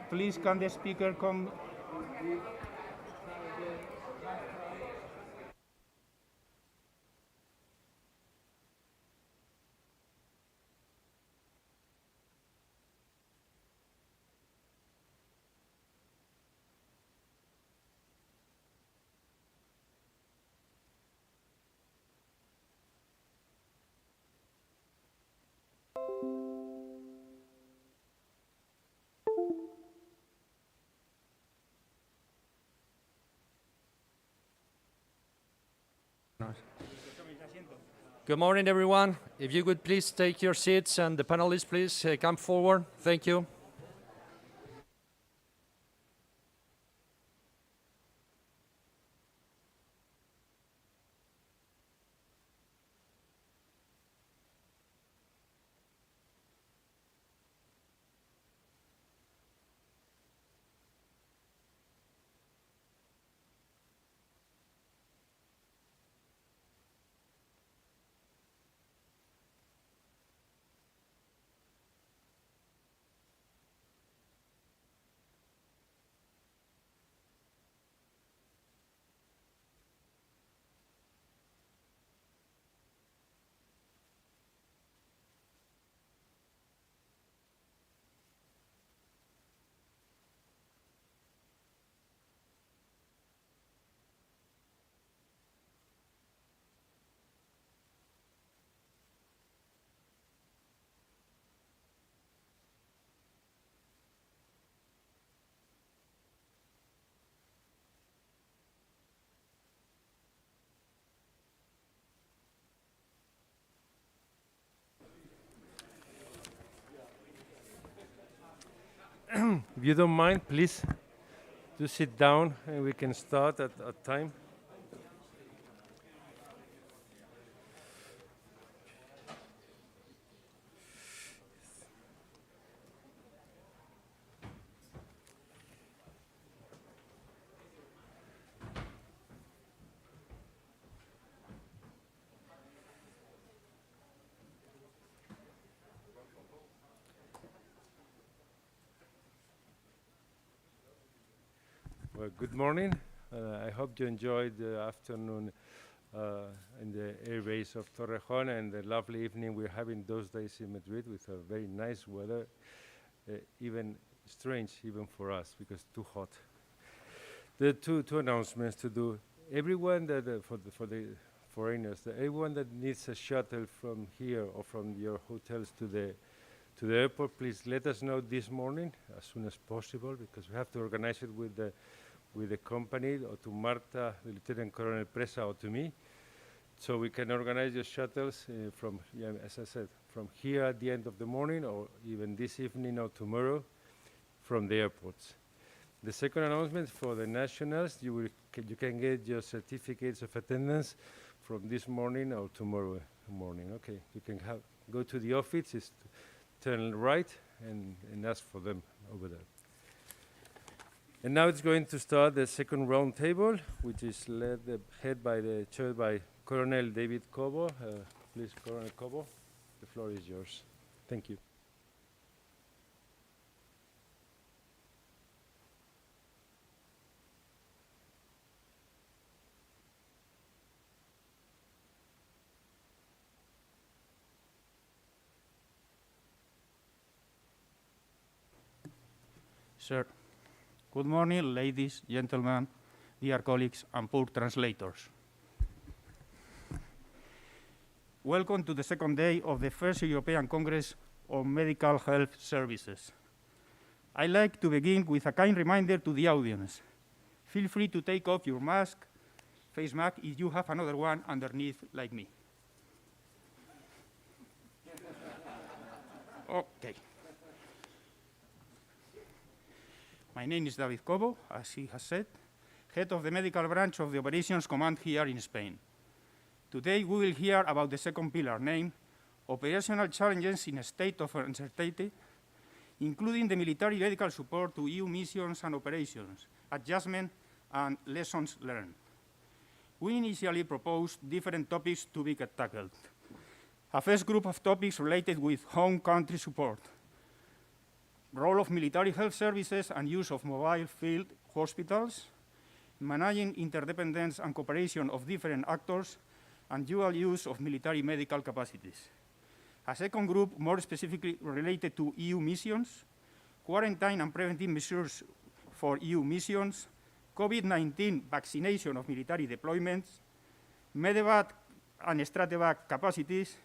Please, can the speaker come? Good morning, everyone. If you could please take your seats, and the panelists, please come forward. Thank you. If you don't mind, please do sit down and we can start at time. Well, good morning. I hope you enjoyed the afternoon in the airways of Torrejón and the lovely evening we're having those days in Madrid with a very nice weather, even strange even for us because too hot. There are two announcements to do. Everyone that for the foreigners, everyone that needs a shuttle from here or from your hotels to the airport, please let us know this morning as soon as possible because we have to organize it with the company, or to Marta, the Lieutenant Colonel Presa, or to me, so we can organize your shuttles from, as I said, from here at the end of the morning, or even this evening or tomorrow, from the airports. The second announcement for the nationals, you can get your certificates of attendance from this morning or tomorrow morning. Okay, you can go to the office, turn right, and ask for them over there. And now it's going to start the second round table, which is chaired by Colonel David Cobo. Please, Colonel Cobo, the floor is yours. Thank you. Sir. Good morning, ladies, gentlemen, dear colleagues, and poor translators. Welcome to the second day of the first European Congress on Medical Health Services. I'd like to begin with a kind reminder to the audience. Feel free to take off your face mask, if you have another one underneath like me. Okay. My name is David Cobo, as he has said, head of the medical branch of the Operations Command here in Spain. Today we will hear about the second pillar, named Operational Challenges in a State of Uncertainty, including the military medical support to EU missions and operations, adjustment and lessons learned. We initially proposed different topics to be tackled. A first group of topics related with home country support. role of military health services and use of mobile field hospitals, managing interdependence and cooperation of different actors, and dual use of military medical capacities. A second group, more specifically related to EU missions, quarantine and preventive measures for EU missions, COVID-19 vaccination of military deployments, medevac and stratovac capacities,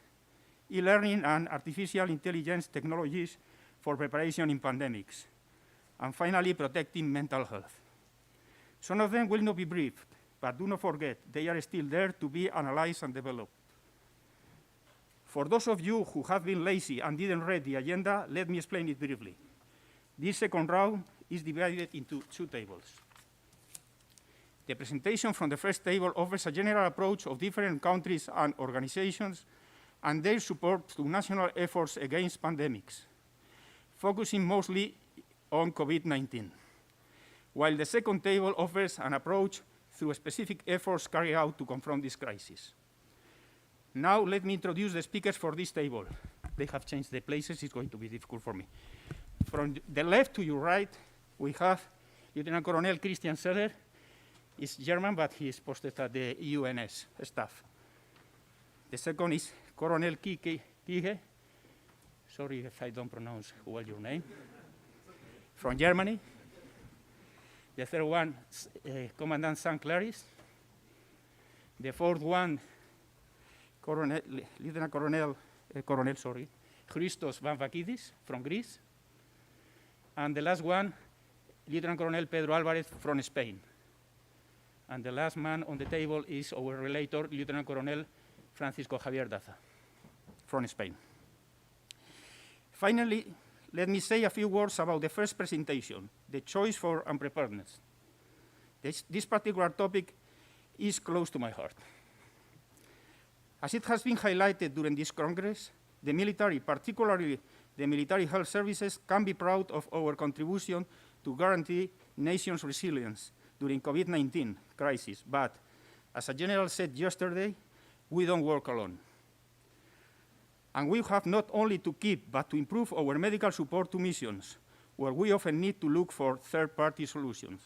e-learning and artificial intelligence technologies for preparation in pandemics, and finally, protecting mental health. Some of them will not be briefed, but do not forget, they are still there to be analyzed and developed. For those of you who have been lazy and didn't read the agenda, let me explain it briefly. This second round is divided into two tables. The presentation from the first table offers a general approach of different countries and organizations and their support to national efforts against pandemics, focusing mostly on COVID-19, while the second table offers an approach through specific efforts carried out to confront this crisis. Now let me introduce the speakers for this table. They have changed the places, it's going to be difficult for me. From the left to your right, we have Lieutenant Colonel Christian Seller. He's German, but he is posted at the UNS staff. The second is Colonel Kige. Sorry if I don't pronounce well your name. From Germany. The third one, Commandant St. Claris. The fourth one, Lieutenant Colonel Christos Vanvakidis from Greece. And the last one, Lieutenant Colonel Pedro Alvarez from Spain. And the last man on the table is our relator, Lieutenant Colonel Francisco Javier Daza from Spain. Finally, let me say a few words about the first presentation, the choice for unpreparedness. This particular topic is close to my heart. As it has been highlighted during this Congress, the military, particularly the military health services, can be proud of our contribution to guarantee nations' resilience during COVID-19 crisis. But as a general said yesterday, we don't work alone. And we have not only to keep, but to improve our medical support to missions, where we often need to look for third-party solutions.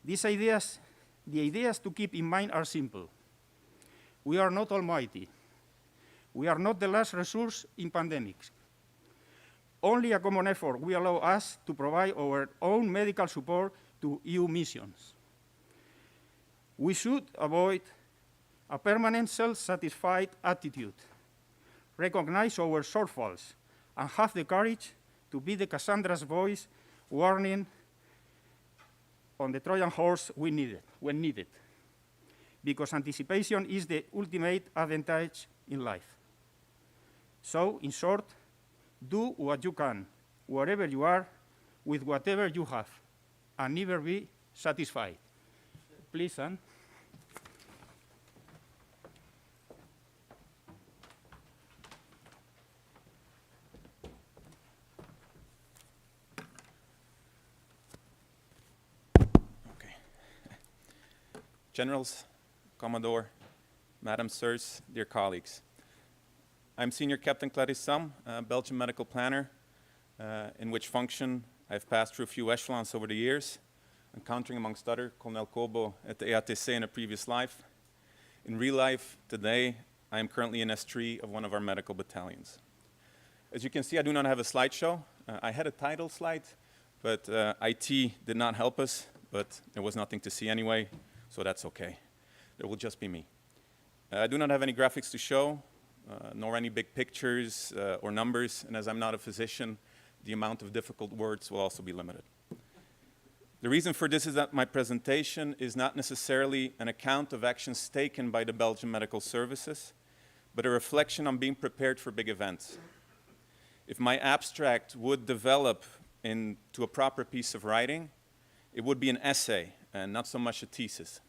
The ideas to keep in mind are simple. We are not almighty. We are not the last resource in pandemics. Only a common effort will allow us to provide our own medical support to EU missions. We should avoid a permanent self-satisfied attitude, recognize our shortfalls, and have the courage to be the Cassandra's voice warning on the Trojan horse when needed, because anticipation is the ultimate advantage in life. So, in short, do what you can, wherever you are, with whatever you have, and never be satisfied. Please, Anne. Generals, Commodore, Madam Sirs, dear colleagues. I'm Senior Captain Clarice Sam, Belgian medical planner, in which function I've passed through a few echelons over the years, encountering amongst other Colonel Kobo at the EATC in a previous life. In real life, today, I am currently in S3 of one of our medical battalions. As you can see, I do not have a slideshow. I had a title slide, but IT did not help us, but there was nothing to see anyway. So that's okay. There will just be me. I do not have any graphics to show, nor any big pictures or numbers, and as I'm not a physician, the amount of difficult words will also be limited. The reason for this is that my presentation is not necessarily an account of actions taken by the Belgian Medical Services, but a reflection on being prepared for big events. If my abstract would develop into a proper piece of writing, it would be an essay and not so much a thesis.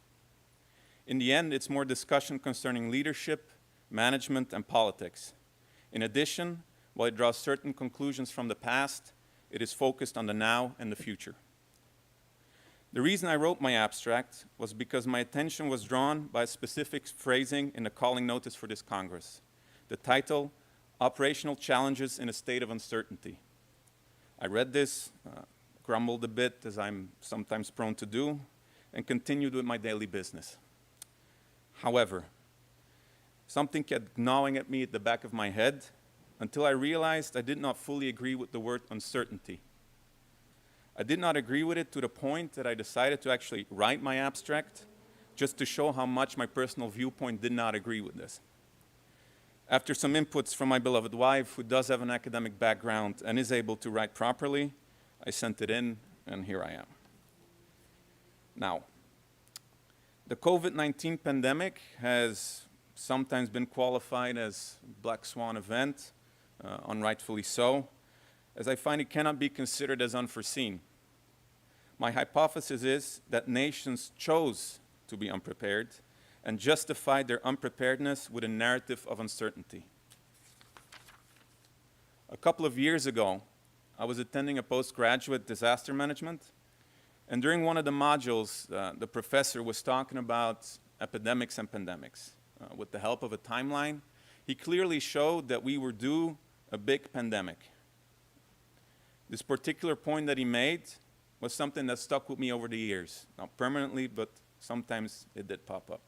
In the end, it's more discussion concerning leadership, management, and politics. In addition, while it draws certain conclusions from the past, it is focused on the now and the future. The reason I wrote my abstract was because my attention was drawn by a specific phrasing in the calling notice for this Congress. The title, Operational Challenges in a State of Uncertainty. I read this, grumbled a bit, as I'm sometimes prone to do, and continued with my daily business. However, something kept gnawing at me at the back of my head until I realized I did not fully agree with the word uncertainty. I did not agree with it to the point that I decided to actually write my abstract just to show how much my personal viewpoint did not agree with this. After some inputs from my beloved wife, who does have an academic background and is able to write properly, I sent it in, and here I am. Now, the COVID-19 pandemic has sometimes been qualified as a black swan event, unrightfully so, as I find it cannot be considered as unforeseen. My hypothesis is that nations chose to be unprepared and justified their unpreparedness with a narrative of uncertainty. A couple of years ago, I was attending a postgraduate disaster management, and during one of the modules, the professor was talking about epidemics and pandemics. With the help of a timeline, he clearly showed that we were due a big pandemic. This particular point that he made was something that stuck with me over the years. Not permanently, but sometimes it did pop up.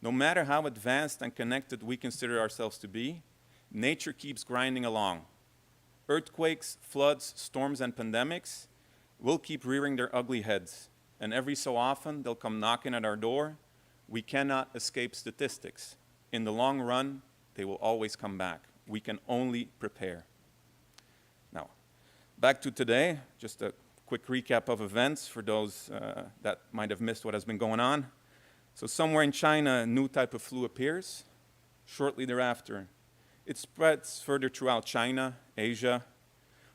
No matter how advanced and connected we consider ourselves to be, nature keeps grinding along. Earthquakes, floods, storms, and pandemics will keep rearing their ugly heads, and every so often they'll come knocking at our door. We cannot escape statistics. In the long run, they will always come back. We can only prepare. Now, back to today, just a quick recap of events for those that might have missed what has been going on. So somewhere in China, a new type of flu appears. Shortly thereafter, it spreads further throughout China, Asia.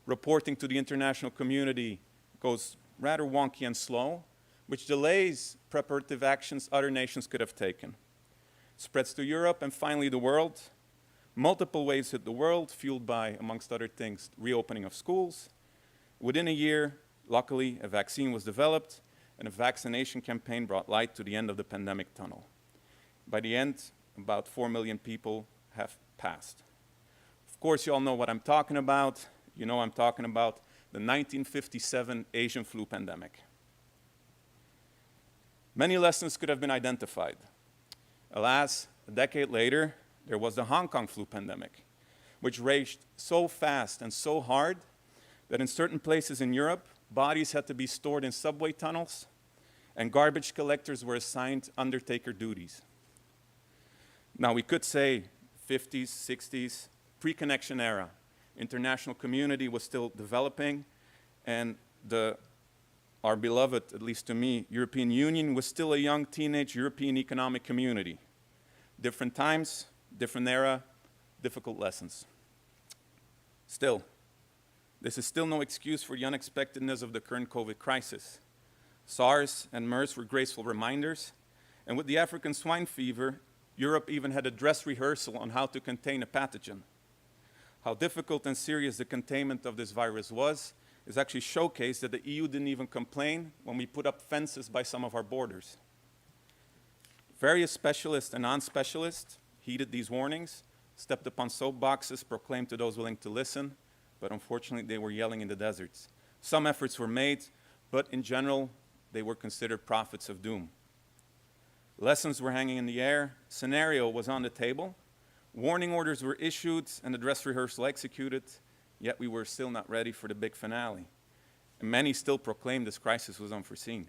Reporting to the international community goes rather wonky and slow, which delays preparative actions other nations could have taken. Spreads to Europe and finally the world. Multiple waves hit the world, fueled by, amongst other things, reopening of schools. Within a year, luckily, a vaccine was developed, and a vaccination campaign brought light to the end of the pandemic tunnel. By the end, about 4 million people have passed. Of course, you all know what I'm talking about. You know I'm talking about the 1957 Asian flu pandemic. Many lessons could have been identified. Alas, a decade later, there was the Hong Kong flu pandemic, which raged so fast and so hard that in certain places in Europe, bodies had to be stored in subway tunnels, and garbage collectors were assigned undertaker duties. Now, we could say 50s, 60s, pre-connection era. International community was still developing, and our beloved, at least to me, European Union was still a young teenage European economic community. Different times, different era, difficult lessons. Still, this is still no excuse for the unexpectedness of the current COVID crisis. SARS and MERS were graceful reminders, and with the African swine fever, Europe even had a dress rehearsal on how to contain a pathogen. How difficult and serious the containment of this virus was is actually showcased that the EU didn't even complain when we put up fences by some of our borders. Various specialists and non-specialists heeded these warnings, stepped upon soapboxes, proclaimed to those willing to listen, but unfortunately they were yelling in the deserts. Some efforts were made, but in general, they were considered prophets of doom. Lessons were hanging in the air, scenario was on the table, warning orders were issued and the dress rehearsal executed, yet we were still not ready for the big finale. And many still proclaimed this crisis was unforeseen.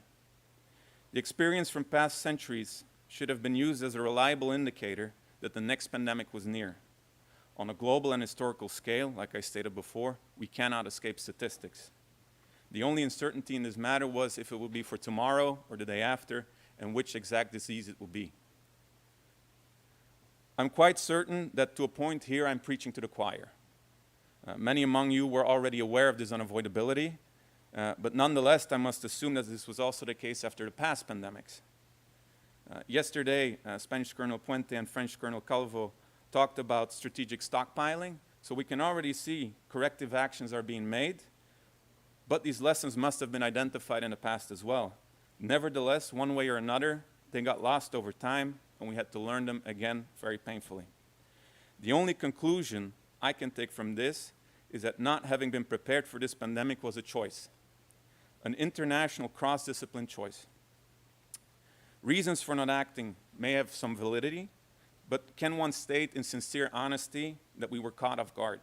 The experience from past centuries should have been used as a reliable indicator that the next pandemic was near. On a global and historical scale, like I stated before, we cannot escape statistics. The only uncertainty in this matter was if it would be for tomorrow or the day after, and which exact disease it will be. I'm quite certain that to a point here I'm preaching to the choir. Many among you were already aware of this unavoidability, but nonetheless, I must assume that this was also the case after the past pandemics. Yesterday, Spanish Colonel Puente and French Colonel Calvo talked about strategic stockpiling, so we can already see corrective actions are being made, but these lessons must have been identified in the past as well. Nevertheless, one way or another, they got lost over time, and we had to learn them again very painfully. The only conclusion I can take from this is that not having been prepared for this pandemic was a choice, an international cross-discipline choice. Reasons for not acting may have some validity, but can one state in sincere honesty that we were caught off guard?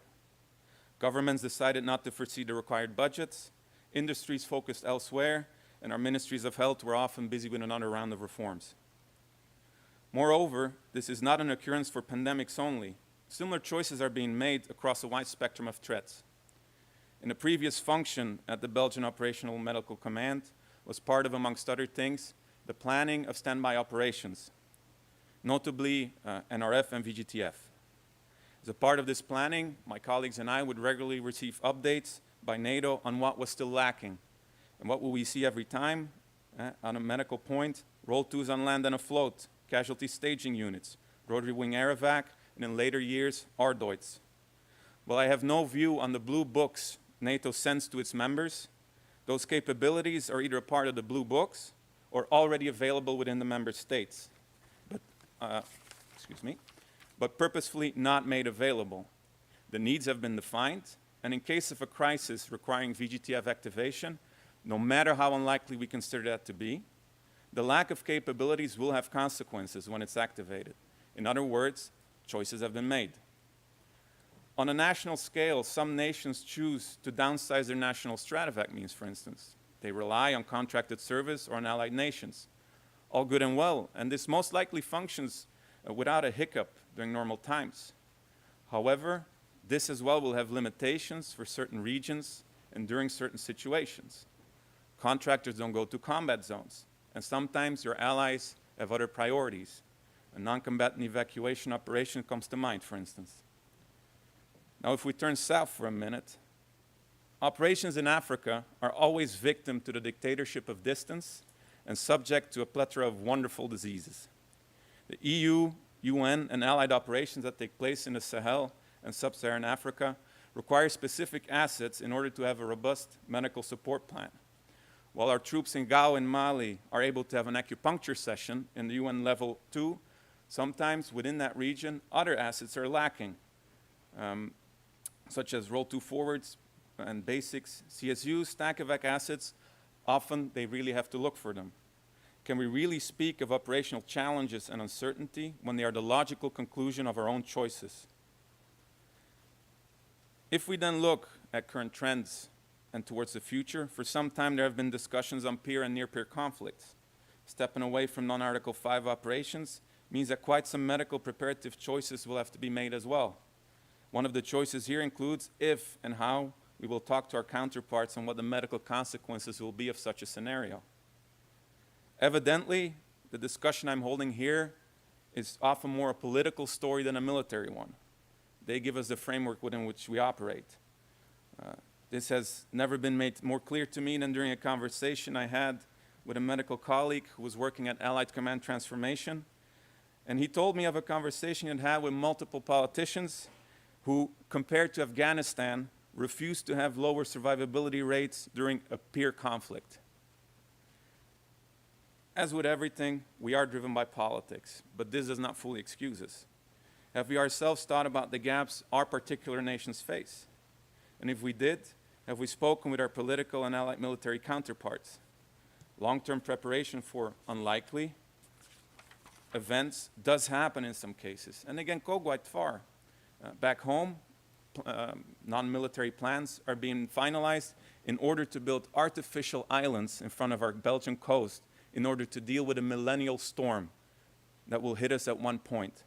Governments decided not to foresee the required budgets, industries focused elsewhere, and our ministries of health were often busy with another round of reforms. Moreover, this is not an occurrence for pandemics only. Similar choices are being made across a wide spectrum of threats. In a previous function at the Belgian Operational Medical Command was part of, amongst other things, the planning of standby operations, notably NRF and VGTF. As a part of this planning, my colleagues and I would regularly receive updates by NATO on what was still lacking. And what will we see every time? On a medical point, Roll 2s on land and afloat, casualty staging units, rotary wing air evac, and in later years, Ardoids. While I have no view on the blue books NATO sends to its members, those capabilities are either a part of the blue books or already available within the member states, but purposefully not made available. The needs have been defined, and in case of a crisis requiring VGTF activation, no matter how unlikely we consider that to be, the lack of capabilities will have consequences when it's activated. In other words, choices have been made. On a national scale, some nations choose to downsize their national stratovac means, for instance. They rely on contracted service or on allied nations. All good and well, and this most likely functions without a hiccup during normal times. However, this as well will have limitations for certain regions and during certain situations. Contractors don't go to combat zones, and sometimes your allies have other priorities. A non-combatant evacuation operation comes to mind, for instance. Now, if we turn south for a minute, operations in Africa are always victim to the dictatorship of distance and subject to a plethora of wonderful diseases. The EU, UN, and allied operations that take place in the Sahel and sub-Saharan Africa require specific assets in order to have a robust medical support plan. While our troops in Gao and Mali are able to have an acupuncture session in the UN level 2, sometimes within that region, other assets are lacking, such as Roll 2 forwards and basics, CSUs, stack evac assets. Often they really have to look for them. Can we really speak of operational challenges and uncertainty when they are the logical conclusion of our own choices? If we then look at current trends and towards the future, for some time there have been discussions on peer and near-peer conflicts. Stepping away from non-Article 5 operations means that quite some medical preparative choices will have to be made as well. One of the choices here includes if and how we will talk to our counterparts on what the medical consequences will be of such a scenario. Evidently, the discussion I'm holding here is often more a political story than a military one. They give us the framework within which we operate. This has never been made more clear to me than during a conversation I had with a medical colleague who was working at Allied Command Transformation. And he told me of a conversation he had with multiple politicians who, compared to Afghanistan, refused to have lower survivability rates during a peer conflict. As with everything, we are driven by politics, but this does not fully excuse us. Have we ourselves thought about the gaps our particular nations face? And if we did, have we spoken with our political and allied military counterparts? Long-term preparation for unlikely events does happen in some cases, and again, go quite far. Back home, non-military plans are being finalized in order to build artificial islands in front of our Belgian coast in order to deal with a millennial storm that will hit us at one point.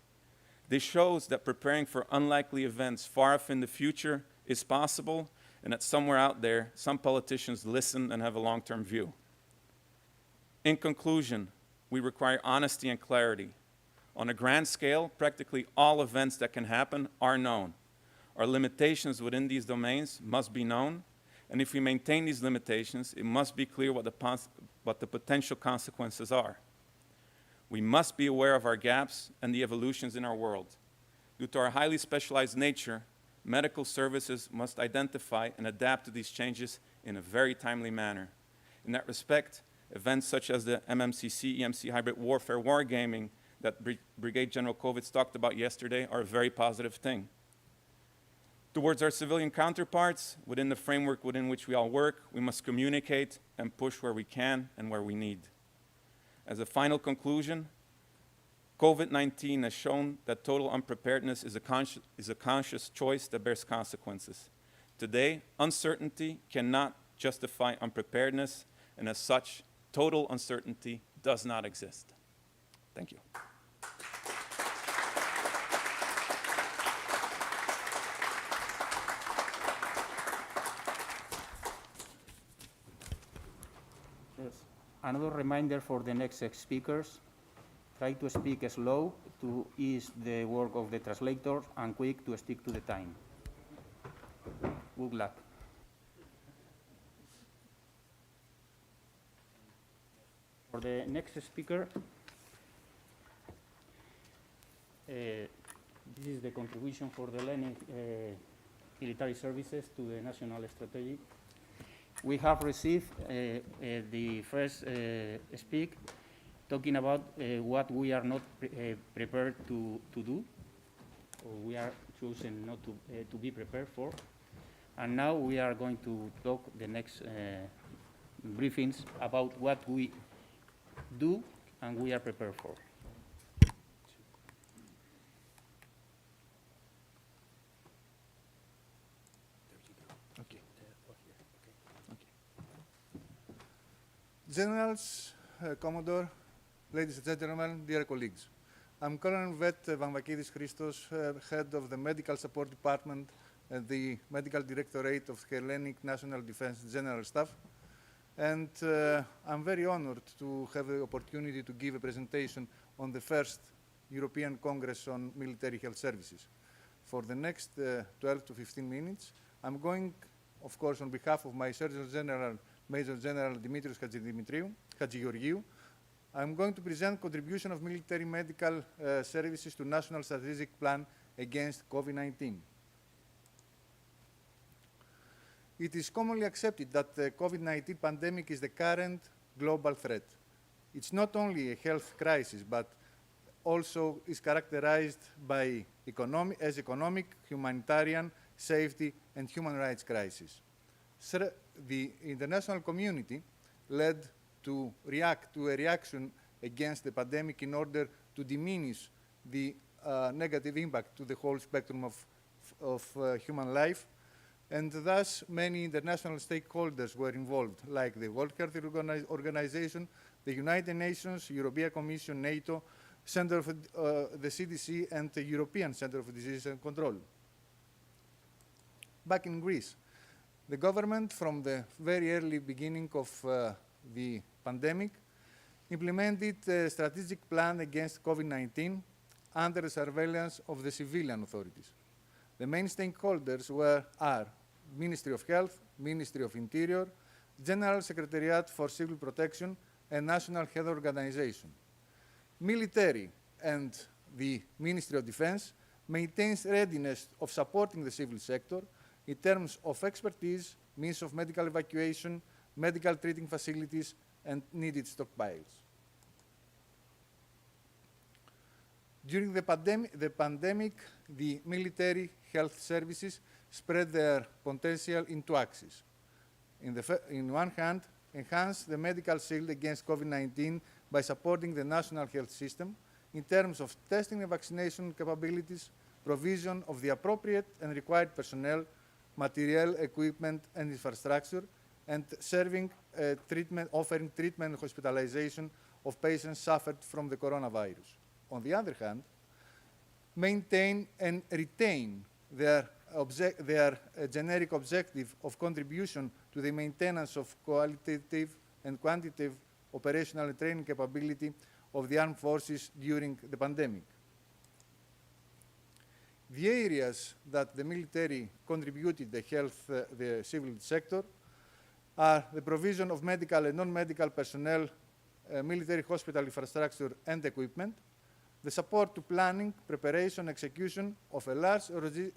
This shows that preparing for unlikely events far off in the future is possible, and that somewhere out there, some politicians listen and have a long-term view. In conclusion, we require honesty and clarity. On a grand scale, practically all events that can happen are known. Our limitations within these domains must be known, and if we maintain these limitations, it must be clear what the potential consequences are. We must be aware of our gaps and the evolutions in our world. Due to our highly specialized nature, medical services must identify and adapt to these changes in a very timely manner. In that respect, events such as the MMCC, EMC hybrid warfare wargaming that Brigade General Kovitz talked about yesterday are a very positive thing. Towards our civilian counterparts, within the framework within which we all work, we must communicate and push where we can and where we need. As a final conclusion, COVID-19 has shown that total unpreparedness is a conscious choice that bears consequences. Today, uncertainty cannot justify unpreparedness, and as such, total uncertainty does not exist. Thank you. Yes. Another reminder for the next speakers, try to speak slow to ease the work of the translators and quick to stick to the time. Good luck. For the next speaker, this is the contribution for the learning military services to the national strategy. We have received the first speak talking about what we are not prepared to do, or we are choosing not to be prepared for. And now we are going to talk the next briefings about what we do and we are prepared for. Generals, Commodore, ladies and gentlemen, dear colleagues. I'm Colonel Vet Vamvakidis Christos, head of the Medical Support Department at the Medical Directorate of Hellenic National Defense General Staff. And I'm very honored to have the opportunity to give a presentation on the first European Congress on Military Health Services. For the next 12 to 15 minutes, I'm going, of course, on behalf of my Surgeon General, Major General Dimitrios Hadjigeorgiou, I'm going to present contribution of military medical services to National Strategic Plan against COVID-19. It is commonly accepted that the COVID-19 pandemic is the current global threat. It's not only a health crisis, but also is characterized by economic, humanitarian, safety, and human rights crisis. The international community led to react to a reaction against the pandemic in order to diminish the negative impact to the whole spectrum of human life. And thus, many international stakeholders were involved, like the World Health Organization, the United Nations, European Commission, NATO, Center for the CDC, and the European Center for Disease and Control. Back in Greece, the government, from the very early beginning of the pandemic, implemented a strategic plan against COVID-19 under the surveillance of the civilian authorities. The main stakeholders are Ministry of Health, Ministry of Interior, General Secretariat for Civil Protection, and National Health Organization. Military and the Ministry of Defense maintains readiness of supporting the civil sector in terms of expertise, means of medical evacuation, medical treating facilities, and needed stockpiles. During the pandemic, the military health services spread their potential in two axes. In one hand, enhance the medical shield against COVID-19 by supporting the national health system in terms of testing and vaccination capabilities, provision of the appropriate and required personnel, material, equipment, and infrastructure, and offering treatment and hospitalization of patients suffered from the coronavirus. On the other hand, maintain and retain their generic objective of contribution to the maintenance of qualitative and quantitative operational and training capability of the armed forces during the pandemic. The areas that the military contributed the civil sector are the provision of medical and non-medical personnel, military hospital infrastructure and equipment, the support to planning, preparation, execution of a large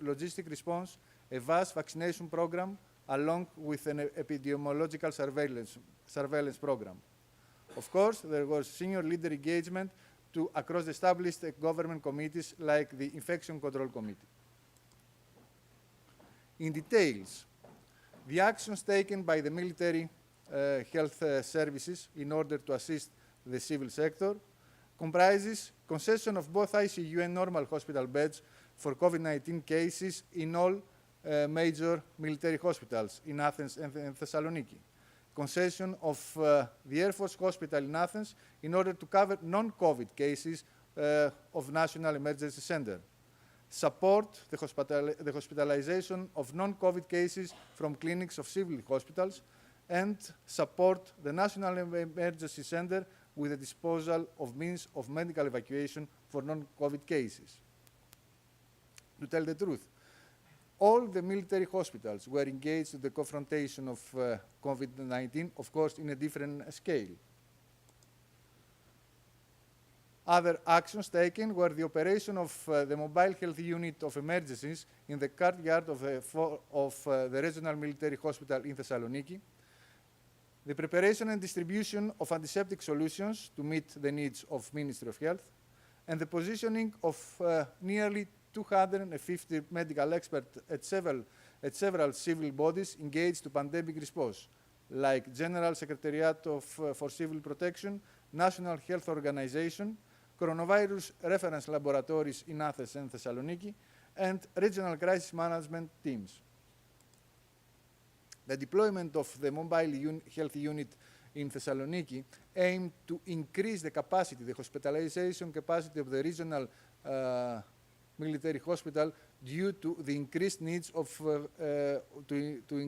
logistic response, a vast vaccination program, along with an epidemiological surveillance program. Of course, there was senior leader engagement across established government committees like the Infection Control Committee. In details, the actions taken by the military health services in order to assist the civil sector comprises concession of both ICU and normal hospital beds for COVID-19 cases in all major military hospitals in Athens and Thessaloniki. Concession of the Air Force Hospital in Athens in order to cover non-COVID cases of National Emergency Center. Support the hospitalization of non-COVID cases from clinics of civil hospitals, and support the National Emergency Center with the disposal of means of medical evacuation for non-COVID cases. To tell the truth, all the military hospitals were engaged in the confrontation of COVID-19, of course, in a different scale. Other actions taken were the operation of the mobile health unit of emergencies in the courtyard of the regional military hospital in Thessaloniki, the preparation and distribution of antiseptic solutions to meet the needs of Ministry of Health, and the positioning of nearly 250 medical experts at several civil bodies engaged to pandemic response, like General Secretariat for Civil Protection, National Health Organization, Coronavirus Reference Laboratories in Athens and Thessaloniki, and regional crisis management teams. The deployment of the mobile health unit in Thessaloniki aimed to increase the capacity, the hospitalization capacity of the regional military hospital due to the increased needs of to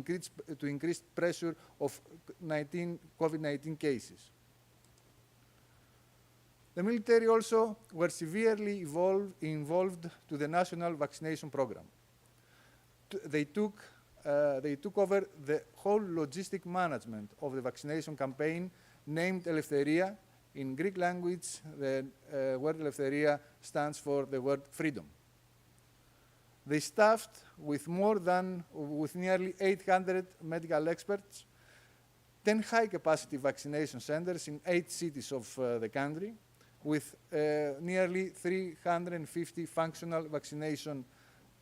increased pressure of COVID-19 cases. The military also were severely involved to the national vaccination program. They took over the whole logistic management of the vaccination campaign named Eleftheria. In Greek language, the word Eleftheria stands for the word freedom. They staffed with nearly 800 medical experts, 10 high-capacity vaccination centers in 8 cities of the country, with nearly 350 functional vaccination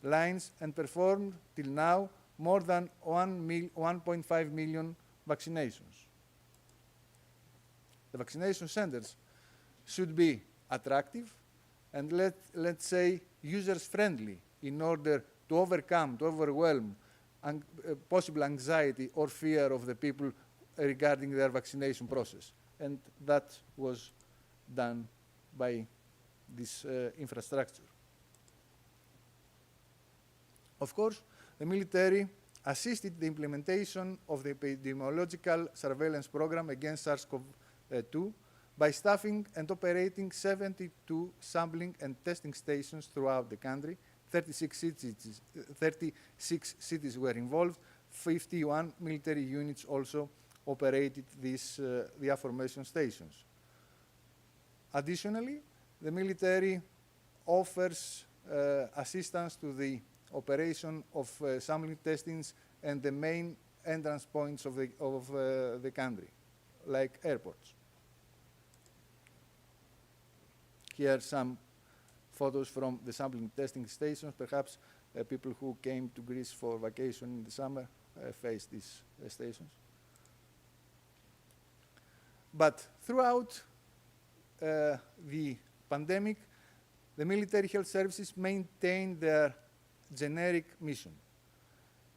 lines, and performed till now more than 1.5 million vaccinations. The vaccination centers should be attractive and let's say users-friendly in order to overwhelm possible anxiety or fear of the people regarding their vaccination process. And that was done by this infrastructure. Of course, the military assisted the implementation of the epidemiological surveillance program against SARS-CoV-2 by staffing and operating 72 sampling and testing stations throughout the country. 36 cities were involved. 51 military units also operated the aforementioned stations. Additionally, the military offers assistance to the operation of sampling testings and the main entrance points of the country, like airports. Here are some photos from the sampling testing stations. Perhaps people who came to Greece for vacation in the summer face these stations. But throughout the pandemic, the military health services maintained their generic mission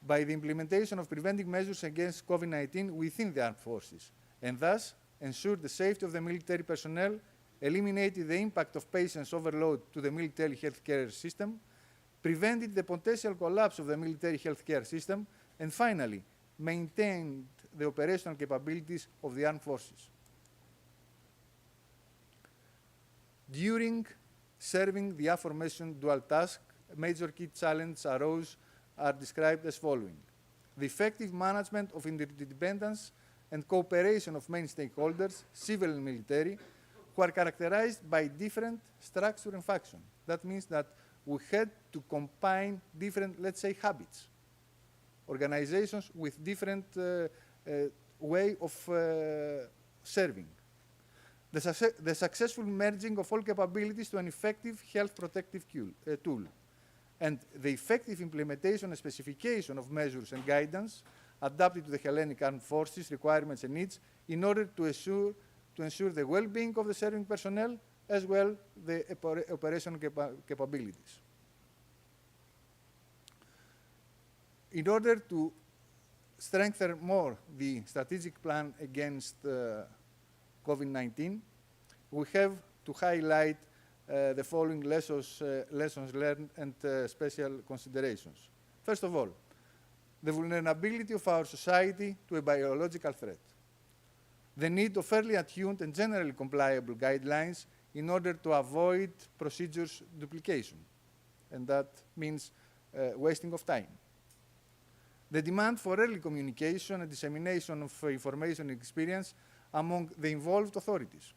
by the implementation of preventive measures against COVID-19 within the armed forces, and thus ensured the safety of the military personnel, eliminated the impact of patients' overload to the military healthcare system, prevented the potential collapse of the military healthcare system, and finally, maintained the operational capabilities of the armed forces. During serving the aforementioned dual task, major key challenges are described as following: the effective management of interdependence and cooperation of main stakeholders, civil and military, who are characterized by different structure and function. That means that we had to combine different, let's say, habits, organizations with different way of serving. The successful merging of all capabilities to an effective health protective tool. and the effective implementation and specification of measures and guidance adapted to the Hellenic Armed Forces requirements and needs in order to ensure the well-being of the serving personnel as well the operational capabilities. In order to strengthen more the strategic plan against COVID-19, we have to highlight the following lessons learned and special considerations. First of all, the vulnerability of our society to a biological threat. The need of fairly attuned and generally compliable guidelines in order to avoid procedures duplication, and that means wasting of time. The demand for early communication and dissemination of information and experience among the involved authorities.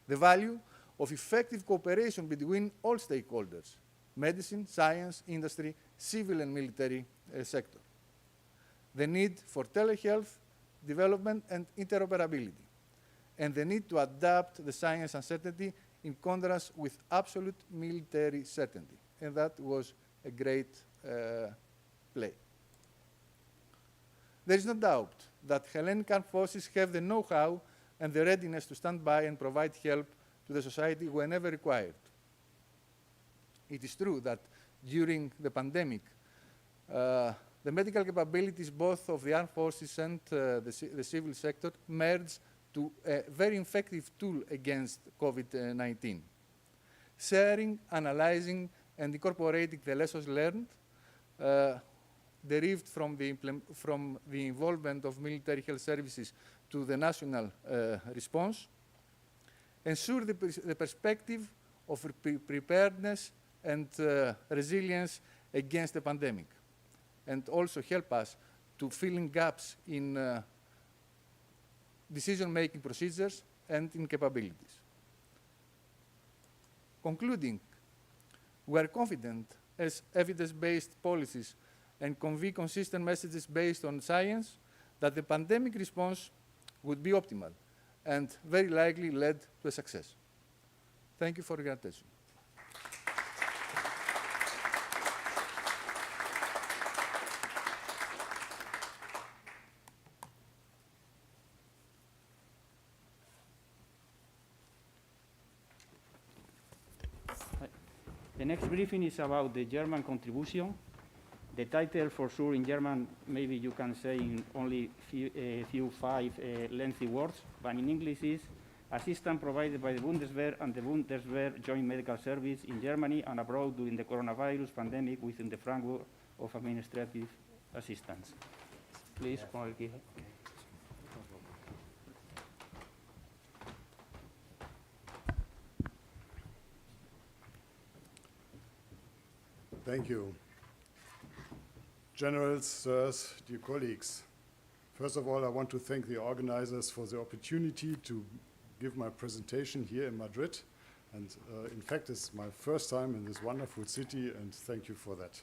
The value of effective cooperation between all stakeholders, medicine, science, industry, civil and military sector. The need for telehealth, development and interoperability, and the need to adapt the science uncertainty in contrast with absolute military certainty. And that was a great play. There is no doubt that Hellenic Armed Forces have the know-how and the readiness to stand by and provide help to the society whenever required. It is true that during the pandemic, the medical capabilities both of the armed forces and the civil sector merged to a very effective tool against COVID-19. Sharing, analyzing, and incorporating the lessons learned derived from the involvement of military health services to the national response, ensure the perspective of preparedness and resilience against the pandemic, and also help us to fill in gaps in decision-making procedures and in capabilities. Concluding, we are confident as evidence-based policies and convey consistent messages based on science that the pandemic response would be optimal and very likely led to a success. Thank you for your attention. The next briefing is about the German contribution. The title, for sure, in German, maybe you can say in only five lengthy words, but in English is assistance provided by the Bundeswehr and the Bundeswehr Joint Medical Service in Germany and abroad during the coronavirus pandemic within the framework of administrative assistance. Please, Colonel Kihel. Thank you. Generals, sirs, dear colleagues, first of all, I want to thank the organizers for the opportunity to give my presentation here in Madrid. And in fact, it's my first time in this wonderful city, and thank you for that.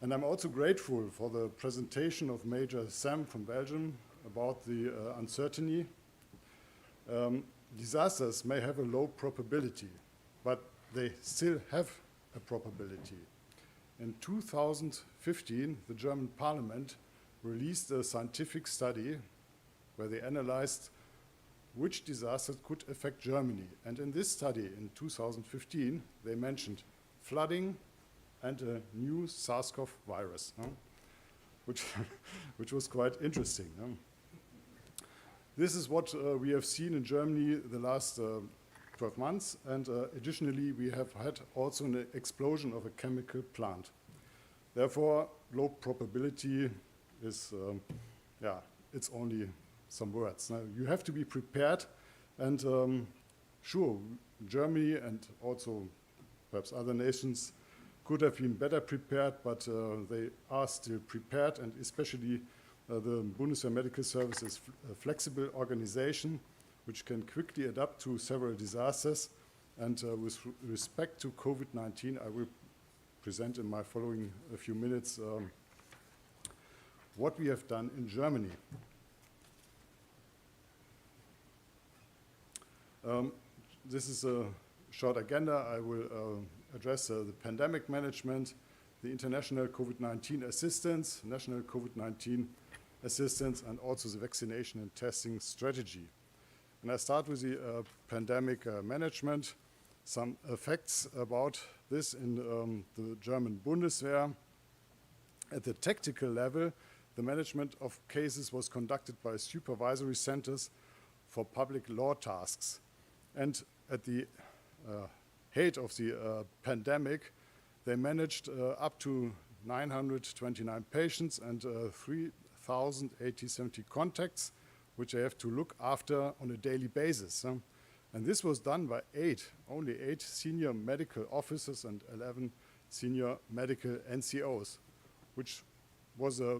And I'm also grateful for the presentation of Major Sam from Belgium about the uncertainty. Disasters may have a low probability, but they still have a probability. In 2015, the German Parliament released a scientific study where they analyzed which disasters could affect Germany. And in this study, in 2015, they mentioned flooding and a new SARS-CoV virus, which was quite interesting. This is what we have seen in Germany the last 12 months, and additionally, we have had also an explosion of a chemical plant. Therefore, low probability is, it's only some words. Now, you have to be prepared, and sure, Germany and also perhaps other nations could have been better prepared, but they are still prepared, and especially the Bundeswehr Medical Service is a flexible organization which can quickly adapt to several disasters. And with respect to COVID-19, I will present in my following few minutes what we have done in Germany. This is a short agenda. I will address the pandemic management, the international COVID-19 assistance, national COVID-19 assistance, and also the vaccination and testing strategy. And I start with the pandemic management. Some facts about this in the German Bundeswehr. At the tactical level, the management of cases was conducted by supervisory centers for public law tasks. And at the height of the pandemic, they managed up to 929 patients and 3,070 contacts, which they have to look after on a daily basis. And this was done by only eight senior medical officers and 11 senior medical NCOs, which was a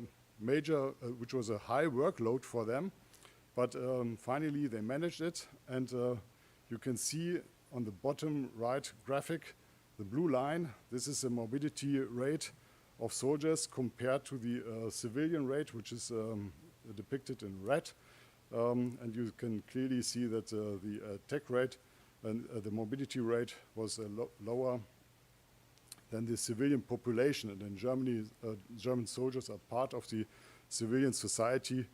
high workload for them. But finally, they managed it, and you can see on the bottom right graphic, the blue line. This is the morbidity rate of soldiers compared to the civilian rate, which is depicted in red. And you can clearly see that the attack rate and the morbidity rate was lower than the civilian population. And in Germany, German soldiers are part of the civilian society,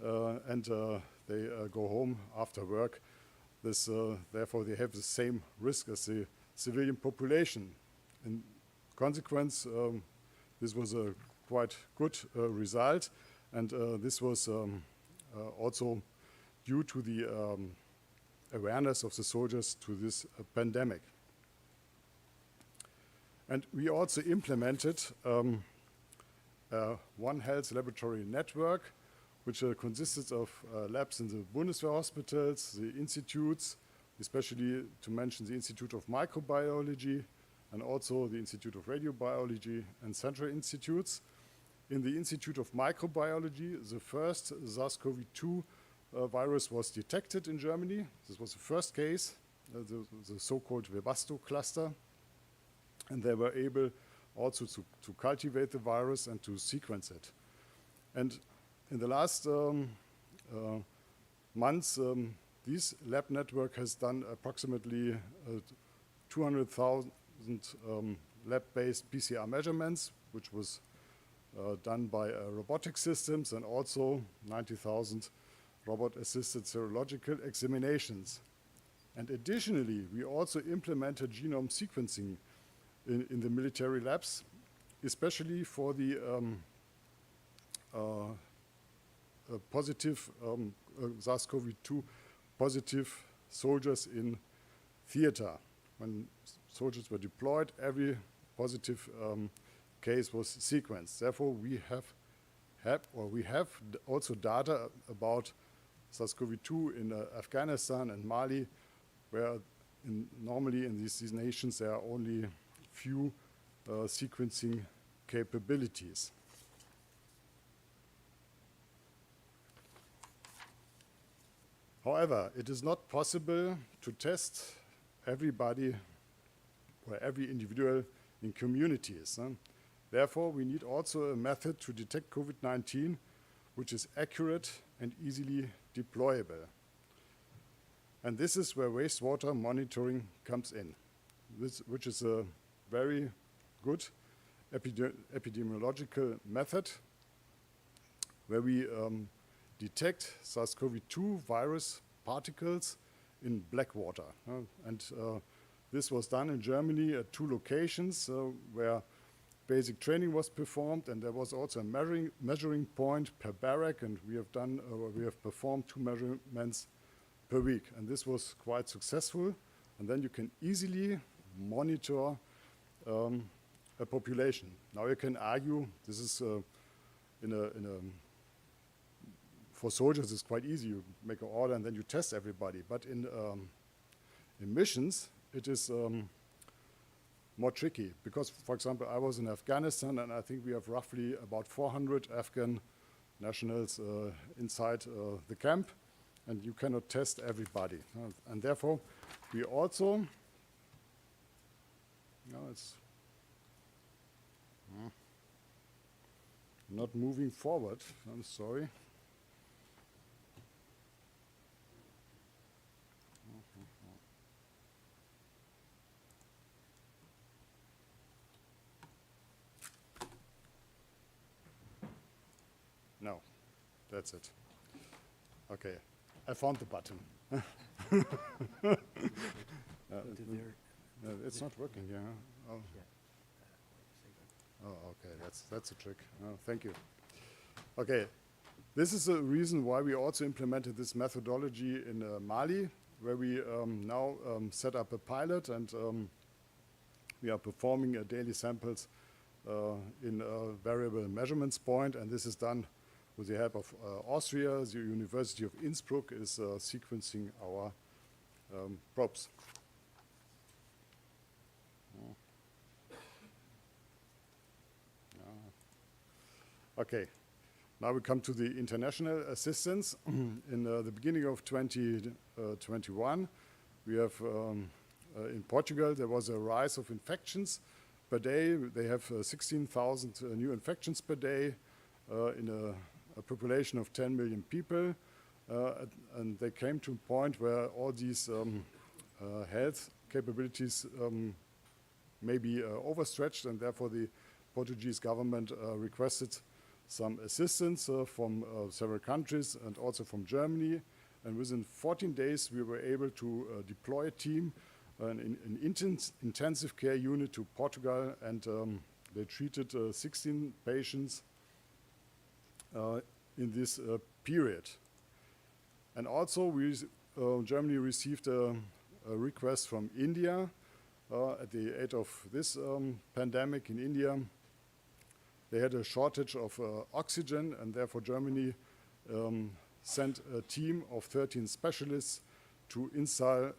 and they go home after work. Therefore, they have the same risk as the civilian population. In consequence, this was a quite good result, and this was also due to the awareness of the soldiers to this pandemic. And we also implemented One Health laboratory network, which consisted of labs in the Bundeswehr hospitals, the institutes, especially to mention the Institute of Microbiology and also the Institute of Radiobiology and Central Institutes. In the Institute of Microbiology, the first SARS-CoV-2 virus was detected in Germany. This was the first case, the so-called Webasto cluster. And they were able also to cultivate the virus and to sequence it. And in the last months, this lab network has done approximately 200,000 lab-based PCR measurements, which was done by robotic systems, and also 90,000 robot-assisted serological examinations. And additionally, we also implemented genome sequencing in the military labs, especially for the positive SARS-CoV-2 positive soldiers in theater. When soldiers were deployed, every positive case was sequenced. Therefore, we have also data about SARS-CoV-2 in Afghanistan and Mali, where normally in these nations there are only few sequencing capabilities. However, it is not possible to test everybody or every individual in communities. Therefore, we need also a method to detect COVID-19 which is accurate and easily deployable. And this is where wastewater monitoring comes in, which is a very good epidemiological method where we detect SARS-CoV-2 virus particles in black water. And this was done in Germany at 2 locations where basic training was performed, and there was also a measuring point per barrack, and we have performed 2 measurements per week. And this was quite successful. And then you can easily monitor a population. Now you can argue this is for soldiers it's quite easy. You make an order and then you test everybody. But in missions it is more tricky because, for example, I was in Afghanistan and I think we have roughly about 400 Afghan nationals inside the camp, and you cannot test everybody. And therefore we also it's not moving forward. I'm sorry. That's it. Okay, I found the button. It's not working, yeah. Oh. Oh, okay, that's a trick. Oh, thank you. Okay, this is the reason why we also implemented this methodology in Mali, where we now set up a pilot, and we are performing daily samples in a variable measurements point, and this is done with the help of Austria. The University of Innsbruck is sequencing our probes. Okay, now we come to the international assistance. In the beginning of 2021, we have, in Portugal, there was a rise of infections per day. They have 16,000 new infections per day in a population of 10 million people. And they came to a point where all these health capabilities may be overstretched, and therefore the Portuguese government requested some assistance from several countries and also from Germany. And within 14 days, we were able to deploy a team, an intensive care unit to Portugal, and they treated 16 patients in this period. And also, Germany received a request from India at the height of this pandemic in India. They had a shortage of oxygen, and therefore Germany sent a team of 13 specialists to install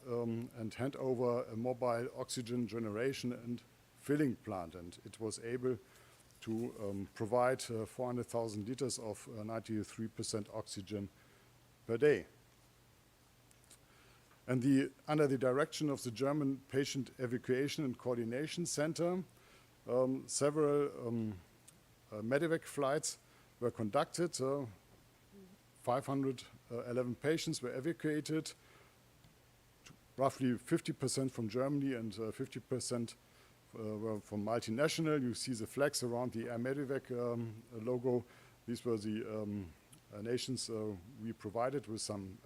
and hand over a mobile oxygen generation and filling plant. And it was able to provide 400,000 liters of 93% oxygen per day. And under the direction of the German Patient Evacuation and Coordination Center, several medevac flights were conducted. 511 patients were evacuated, roughly 50% from Germany and 50% were from multinational. You see the flags around the Air Medevac logo. These were the nations we provided with some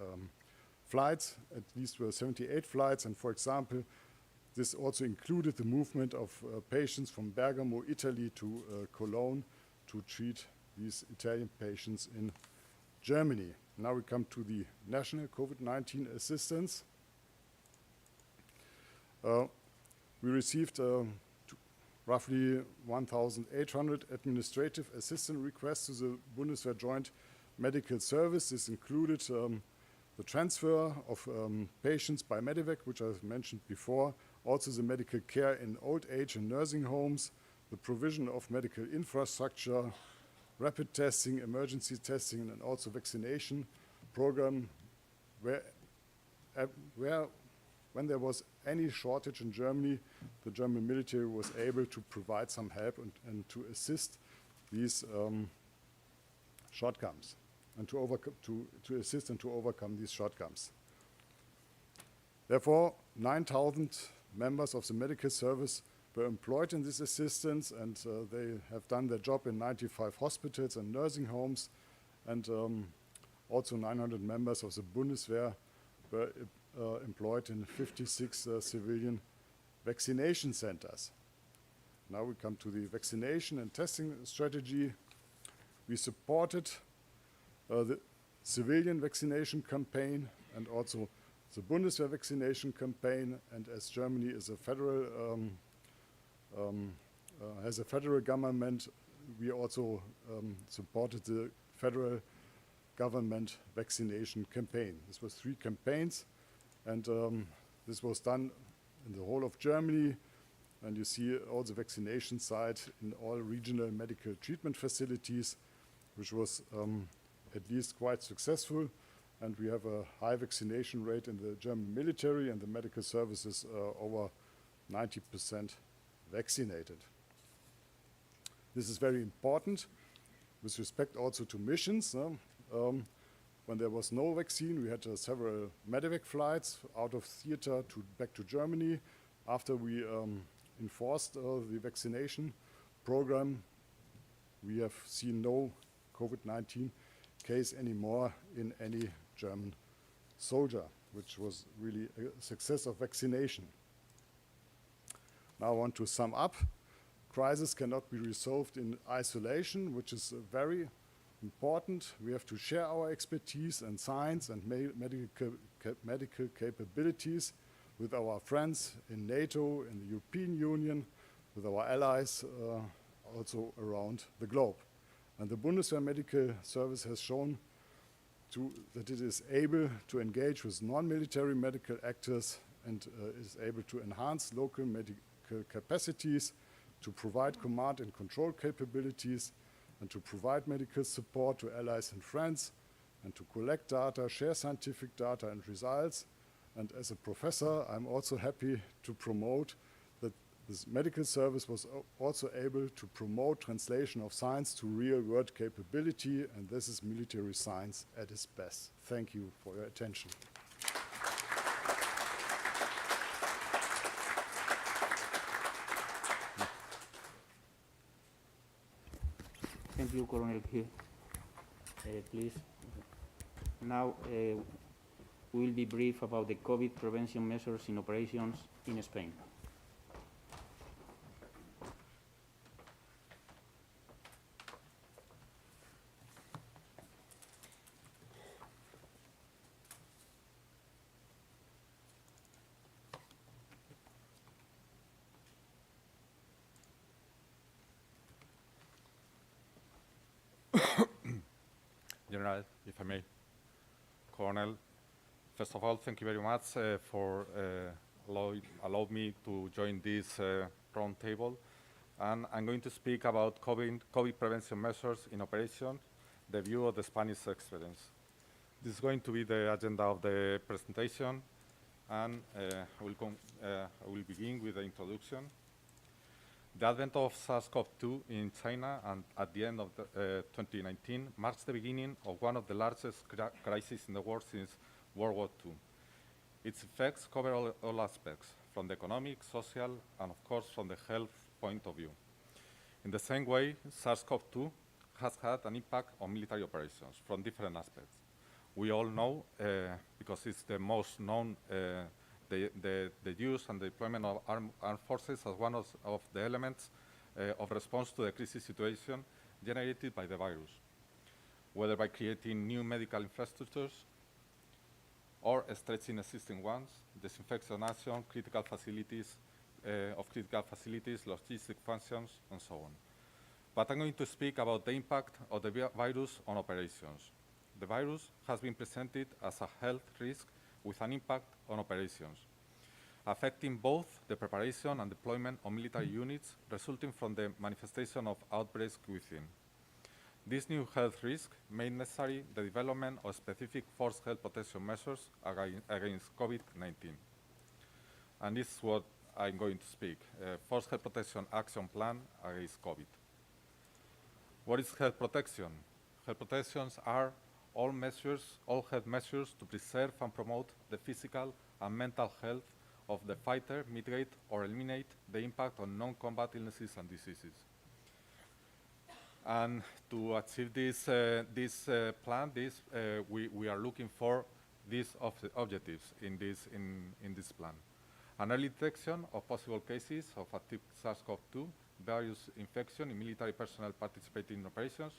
flights. At least were 78 flights, and for example, this also included the movement of patients from Bergamo, Italy to Cologne to treat these Italian patients in Germany. Now we come to the national COVID-19 assistance. We received roughly 1,800 administrative assistance requests to the Bundeswehr Joint Medical Service. This included the transfer of patients by medevac, which I mentioned before, also the medical care in old age and nursing homes, the provision of medical infrastructure, rapid testing, emergency testing, and also vaccination program, where when there was any shortage in Germany, the German military was able to provide some help and to assist these shortcomings and to assist and to overcome these shortcomings. Therefore, 9,000 members of the medical service were employed in this assistance, and they have done their job in 95 hospitals and nursing homes, and also 900 members of the Bundeswehr were employed in 56 civilian vaccination centers. Now we come to the vaccination and testing strategy. We supported the civilian vaccination campaign and also the Bundeswehr vaccination campaign, and as Germany is a federal has a federal government, we also supported the federal government vaccination campaign. This was 3 campaigns, and this was done in the whole of Germany, and you see all the vaccination sites in all regional medical treatment facilities, which was at least quite successful, and we have a high vaccination rate in the German military and the medical services, over 90% vaccinated. This is very important with respect also to missions. When there was no vaccine, we had several medevac flights out of theater back to Germany. After we enforced the vaccination program, we have seen no COVID-19 case anymore in any German soldier, which was really a success of vaccination. Now I want to sum up. Crisis cannot be resolved in isolation, which is very important. We have to share our expertise and science and medical capabilities with our friends in NATO, in the European Union, with our allies also around the globe. And the Bundeswehr Medical Service has shown that it is able to engage with non-military medical actors and is able to enhance local medical capacities, to provide command and control capabilities, and to provide medical support to allies and friends, and to collect data, share scientific data and results. And as a professor, I'm also happy to promote that this medical service was also able to promote translation of science to real-world capability, and this is military science at its best. Thank you for your attention. Thank you, Colonel Hill. Please. Now, we will be brief about the COVID prevention measures in operations in Spain. General, if I may. Colonel, first of all, thank you very much for allow me to join this round table. And I'm going to speak about COVID prevention measures in operations, the view of the Spanish experience. This is going to be the agenda of the presentation, and I will begin with the introduction. The advent of SARS-CoV-2 in China and at the end of 2019 marks the beginning of one of the largest crises in the world since World War II. Its effects cover all aspects, from the economic, social, and of course from the health point of view. In the same way, SARS-CoV-2 has had an impact on military operations from different aspects. We all know, because it's the most known, the use and the deployment of armed forces as one of the elements of response to the crisis situation generated by the virus, whether by creating new medical infrastructures or stretching existing ones, disinfection action, critical facilities, logistic functions, and so on. But I'm going to speak about the impact of the virus on operations. The virus has been presented as a health risk with an impact on operations, affecting both the preparation and deployment of military units resulting from the manifestation of outbreaks within. This new health risk made necessary the development of specific forced health protection measures against COVID-19. And this is what I'm going to speak, Forced Health Protection Action Plan against COVID. What is health protection? Health protections are all health measures to preserve and promote the physical and mental health of the fighter, mitigate or eliminate the impact on non-combat illnesses and diseases. And to achieve this plan, we are looking for these objectives in this plan. An early detection of possible cases of active SARS-CoV-2 virus infection in military personnel participating in operations,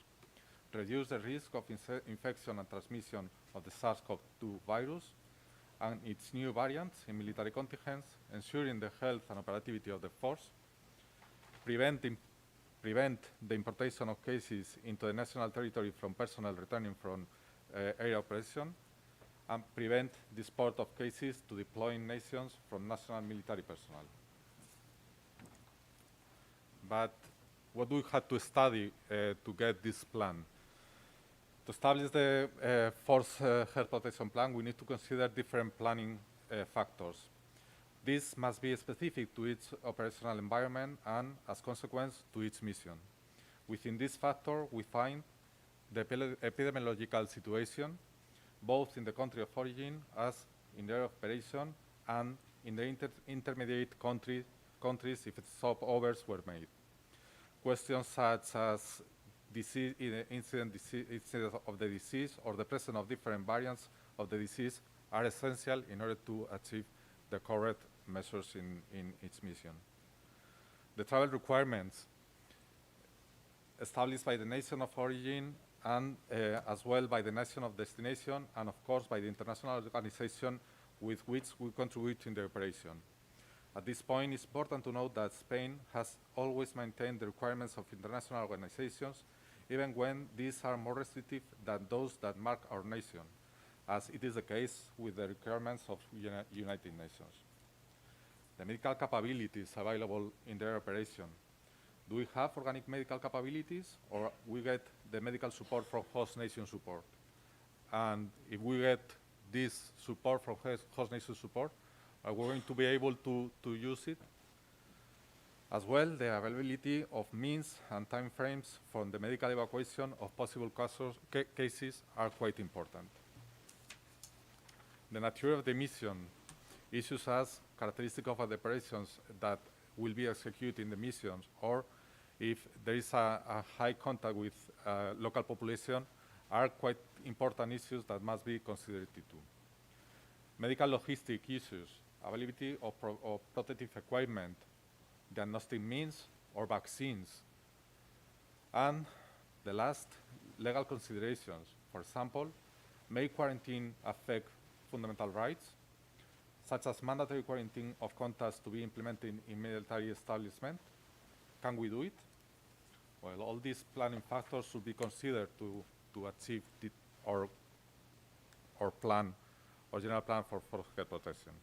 reduce the risk of infection and transmission of the SARS-CoV-2 virus and its new variants in military contingents, ensuring the health and operativity of the force, prevent the importation of cases into the national territory from personnel returning from air operation, and prevent the export of cases to deploying nations from national military personnel. But what do we have to study to get this plan? To establish the Forced Health Protection Plan, we need to consider different planning factors. This must be specific to each operational environment and, as consequence, to each mission. Within this factor, we find the epidemiological situation, both in the country of origin as in the operation and in the intermediate countries if stopovers were made. Questions such as incidence of the disease or the presence of different variants of the disease are essential in order to achieve the correct measures in its mission. The travel requirements established by the nation of origin and as well by the nation of destination, and of course by the international organization with which we contribute in the operation. At this point, it's important to note that Spain has always maintained the requirements of international organizations, even when these are more restrictive than those that mark our nation, as it is the case with the requirements of United Nations. The medical capabilities available in their operation. Do we have organic medical capabilities, or we get the medical support from host nation support? And if we get this support from host nation support, are we going to be able to use it? As well, the availability of means and time frames from the medical evacuation of possible cases are quite important. The nature of the mission issues as characteristic of the operations that will be executed in the missions, or if there is a high contact with local population, are quite important issues that must be considered too. Medical logistic issues, availability of protective equipment, diagnostic means or vaccines. And the last, legal considerations. For example, may quarantine affect fundamental rights, such as mandatory quarantine of contacts to be implemented in military establishment? Can we do it? Well, all these planning factors should be considered to achieve our plan, or general plan for health protection.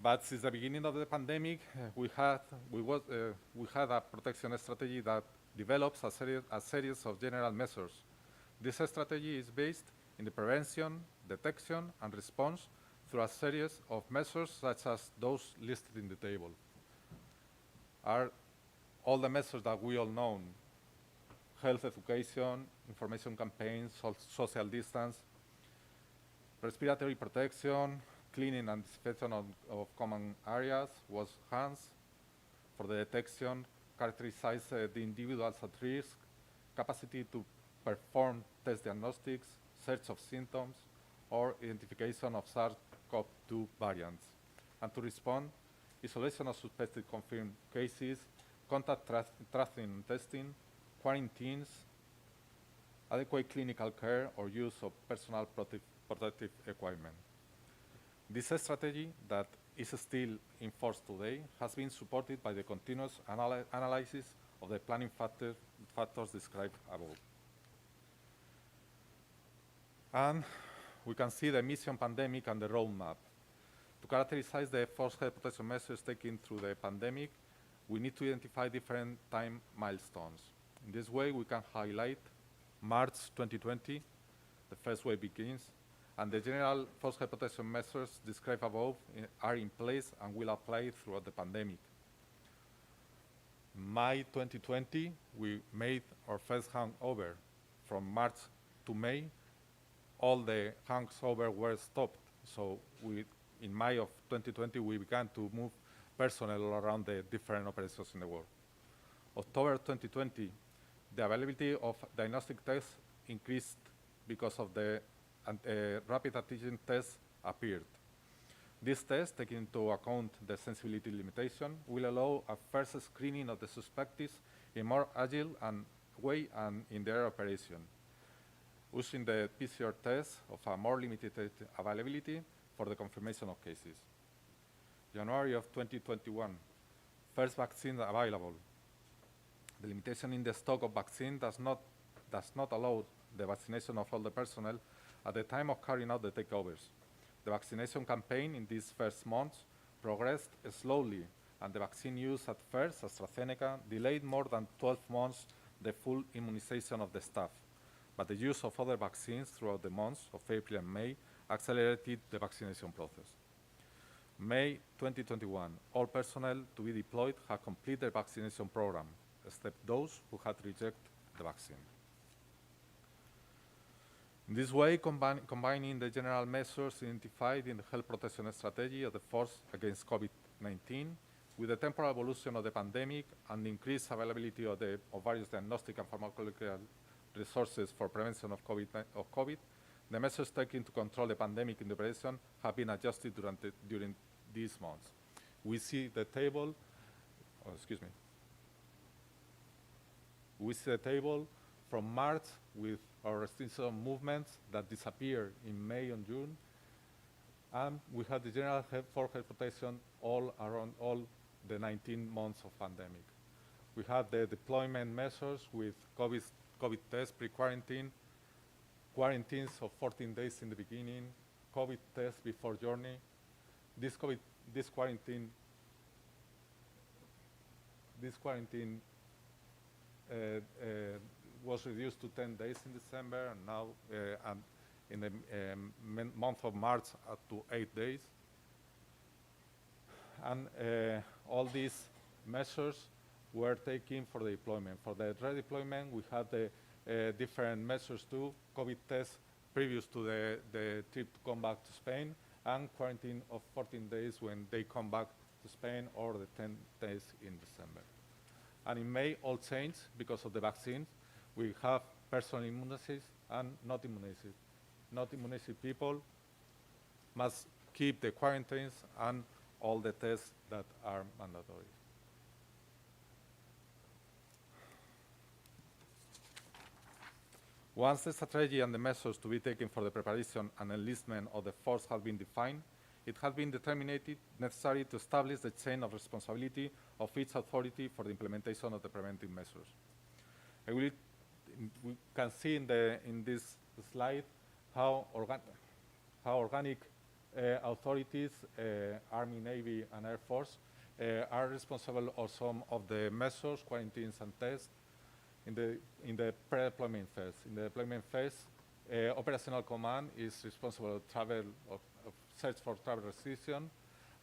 But since the beginning of the pandemic, we had a protection strategy that develops a series of general measures. This strategy is based in the prevention, detection, and response through a series of measures such as those listed in the table. Are all the measures that we all know: health education, information campaigns, social distance, respiratory protection, cleaning and disinfection of common areas, wash hands. For the detection, characterize the individuals at risk, capacity to perform test diagnostics, search of symptoms, or identification of SARS-CoV-2 variants. And to respond, isolation of suspected confirmed cases, contact tracing and testing, quarantines, adequate clinical care, or use of personal protective equipment. This strategy, that is still in force today, has been supported by the continuous analysis of the planning factors described above. And we can see the mission pandemic and the roadmap. To characterize the forced health protection measures taken through the pandemic, we need to identify different time milestones. In this way, we can highlight March 2020, the first wave begins, and the general forced health protection measures described above are in place and will apply throughout the pandemic. May 2020, we made our first hangover. From March to May, all the hangover were stopped. So in May of 2020, we began to move personnel around the different operations in the world. October 2020, the availability of diagnostic tests increased because of the rapid antigen tests appeared. This test, taking into account the sensibility limitation, will allow a first screening of the suspects in a more agile way and in their operation, using the PCR test of a more limited availability for the confirmation of cases. January of 2021, first vaccine available. The limitation in the stock of vaccine does not allow the vaccination of all the personnel at the time of carrying out the takeovers. The vaccination campaign in these first months progressed slowly, and the vaccine use at first, AstraZeneca, delayed more than 12 months the full immunization of the staff. But the use of other vaccines throughout the months of April and May accelerated the vaccination process. May 2021, all personnel to be deployed have completed their vaccination program, except those who had rejected the vaccine. In this way, combining the general measures identified in the health protection strategy of the force against COVID-19 with the temporal evolution of the pandemic and the increased availability of various diagnostic and pharmacological resources for prevention of COVID, the measures taken to control the pandemic in the operation have been adjusted during these months. We see the table, we see the table from March with our restriction movements that disappear in May and June, and we have the general health protection all around all the 19 months of pandemic. We have the deployment measures with COVID test, pre-quarantine, quarantines of 14 days in the beginning, COVID test before journey. This quarantine was reduced to 10 days in December, and now in the month of March up to 8 days. And all these measures were taken for the deployment. For the redeployment, we had the different measures too, COVID tests previous to the trip to come back to Spain, and quarantine of 14 days when they come back to Spain, or the 10 days in December. And in May, all changed because of the vaccines. We have personal immunities and not immunized. Not immunized people must keep the quarantines and all the tests that are mandatory. Once the strategy and the measures to be taken for the preparation and enlistment of the force have been defined, it has been determined necessary to establish the chain of responsibility of each authority for the implementation of the preventive measures. We can see in this slide how organic authorities, Army, Navy, and Air Force, are responsible for some of the measures, quarantines, and tests in the pre-deployment phase. In the deployment phase, operational command is responsible of search for travel restriction,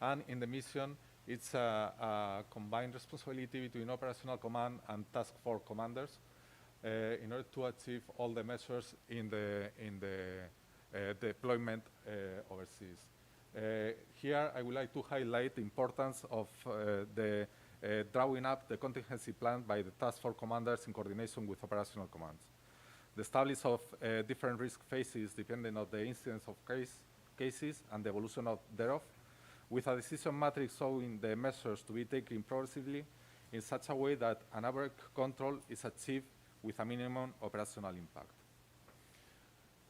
and in the mission, it's a combined responsibility between operational command and task force commanders in order to achieve all the measures in the deployment overseas. Here, I would like to highlight the importance of the drawing up the contingency plan by the task force commanders in coordination with operational commands. The establishment of different risk phases depending on the incidence of cases and the evolution thereof, with a decision matrix showing the measures to be taken progressively in such a way that an average control is achieved with a minimum operational impact.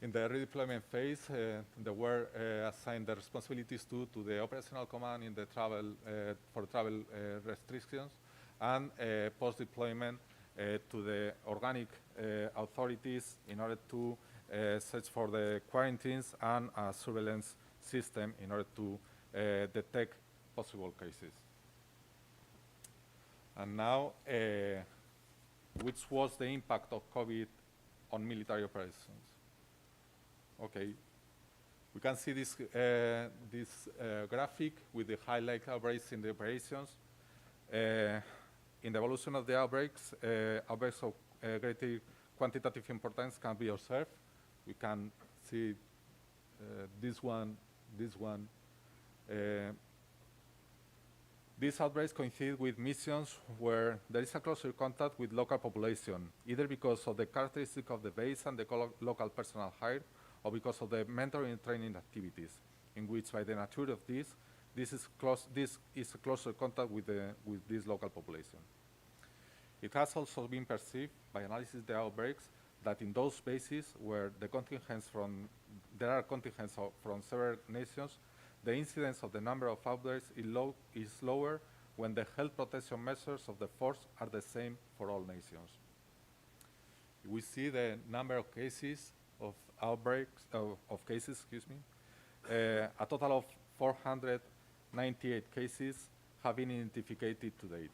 In the redeployment phase, there were assigned the responsibilities to the operational command in the for travel restrictions, and post-deployment to the organic authorities in order to search for the quarantines and a surveillance system in order to detect possible cases. And now, which was the impact of COVID on military operations? Okay, we can see this graphic with the highlight outbreaks in the operations. In the evolution of the outbreaks, outbreaks of greater quantitative importance can be observed. We can see this one. These outbreaks coincide with missions where there is a closer contact with local population, either because of the characteristic of the base and the local personnel hired, or because of the mentoring and training activities, in which, by the nature of this is a closer contact with this local population. It has also been perceived by analysis of the outbreaks that in those bases where there are contingents from several nations, the incidence of the number of outbreaks is lower when the health protection measures of the force are the same for all nations. We see the number of cases of outbreaks, a total of 498 cases have been identified to date.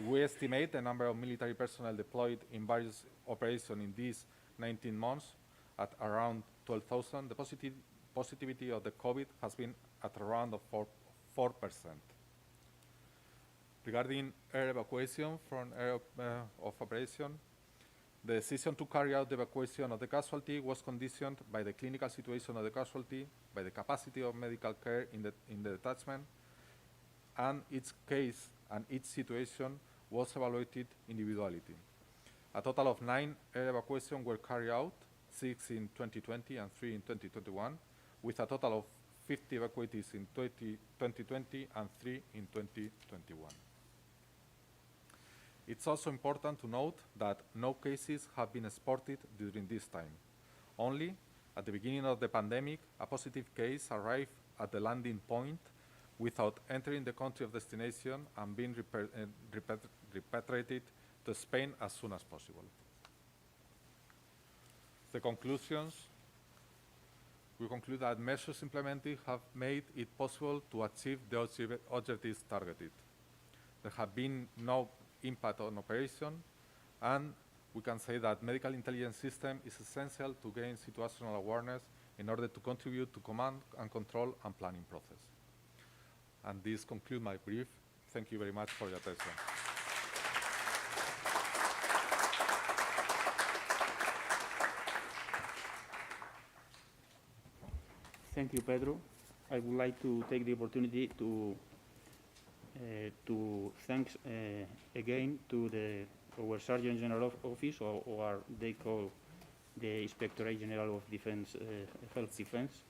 We estimate the number of military personnel deployed in various operations in these 19 months at around 12,000. The positivity of the COVID has been at around 4%. Regarding air evacuation from area of operation, the decision to carry out the evacuation of the casualty was conditioned by the clinical situation of the casualty, by the capacity of medical care in the detachment, and each case and each situation was evaluated individually. A total of 9 air evacuations were carried out, 6 in 2020 and 3 in 2021, with a total of 50 evacuees in 2020 and 3 in 2021. It's also important to note that no cases have been exported during this time. Only at the beginning of the pandemic, a positive case arrived at the landing point without entering the country of destination and being repatriated to Spain as soon as possible. The conclusions, we conclude that measures implemented have made it possible to achieve the objectives targeted. There have been no impact on operation, and we can say that medical intelligence system is essential to gain situational awareness in order to contribute to command and control and planning process. And this concludes my brief. Thank you very much for your attention. Thank you, Pedro. I would like to take the opportunity to thank again to our Surgeon General Office, or they call the Inspectorate General of Defense, Health Defense,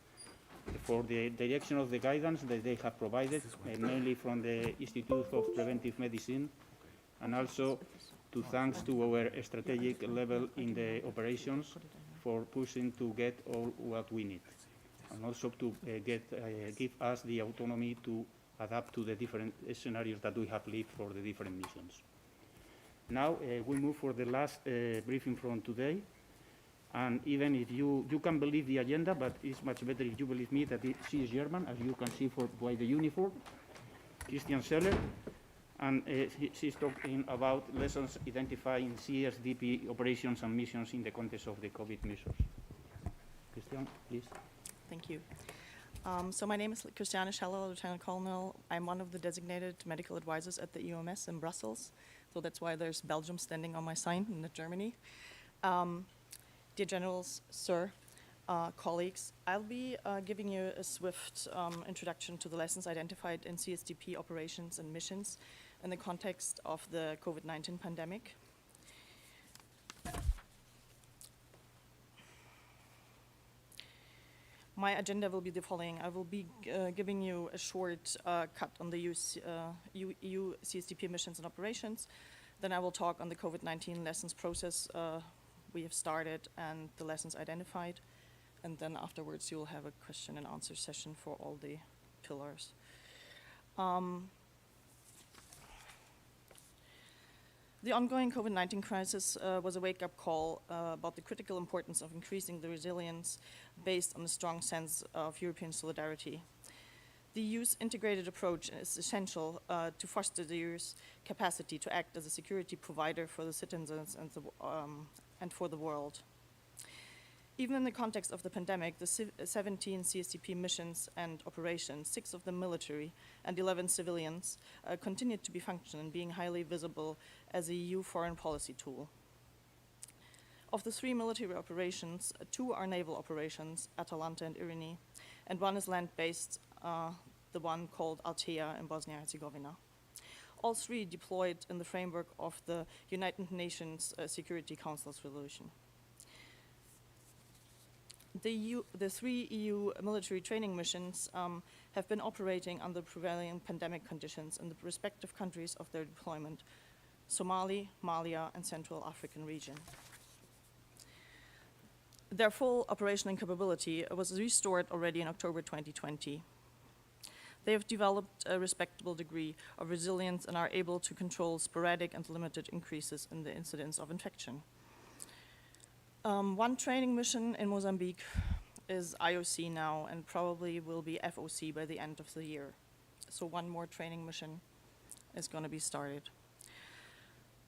for the direction of the guidance that they have provided, mainly from the Institute of Preventive Medicine, and also to thanks to our strategic level in the operations for pushing to get all what we need, and also to give us the autonomy to adapt to the different scenarios that we have lived for the different missions. Now we move for the last briefing from today. And even if you can believe the agenda, but it's much better if you believe me that she is German, as you can see by the uniform, Christian Seller, and she's talking about lessons identifying CSDP operations and missions in the context of the COVID measures. Christian, please. Thank you. So my name is Christiane Scheller, Lieutenant Colonel. I'm one of the designated medical advisors at the EUMS in Brussels. So that's why there's Belgium standing on my sign, not Germany. Dear Generals, Sir, colleagues, I'll be giving you a swift introduction to the lessons identified in CSDP operations and missions in the context of the COVID-19 pandemic. My agenda will be the following. I will be giving you a short cut on the EU CSDP missions and operations. Then I will talk on the COVID-19 lessons process we have started and the lessons identified. And then afterwards you will have a question and answer session for all the pillars. The ongoing COVID-19 crisis was a wake-up call about the critical importance of increasing the resilience based on a strong sense of European solidarity. The EU's integrated approach is essential to foster the EU's capacity to act as a security provider for the citizens and for the world. Even in the context of the pandemic, the 17 CSDP missions and operations, 6 of them military and 11 civilians, continued to be functional and being highly visible as a EU foreign policy tool. Of the 3 military operations, 2 are naval operations, Atalanta and Irini, and 1 is land-based, the one called Altea in Bosnia-Herzegovina. All 3 deployed in the framework of the United Nations Security Council's resolution. The 3 EU military training missions have been operating under prevailing pandemic conditions in the respective countries of their deployment, Somali, Mali, and Central African region. Their full operational capability was restored already in October 2020. They have developed a respectable degree of resilience and are able to control sporadic and limited increases in the incidence of infection. One training mission in Mozambique is IOC now and probably will be FOC by the end of the year. So 1 more training mission is going to be started.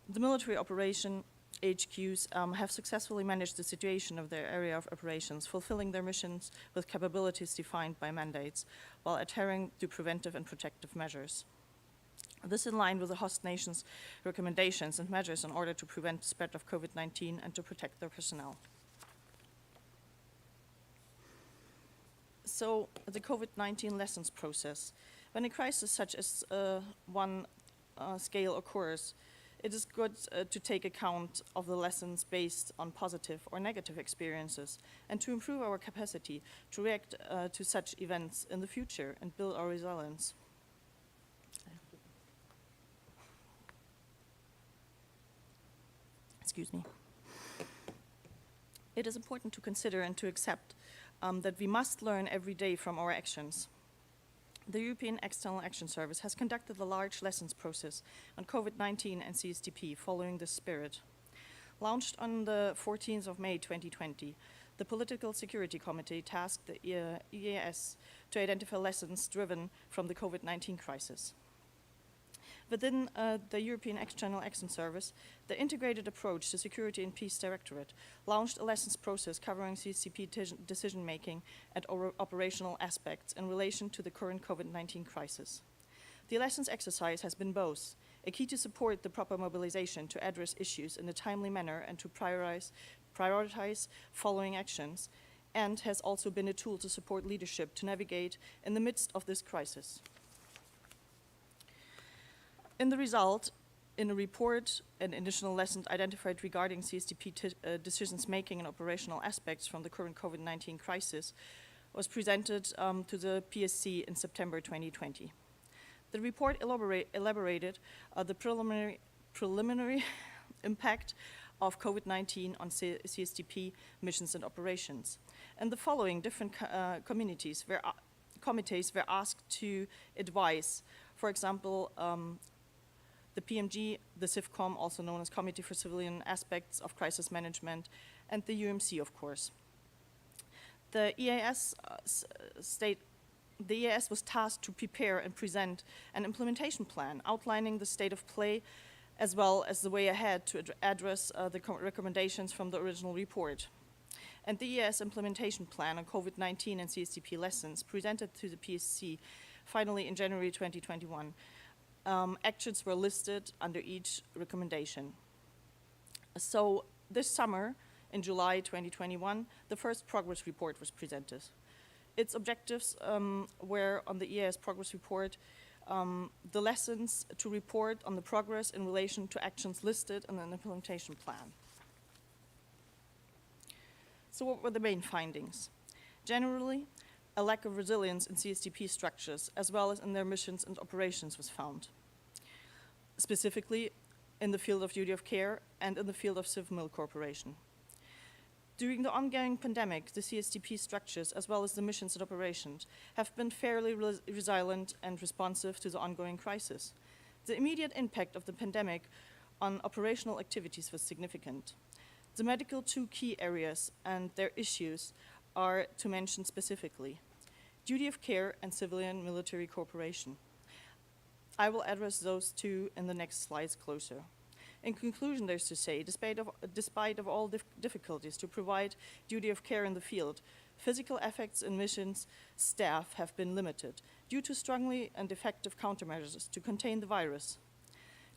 The military operation HQs have successfully managed the situation of their area of operations, fulfilling their missions with capabilities defined by mandates, while adhering to preventive and protective measures. This in line with the host nations' recommendations and measures in order to prevent the spread of COVID-19 and to protect their personnel. So, the COVID-19 lessons process. When a crisis such as one scale occurs, it is good to take account of the lessons based on positive or negative experiences and to improve our capacity to react to such events in the future and build our resilience. Excuse me. It is important to consider and to accept that we must learn every day from our actions. The European External Action Service has conducted a large lessons process on COVID-19 and CSDP following this spirit. Launched on the 14th of May 2020, the Political Security Committee tasked the EAS to identify lessons driven from the COVID-19 crisis. Within the European External Action Service, the integrated approach to Security and Peace Directorate launched a lessons process covering CSDP decision-making and operational aspects in relation to the current COVID-19 crisis. The lessons exercise has been both a key to support the proper mobilization to address issues in a timely manner and to prioritize following actions, and has also been a tool to support leadership to navigate in the midst of this crisis. In the result, in a report, an additional lesson identified regarding CSDP decisions making and operational aspects from the current COVID-19 crisis was presented to the PSC in September 2020. The report elaborated the preliminary impact of COVID-19 on CSDP missions and operations. And the following different committees were asked to advise, for example, the PMG, the CIFCOM, also known as Committee for Civilian Aspects of Crisis Management, and the UMC, of course. The EAS was tasked to prepare and present an implementation plan outlining the state of play as well as the way ahead to address the recommendations from the original report. And the EAS implementation plan on COVID-19 and CSDP lessons presented to the PSC finally in January 2021. Actions were listed under each recommendation. So this summer, in July 2021, the first progress report was presented. Its objectives were on the EAS progress report, the lessons to report on the progress in relation to actions listed in an implementation plan. So what were the main findings? Generally, a lack of resilience in CSDP structures, as well as in their missions and operations, was found, specifically in the field of duty of care and in the field of civil cooperation. During the ongoing pandemic, the CSDP structures, as well as the missions and operations, have been fairly resilient and responsive to the ongoing crisis. The immediate impact of the pandemic on operational activities was significant. The medical two key areas and their issues are to mention specifically: duty of care and civilian military cooperation. I will address those two in the next slides closer. In conclusion, there's to say, despite of all difficulties to provide duty of care in the field, physical effects in missions staff have been limited due to strongly and effective countermeasures to contain the virus.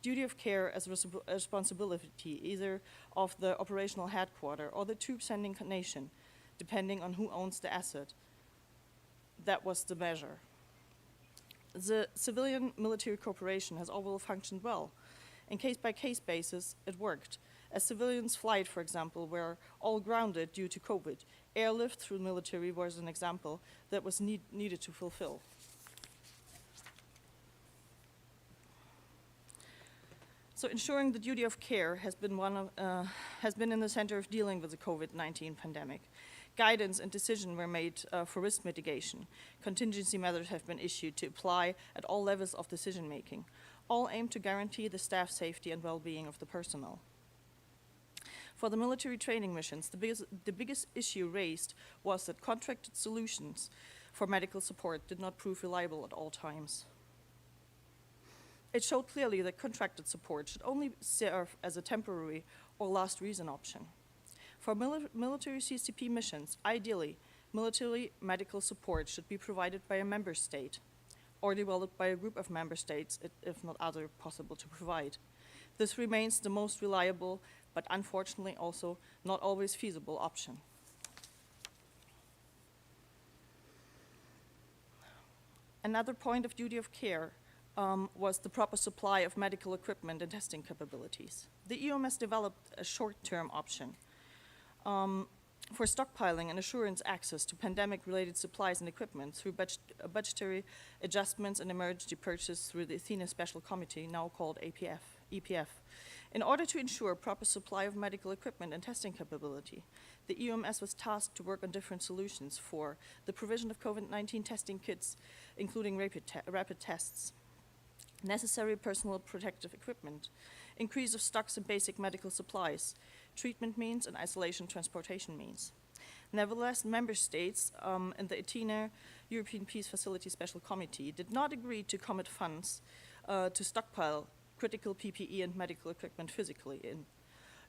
Duty of care as a responsibility either of the operational headquarters or the troop sending nation, depending on who owns the asset. That was the measure. The civilian military cooperation has overall functioned well. In case-by-case basis, it worked. As civilians' flight, for example, were all grounded due to COVID. Airlift through military was an example that was needed to fulfill. So ensuring the duty of care has been in the center of dealing with the COVID-19 pandemic. Guidance and decisions were made for risk mitigation. Contingency measures have been issued to apply at all levels of decision-making. All aim to guarantee the staff safety and well-being of the personnel. For the military training missions, the biggest issue raised was that contracted solutions for medical support did not prove reliable at all times. It showed clearly that contracted support should only serve as a temporary or last reason option. For military CSDP missions, ideally, military medical support should be provided by a member state or developed by a group of member states, if not other possible to provide. This remains the most reliable, but unfortunately also not always feasible option. Another point of duty of care was the proper supply of medical equipment and testing capabilities. The EUMS developed a short-term option for stockpiling and assurance access to pandemic-related supplies and equipment through budgetary adjustments and emergency purchase through the Athena Special Committee, now called EPF. In order to ensure proper supply of medical equipment and testing capability, the EUMS was tasked to work on different solutions for the provision of COVID-19 testing kits, including rapid tests, necessary personal protective equipment, increase of stocks and basic medical supplies, treatment means, and isolation transportation means. Nevertheless, member states and the Athena European Peace Facility Special Committee did not agree to commit funds to stockpile critical PPE and medical equipment physically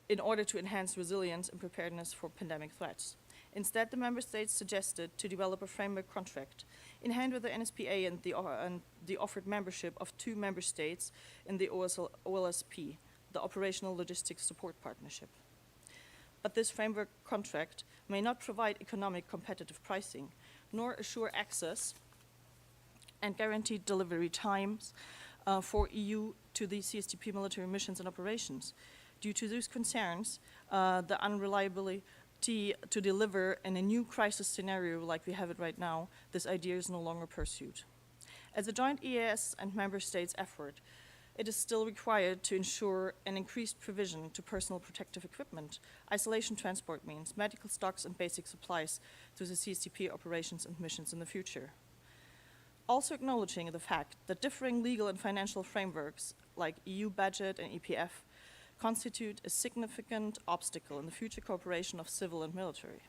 in order to enhance resilience and preparedness for pandemic threats. Instead, the member states suggested to develop a framework contract in hand with the NSPA and the offered membership of 2 member states in the OLSP, the Operational Logistics Support Partnership. But this framework contract may not provide economic competitive pricing, nor assure access and guaranteed delivery times for EU to the CSTP military missions and operations. Due to these concerns, the unreliability to deliver in a new crisis scenario like we have it right now, this idea is no longer pursued. As a joint EAS and member states effort, it is still required to ensure an increased provision to personal protective equipment, isolation transport means, medical stocks and basic supplies through the CSTP operations and missions in the future. Also acknowledging the fact that differing legal and financial frameworks like EU budget and EPF constitute a significant obstacle in the future cooperation of civil and military.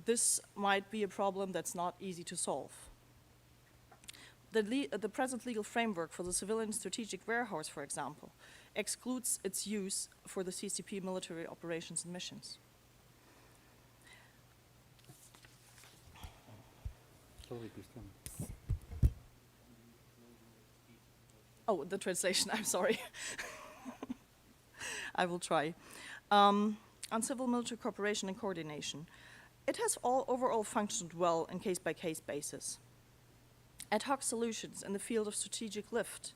This might be a problem that's not easy to solve. The present legal framework for the civilian strategic warehouse, for example, excludes its use for the CSTP military operations and missions. Oh, the translation, I'm sorry. I will try. On civil-military cooperation and coordination, it has overall functioned well in case-by-case basis. Ad hoc solutions in the field of strategic lift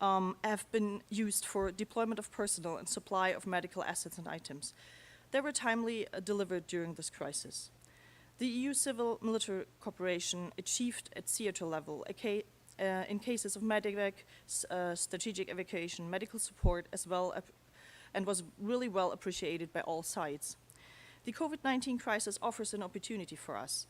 have been used for deployment of personnel and supply of medical assets and items. They were timely delivered during this crisis. The EU civil-military cooperation achieved at theater level in cases of medevac, strategic evacuation, medical support, as well and was really well appreciated by all sides. The COVID-19 crisis offers an opportunity for us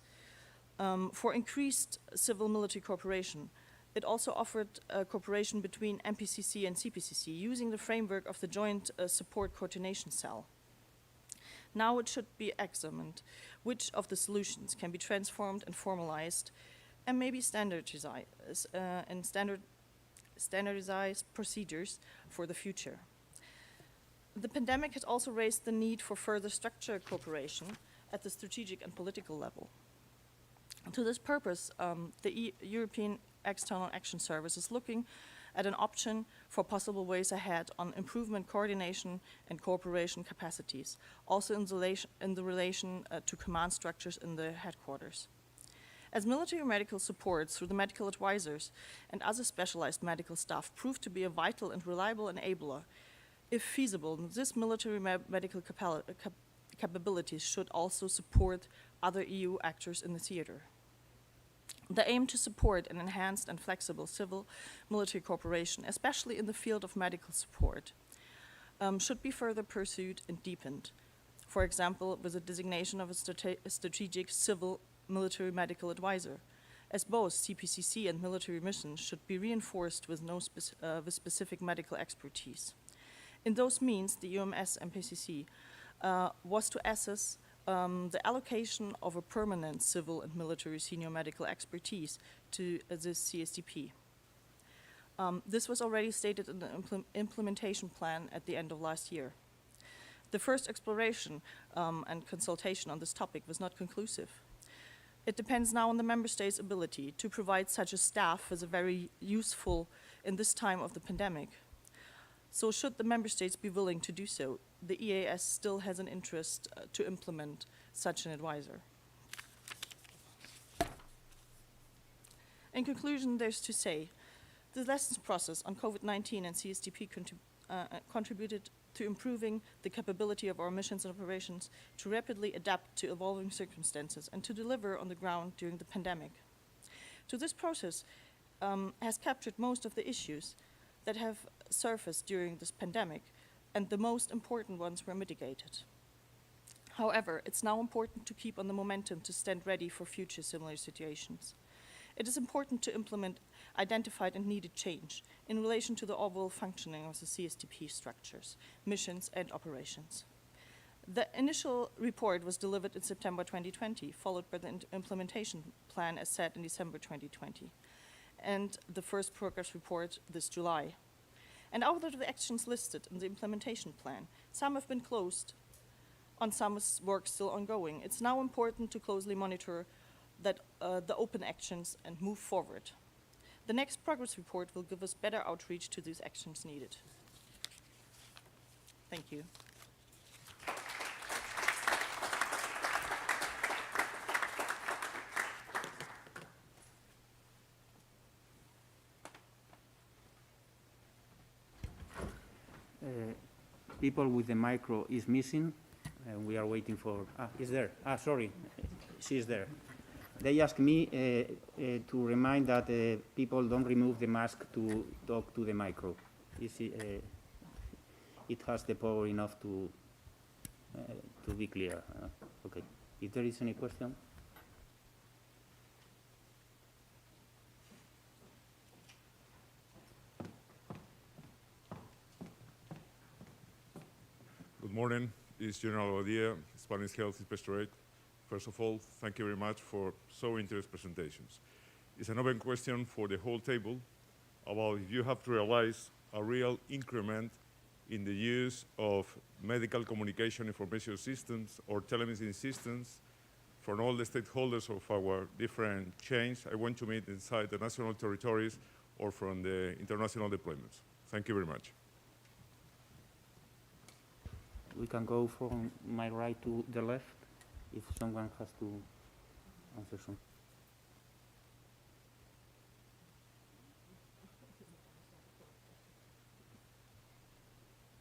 for increased civil-military cooperation. It also offered cooperation between MPCC and CPCC using the framework of the Joint Support Coordination Cell. Now it should be examined which of the solutions can be transformed and formalized and maybe standardized procedures for the future. The pandemic has also raised the need for further structured cooperation at the strategic and political level. To this purpose, the European External Action Service is looking at an option for possible ways ahead on improvement coordination and cooperation capacities, also in the relation to command structures in the headquarters. As military medical support through the medical advisors and other specialized medical staff proved to be a vital and reliable enabler, if feasible, this military medical capabilities should also support other EU actors in the theater. The aim to support an enhanced and flexible civil-military cooperation, especially in the field of medical support, should be further pursued and deepened. For example, with the designation of a strategic civil-military medical advisor, as both CPCC and military missions should be reinforced with specific medical expertise. In those means, the EUMS MPCC was to assess the allocation of a permanent civil and military senior medical expertise to the CSTP. This was already stated in the implementation plan at the end of last year. The first exploration and consultation on this topic was not conclusive. It depends now on the member states' ability to provide such a staff as a very useful in this time of the pandemic. So should the member states be willing to do so, the EAS still has an interest to implement such an advisor. In conclusion, there's to say, the lessons process on COVID-19 and CSDP contributed to improving the capability of our missions and operations to rapidly adapt to evolving circumstances and to deliver on the ground during the pandemic. So this process has captured most of the issues that have surfaced during this pandemic, and the most important ones were mitigated. However, it's now important to keep on the momentum to stand ready for future similar situations. It is important to implement identified and needed change in relation to the overall functioning of the CSDP structures, missions, and operations. The initial report was delivered in September 2020, followed by the implementation plan as set in December 2020, and the first progress report this July. And out of the actions listed in the implementation plan, some have been closed, on some is work still ongoing. It's now important to closely monitor that the open actions and move forward. The next progress report will give us better outreach to these actions needed. Thank you. People with the micro is missing, and we are waiting for, is there? Sorry, she's there. They asked me to remind that people don't remove the mask to talk to the micro. It has the power enough to be clear. Okay, if there is any question? Good morning. It's General Odia, Spanish Health Inspectorate. First of all, thank you very much for so interesting presentations. It's an open question for the whole table about if you have to realize a real increment in the use of medical communication information systems or telemedicine systems from all the stakeholders of our different chains. I want to meet inside the national territories or from the international deployments. Thank you very much. We can go from my right to the left if someone has to answer something.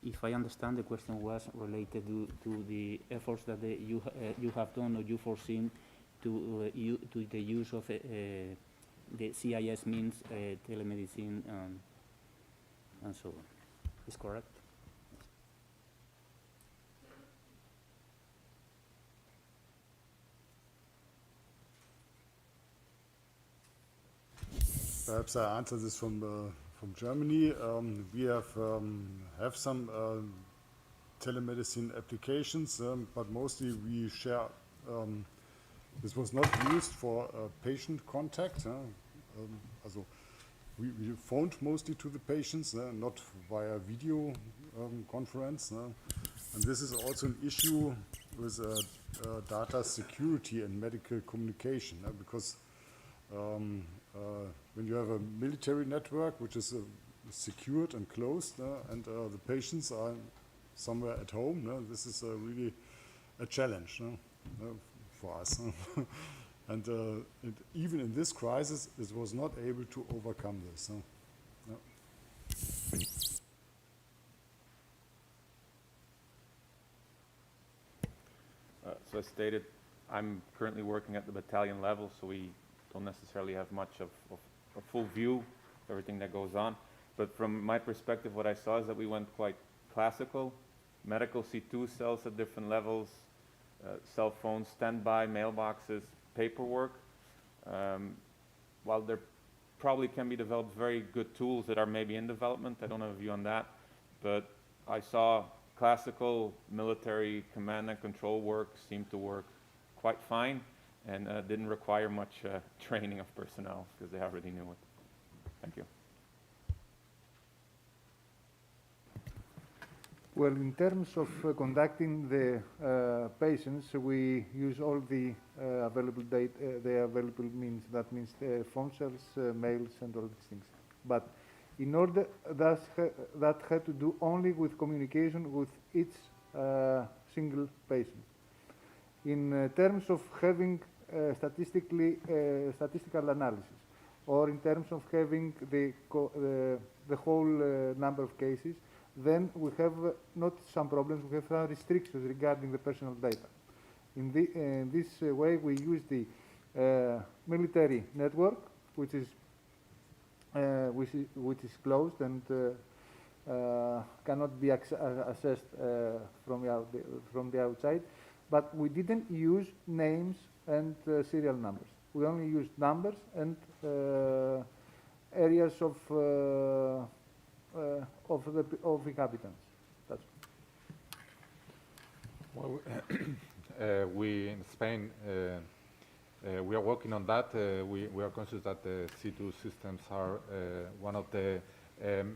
If I understand, the question was related to the efforts that you have done or you foreseen to the use of the CIS means telemedicine and so on. Is correct? Perhaps I answer this from Germany. We have some telemedicine applications, but mostly we share. This was not used for patient contact. Also, we phoned mostly to the patients, not via video conference. And this is also an issue with data security and medical communication, because when you have a military network which is secured and closed, and the patients are somewhere at home, this is really a challenge for us. And even in this crisis, it was not able to overcome this. So as stated, I'm currently working at the battalion level, so we don't necessarily have much of a full view of everything that goes on. But from my perspective, what I saw is that we went quite classical. Medical C2 cells at different levels, cell phones, standby, mailboxes, paperwork. While there probably can be developed very good tools that are maybe in development, I don't have a view on that, but I saw classical military command and control work seemed to work quite fine, and didn't require much training of personnel because they already knew it. Thank you. Well, in terms of conducting the patients, we use all the available data, the available means. That means phone cells, mails, and all these things. But in order that had to do only with communication with each single patient. In terms of having statistical analysis, or in terms of having the whole number of cases, then we have not some problems, we have some restrictions regarding the personal data. In this way, we use the military network, which is closed and cannot be assessed from the outside. But we didn't use names and serial numbers. We only used numbers and areas of inhabitants. That's well, we in Spain we are working on that. We are conscious that the C2 systems are one of the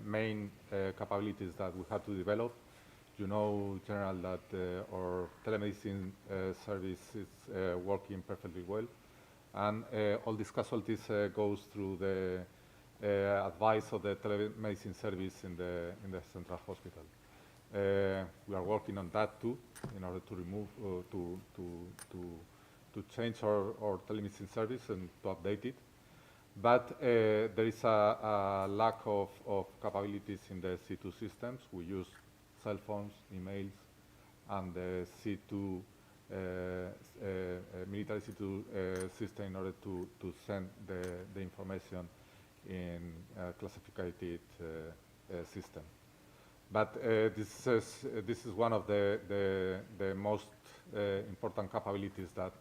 main capabilities that we have to develop. You know, General, that our telemedicine service is working perfectly well, and all these casualties goes through the advice of the telemedicine service in the central hospital. We are working on that too, in order to remove to change our telemedicine service and to update it. But there is a lack of capabilities in the C2 systems. We use cell phones, emails, and the C2 military C2 system in order to send the information in a classified system. But this is one of the most important capabilities that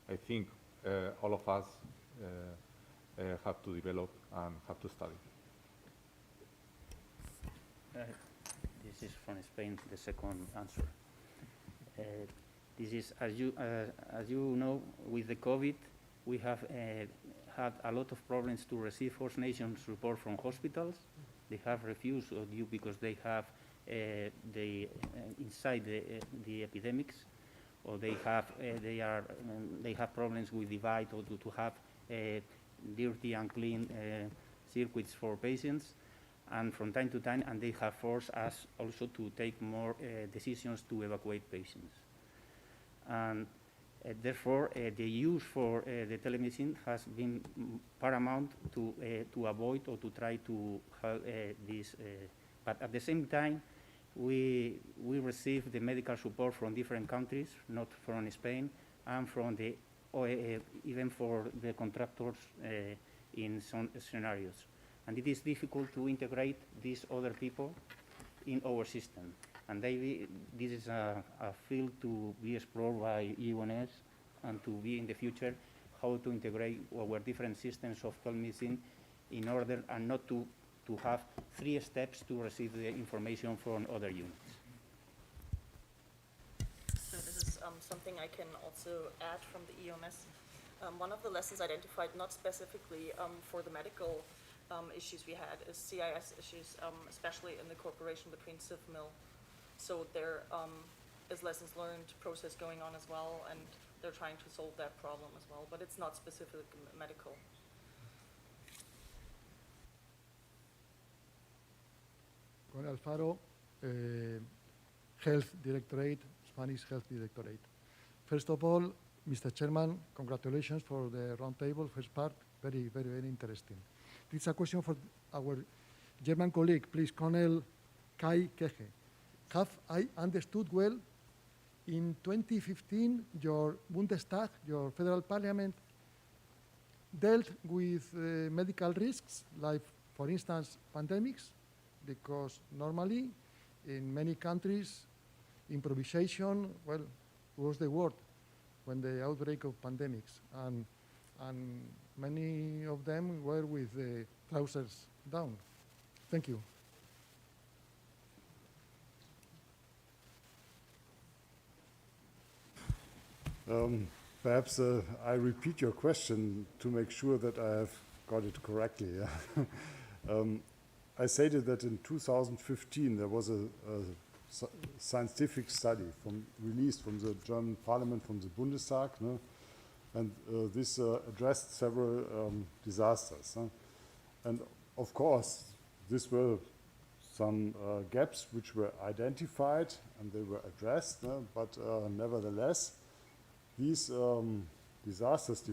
I think all of us have to develop and have to study. This is from Spain, the second answer. This is, as you know, with the COVID, we have had a lot of problems to receive host nations report from hospitals. They have refused due because they have inside the epidemics, or they have problems with divide or to have dirty and clean circuits for patients, and from time to time, and they have forced us also to take more decisions to evacuate patients. And therefore, the use for the telemedicine has been paramount to avoid or to try to help this. But at the same time, we receive the medical support from different countries, not from Spain, and from the even for the contractors in some scenarios. And it is difficult to integrate these other people in our system. And this is a field to be explored by UNS and to be in the future how to integrate our different systems of telemedicine in order and not to have 3 steps to receive the information from other units. So this is something I can also add from the EOMS. One of the lessons identified, not specifically for the medical issues we had, is CIS issues, especially in the cooperation between CivMil. So there is lessons learned process going on as well, and they're trying to solve that problem as well, but it's not specific medical. Con Alfaro, Health Directorate, Spanish Health Directorate. First of all, Mr. Chairman, congratulations for the roundtable. First part, very, very, very interesting. This is a question for our German colleague, please, Colonel Kai Keche. Have I understood well, in 2015, your Bundestag, your federal parliament, dealt with medical risks, like, for instance, pandemics? Because normally, in many countries, improvisation, well, was the word when the outbreak of pandemics, and many of them were with the trousers down. Thank you. Perhaps I repeat your question to make sure that I have got it correctly. I stated that in 2015 there was a scientific study released from the German Parliament, from the Bundestag, and this addressed several disasters. And of course, these were some gaps which were identified and they were addressed, but nevertheless, these disasters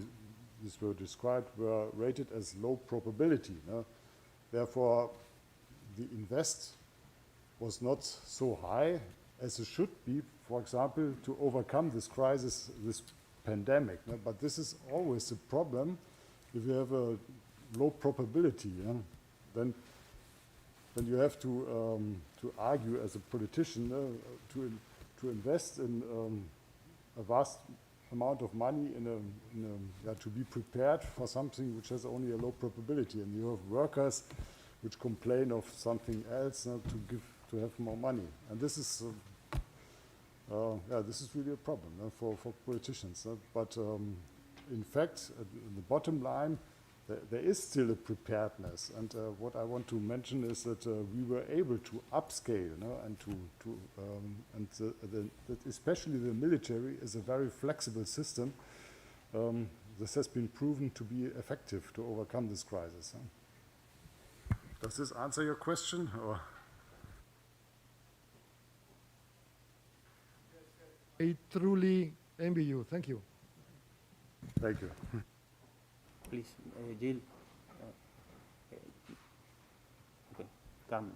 these were described were rated as low probability. No? Therefore, the invest was not so high as it should be, for example, to overcome this crisis, this pandemic. No? But this is always a problem if you have a low probability. Then you have to argue as a politician to invest in a vast amount of money to be prepared for something which has only a low probability, and you have workers which complain of something else to have more money, and this is this is really a problem for politicians. But in fact, in the bottom line, there is still a preparedness, and what I want to mention is that we were able to upscale, and that especially the military is a very flexible system. This has been proven to be effective to overcome this crisis. Does this answer your question? Or? I truly envy you. Thank you. Thank you. Please, Jill. Okay, Carmen.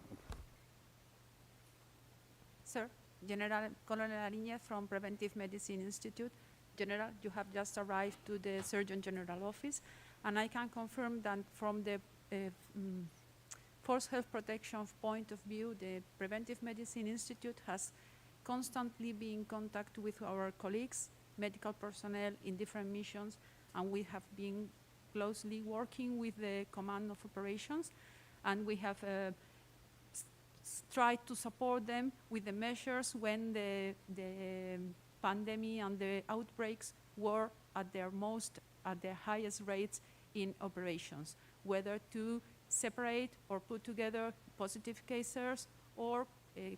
Sir, General Colonel Ariñez from Preventive Medicine Institute. General, you have just arrived to the Surgeon General office, and I can confirm that from the Force Health Protection point of view, the Preventive Medicine Institute has constantly been in contact with our colleagues, medical personnel in different missions, and we have been closely working with the Command of Operations, and we have tried to support them with the measures when the pandemic and the outbreaks were at their highest rates in operations, whether to separate or put together positive cases or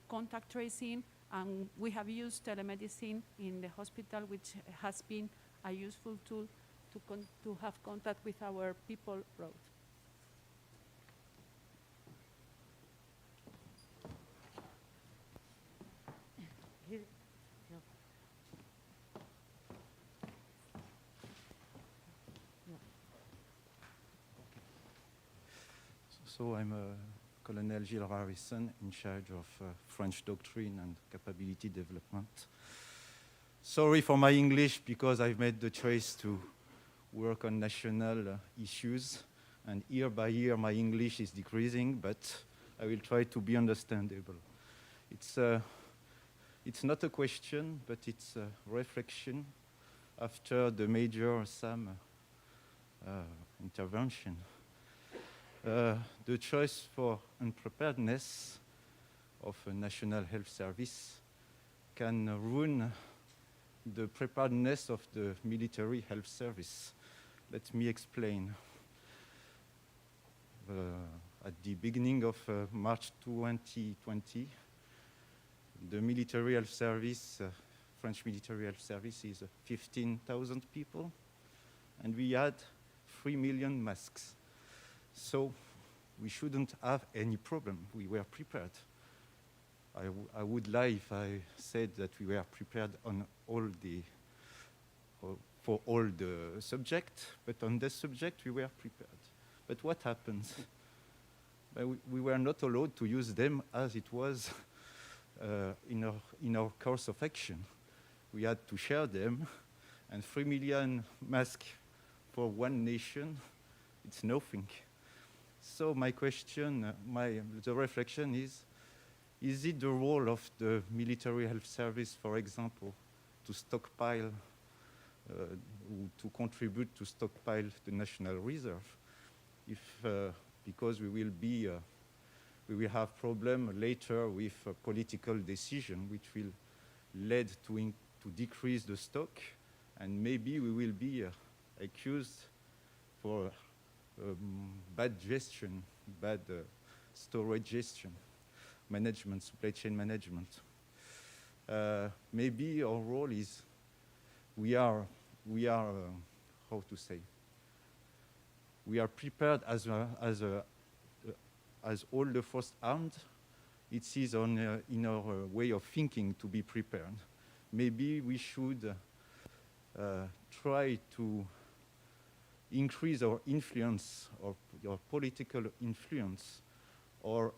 contact tracing, and we have used telemedicine in the hospital, which has been a useful tool to have contact with our people abroad. So I'm Colonel Gilles Harrison, in charge of French doctrine and capability development. Sorry for my English, because I've made the choice to work on national issues, and year by year my English is decreasing, but I will try to be understandable. It's not a question, but it's a reflection after the Major Sam intervention. The choice for unpreparedness of a national health service can ruin the preparedness of the military health service. Let me explain. At the beginning of March 2020, the military health service, French military health service, is 15,000 people, and we had 3 million masks. So we shouldn't have any problem. We were prepared. I would lie if I said that we were prepared on for all the subject, but on this subject we were prepared. But what happens? We were not allowed to use them as it was in our course of action. We had to share them, and 3 million masks for one nation, it's nothing. So my question, the reflection is it the role of the military health service, for example, to stockpile, to contribute to stockpile the national reserve, because we will have problem later with a political decision which will lead to decrease the stock, and maybe we will be accused for bad gestion, bad storage gestion, management, supply chain management. Maybe our role is we are how to say, we are prepared as all the force armed. It is in our way of thinking to be prepared. Maybe we should try to increase our influence or your political influence, or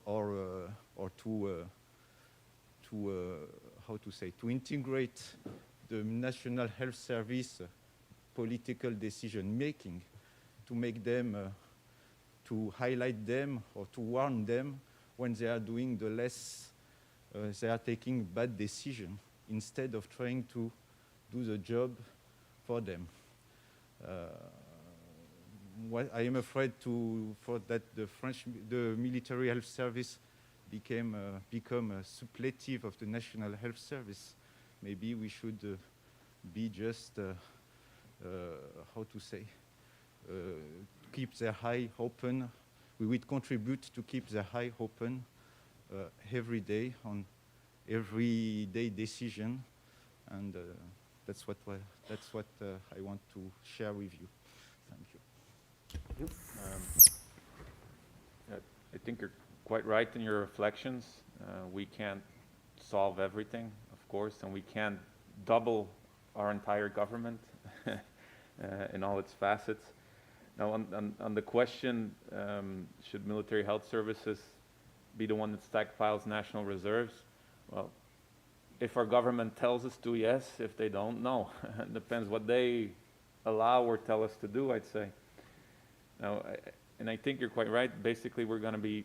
to how to say, to integrate the National Health Service political decision making, to make them, to highlight them or to warn them when they are doing the less, they are taking bad decision, instead of trying to do the job for them. What I am afraid for that the military health service become a suppletive of the National Health Service. Maybe we should be just, how to say, keep the eye open. We would contribute to keep the eye open every day on everyday decision, and that's what I want to share with you. Thank you. I think you're quite right in your reflections. We can't solve everything, of course, and we can't double our entire government in all its facets. Now, on the question, should military health services be the one that stockpiles national reserves? Well, if our government tells us to, yes. If they don't, no. It depends what they allow or tell us to do, I'd say. Now, I think you're quite right. Basically, we're going to be,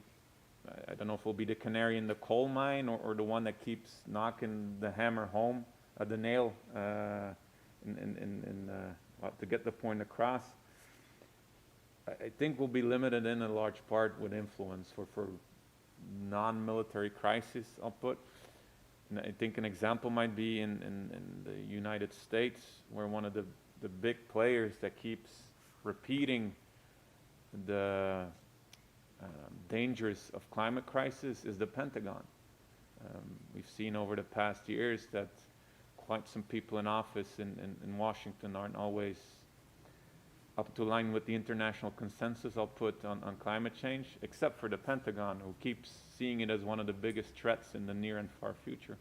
I don't know if we'll be the canary in the coal mine, or the one that keeps knocking the hammer home, the nail, to get the point across. I think we'll be limited in a large part with influence for non-military crisis, I'll put. And I think an example might be in the United States, where one of the big players that keeps repeating the dangers of climate crisis is the Pentagon. We've seen over the past years that quite some people in office in Washington aren't always up to line with the international consensus, I'll put, on climate change, except for the Pentagon, who keeps seeing it as one of the biggest threats in the near and far future.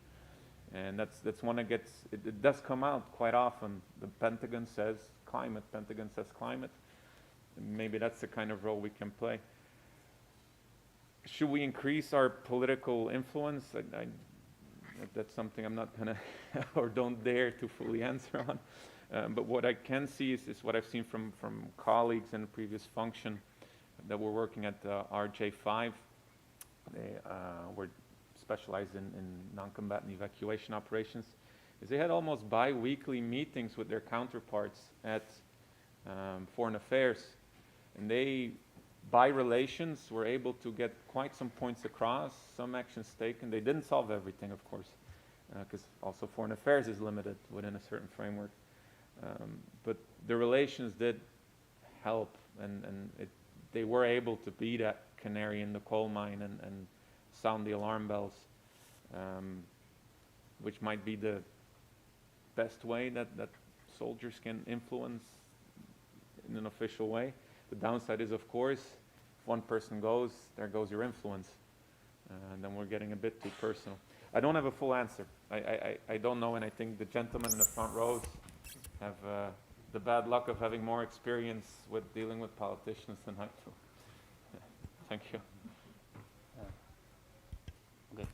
And that's one that gets, it does come out quite often. The Pentagon says climate, Pentagon says climate. And maybe that's the kind of role we can play. Should we increase our political influence? That's something I'm not gonna, or don't dare to fully answer on. But what I can see is what I've seen from colleagues in the previous function that were working at RJ5. They were specialized in non-combatant evacuation operations. Is they had almost bi-weekly meetings with their counterparts at Foreign Affairs. And they, by relations, were able to get quite some points across, some actions taken. They didn't solve everything, of course, because also Foreign Affairs is limited within a certain framework. But the relations did help, and they were able to be that canary in the coal mine and sound the alarm bells, which might be the best way that soldiers can influence in an official way. The downside is, of course, if one person goes, there goes your influence. And then we're getting a bit too personal. I don't have a full answer. I don't know, and I think the gentlemen in the front rows have the bad luck of having more experience with dealing with politicians than I do. Thank you. Okay.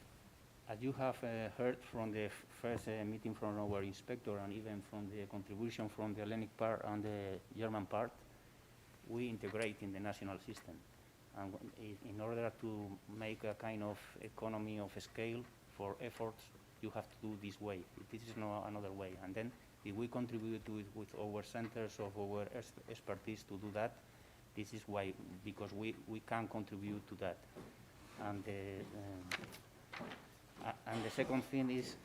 As you have heard from the first meeting from our inspector, and even from the contribution from the Hellenic part and the German part, we integrate in the national system. And in order to make a kind of economy of scale for efforts, you have to do this way. This is no another way. And then if we contribute to it with our centers of our expertise to do that, this is why, because we can contribute to that. And the second thing is,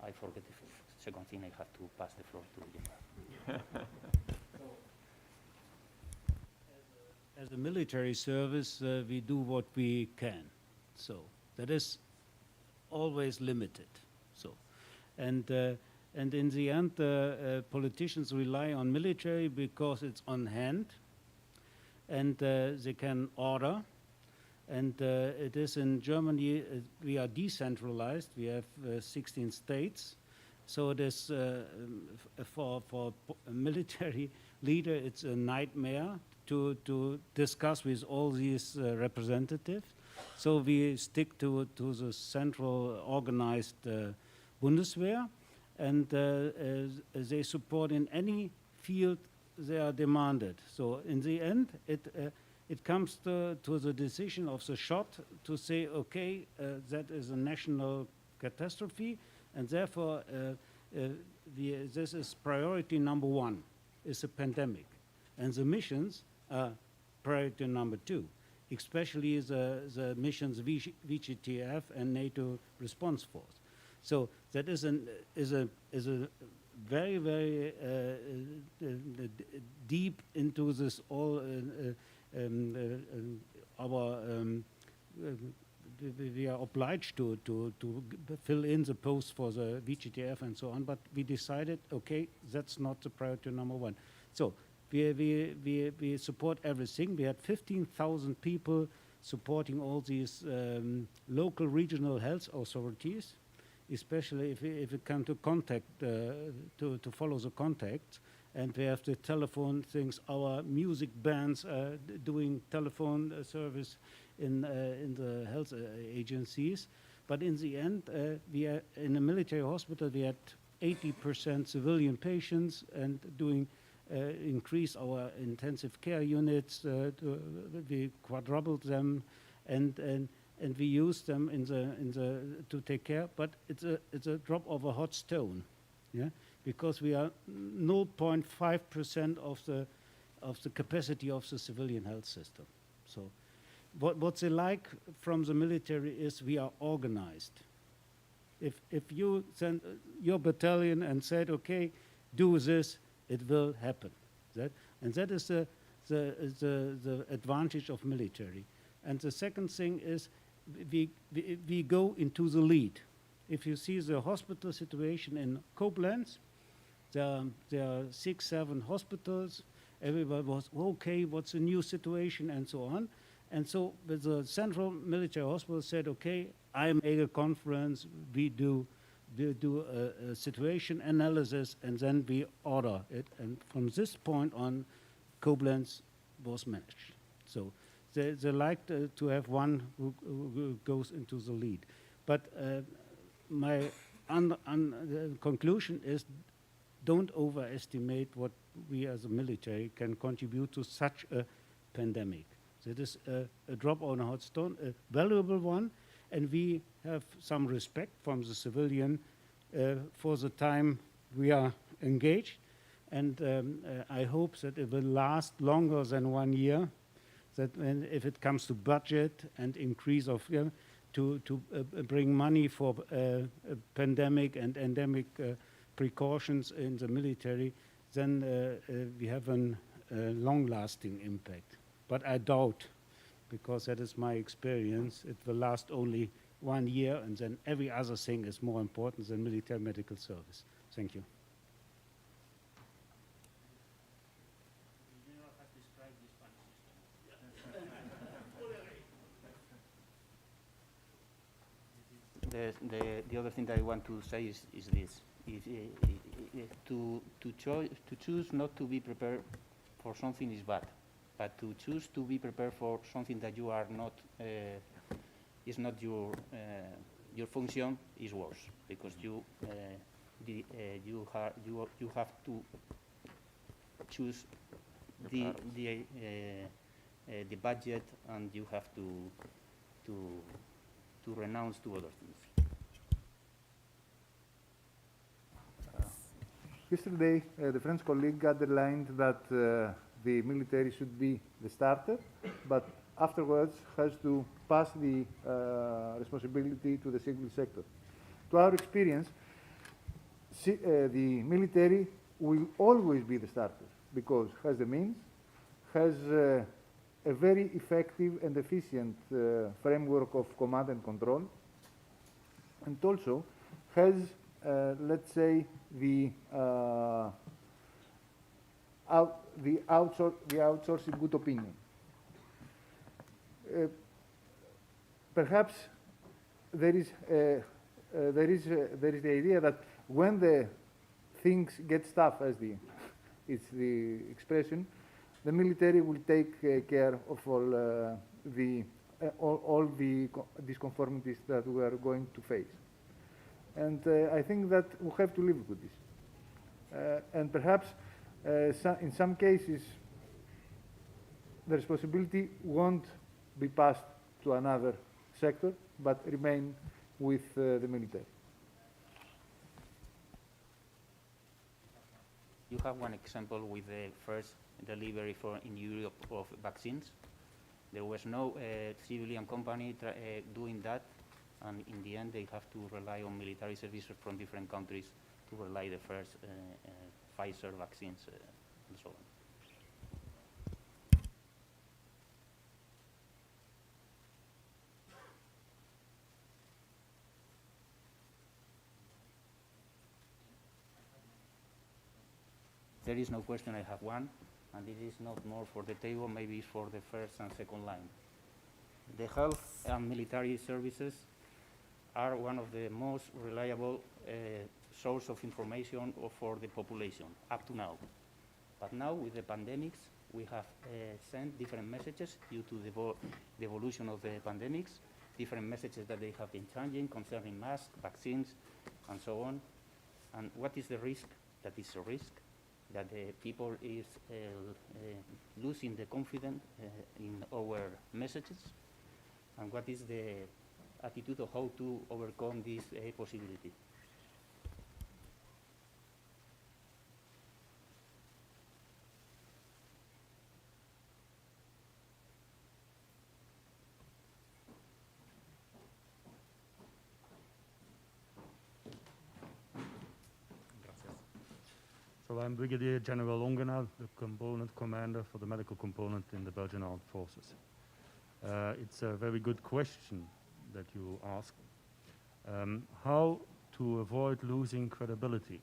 I forget the second thing, I have to pass the floor to Gemma. As a military service, we do what we can. So that is always limited. So, and in the end, politicians rely on military because it's on hand, and they can order. And it is in Germany, we are decentralized. We have 16 states. So it is for military leader, it's a nightmare to discuss with all these representatives. So we stick to the central organized Bundeswehr, and they support in any field they are demanded. So in the end, it comes to the decision of the shot to say, okay, that is a national catastrophe, and therefore this is priority number one, is a pandemic. And the missions are priority number two, especially the missions VGTF and NATO response force. So that is a very, very deep into this all we are obliged to fill in the post for the VGTF and so on, but we decided, okay, that's not the priority number one. So we support everything. We had 15,000 people supporting all these local regional health authorities, especially if it comes to contact, to follow the contacts. And we have the telephone things. Our music bands are doing telephone service in the health agencies. But in the end, we are in a military hospital. We had 80% civilian patients, and doing increase our intensive care units. We quadrupled them, and we use them to take care. But it's a drop of a hot stone, yeah. Because we are 0.5% of the capacity of the civilian health system. So what they like from the military is we are organized. If you send your battalion and said, okay, do this, it will happen. And that is the advantage of military. And the second thing is we go into the lead. If you see the hospital situation in Koblenz, there are 6, 7 hospitals. Everybody was, okay, what's the new situation, and so on. And so the central military hospital said, okay, I make a conference, we do a situation analysis, and then we order it. And from this point on, Koblenz was managed. So they like to have one who goes into the lead. But my conclusion is, don't overestimate what we as a military can contribute to such a pandemic. That is a drop on a hot stone, a valuable one, and we have some respect from the civilian for the time we are engaged. And I hope that it will last longer than 1 year, that if it comes to budget and increase of, to bring money for pandemic and endemic precautions in the military, then we have a long-lasting impact. But I doubt, because that is my experience, it will last only 1 year, and then every other thing is more important than military medical service. Thank you. The other thing that I want to say is this. To choose not to be prepared for something is bad, but to choose to be prepared for something that you are not is not your function is worse, because you have to choose the budget, and you have to renounce to other things. Yesterday, the French colleague underlined that the military should be the starter, but afterwards has to pass the responsibility to the civil sector. To our experience, the military will always be the starter, because has the means, has a very effective and efficient framework of command and control, and also has, let's say, the outsourcing good opinion. Perhaps there is the idea that when the things get tough, as the it's the expression, the military will take care of all the disconformities that we are going to face. And I think that we have to live with this. And perhaps in some cases, the responsibility won't be passed to another sector, but remain with the military. You have one example with the first delivery in Europe of vaccines. There was no civilian company doing that, and in the end they have to rely on military services from different countries to rely the first Pfizer vaccines and so on. There is no question, I have one, and it is not more for the table, maybe it's for the first and second line. The health and military services are one of the most reliable source of information for the population up to now. But now with the pandemics, we have sent different messages due to the evolution of the pandemics, different messages that they have been changing concerning masks, vaccines, and so on. And what is the risk? That is a risk that the people is losing the confidence in our messages, and what is the attitude of how to overcome this possibility. So I'm Brigadier General Longenau, the component commander for the medical component in the Belgian Armed Forces. It's a very good question that you ask. How to avoid losing credibility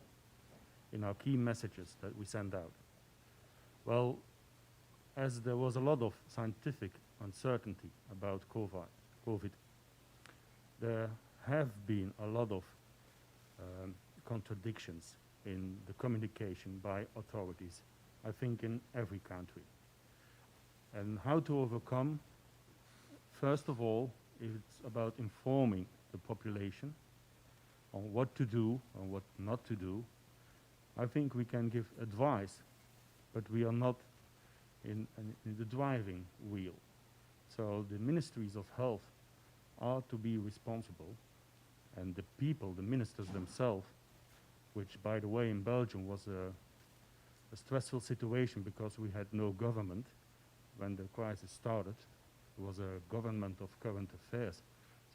in our key messages that we send out? Well, as there was a lot of scientific uncertainty about COVID, there have been a lot of contradictions in the communication by authorities, I think in every country. And how to overcome? First of all, it's about informing the population on what to do and what not to do. I think we can give advice, but we are not in the driving wheel. So the ministries of health are to be responsible, and the people, the ministers themselves, which, by the way, in Belgium was a stressful situation because we had no government when the crisis started. It was a government of current affairs,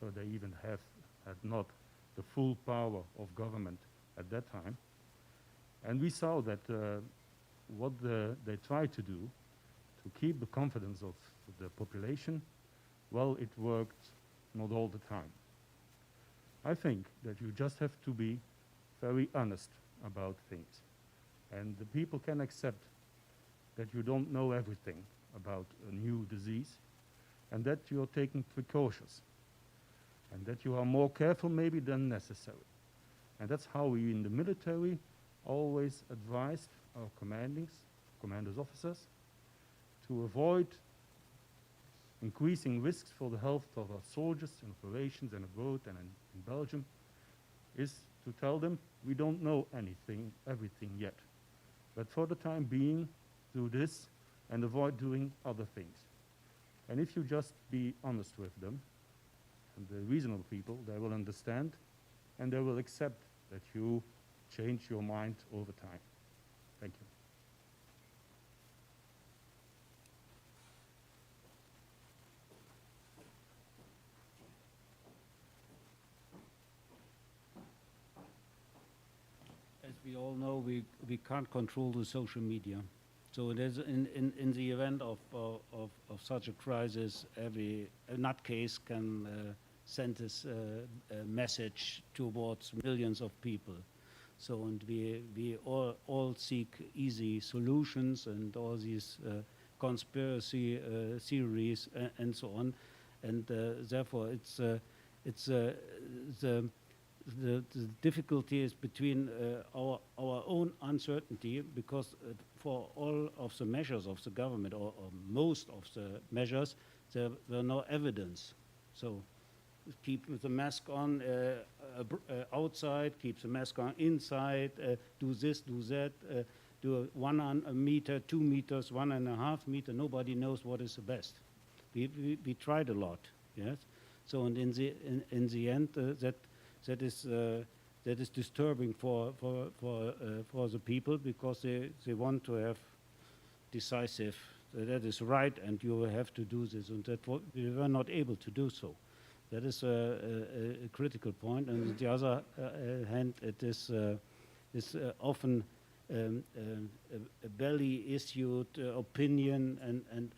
so they even had not the full power of government at that time. And we saw that what they tried to do to keep the confidence of the population, well, it worked not all the time. I think that you just have to be very honest about things. And the people can accept that you don't know everything about a new disease, and that you're taking precautions, and that you are more careful maybe than necessary. And that's how we in the military always advised our commanders officers to avoid increasing risks for the health of our soldiers in operations and abroad and in Belgium, is to tell them we don't know everything yet. But for the time being, do this and avoid doing other things. And if you just be honest with them, and the reasonable people, they will understand and they will accept that you change your mind over time. Thank you. As we all know, we can't control the social media. So it is in the event of such a crisis, every nutcase can send this message towards millions of people. So, and we all seek easy solutions and all these conspiracy theories and so on. And therefore, it's the the difficulty is between our own uncertainty, because for all of the measures of the government, or most of the measures, there were no evidence. So keep the mask on outside, keep the mask on inside, do this, do that, do 1 meter, 2 meters, 1.5 meters. Nobody knows what is the best. We tried a lot, yes. So and in the end, that is disturbing for the people, because they want to have decisive. That is right, and you have to do this, and that we were not able to do so. That is a critical point. And on the other hand, it is often a belly-issued opinion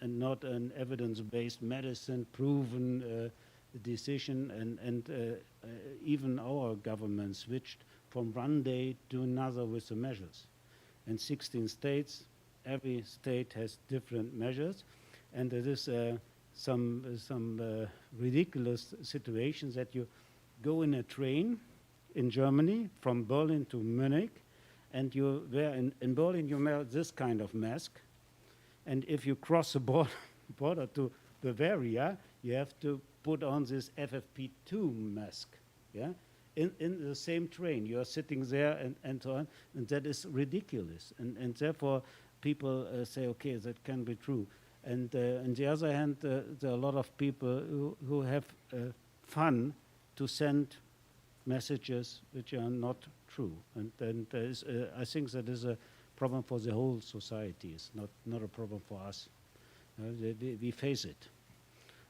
and not an evidence-based medicine proven decision. And even our government switched from one day to another with the measures. In 16 states, every state has different measures, and it is some ridiculous situations that you go in a train in Germany from Berlin to Munich, and you wear in Berlin you wear this kind of mask, and if you cross the border to Bavaria, you have to put on this FFP2 mask, yeah. In the same train, you are sitting there and so on, and that is ridiculous, and therefore people say, okay, that can be true. And on the other hand, there are a lot of people who have fun to send messages which are not true. And I think that is a problem for the whole society. It's not a problem for us. We face it.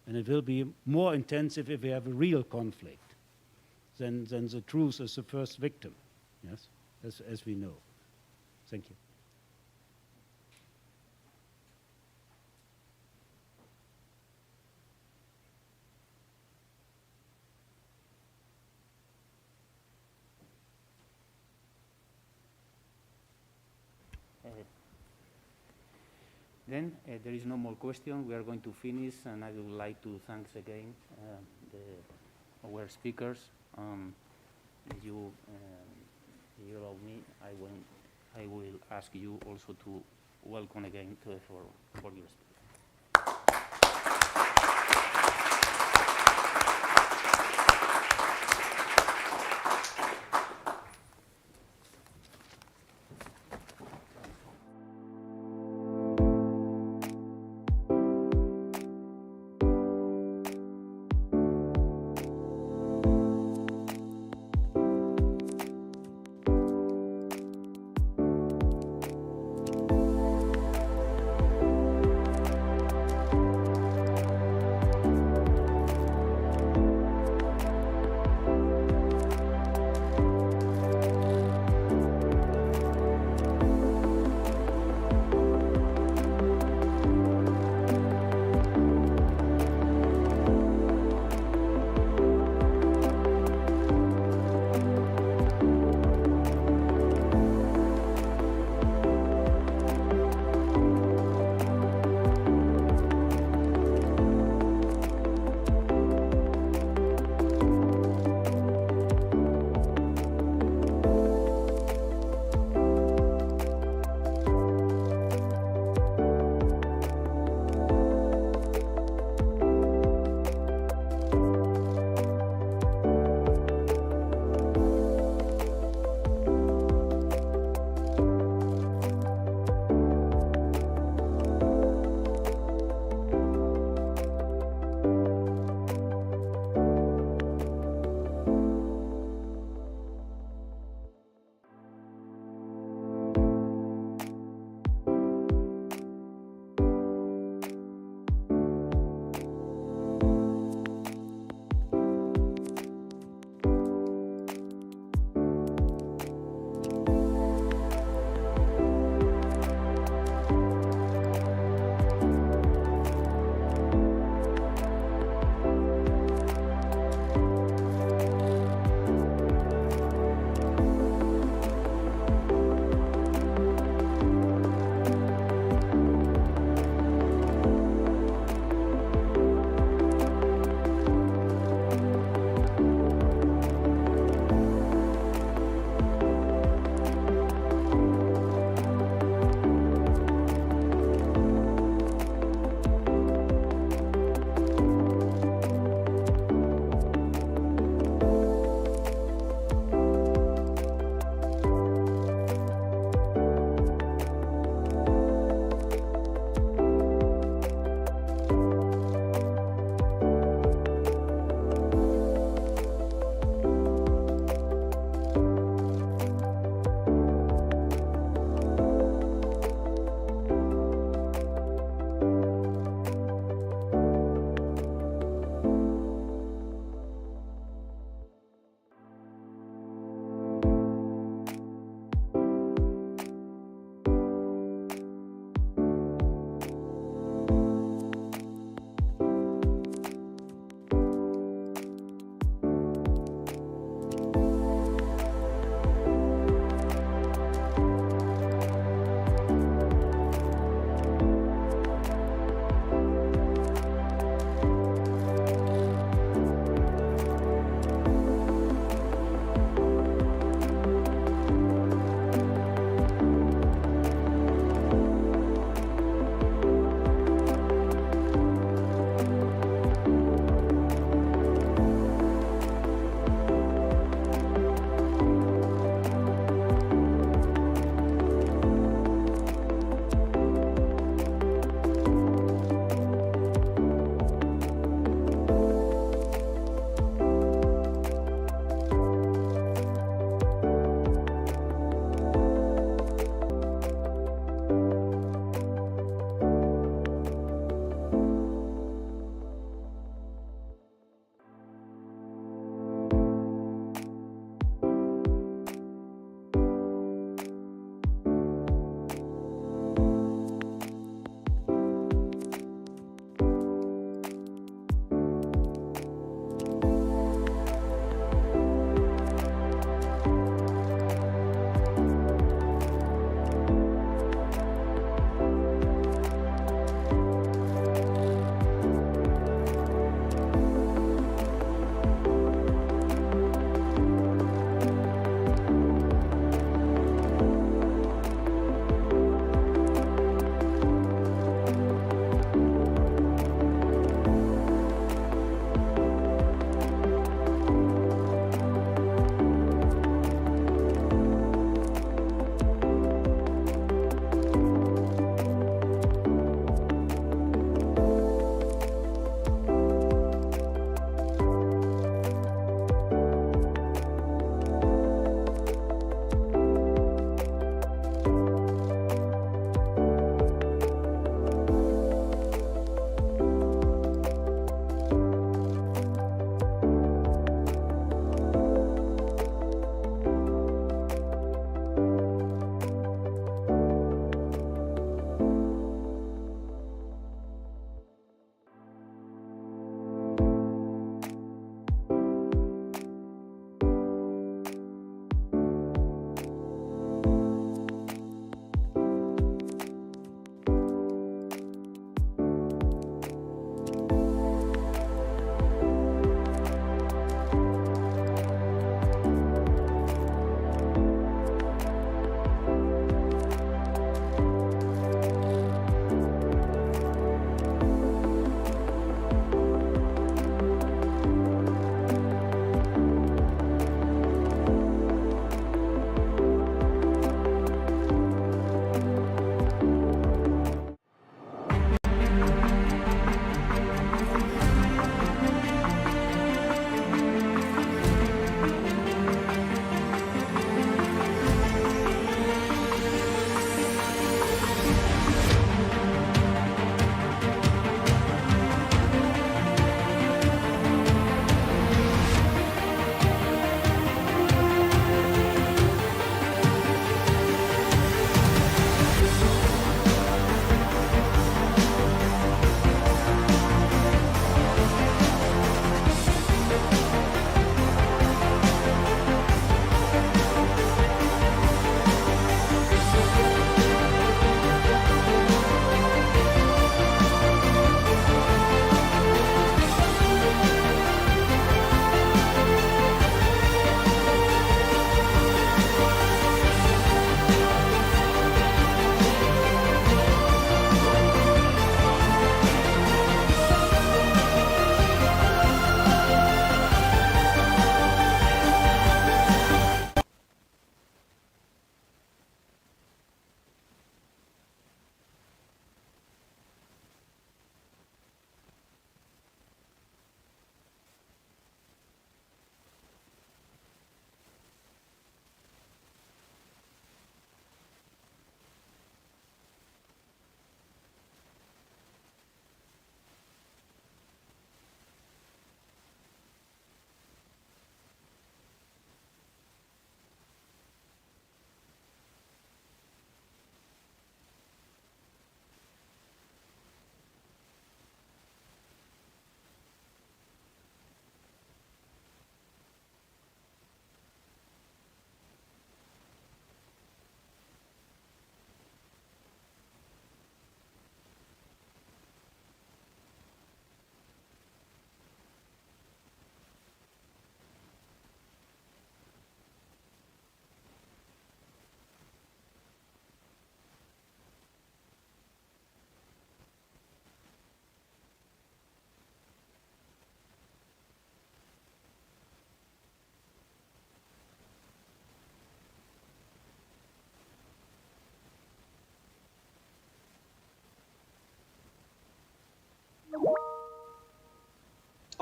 And it will be more intensive if we have a real conflict than the truth is the first victim, yes, as we know. Thank you. Then there is no more question. We are going to finish, and I would like to thank again our speakers. If you allow me, I will ask you also to welcome again for your speech.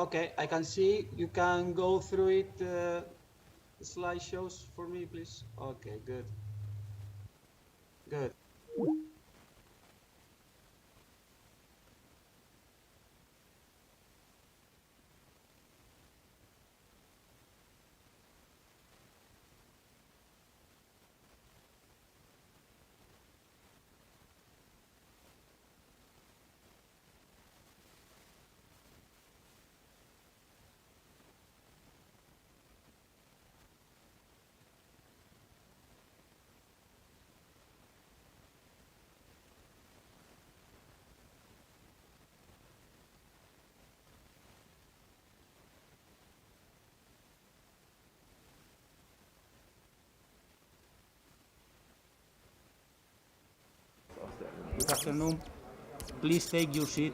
Okay, I can see. You can go through it, the slideshows for me, please. Okay, good. Good. Good afternoon. Please take your seat.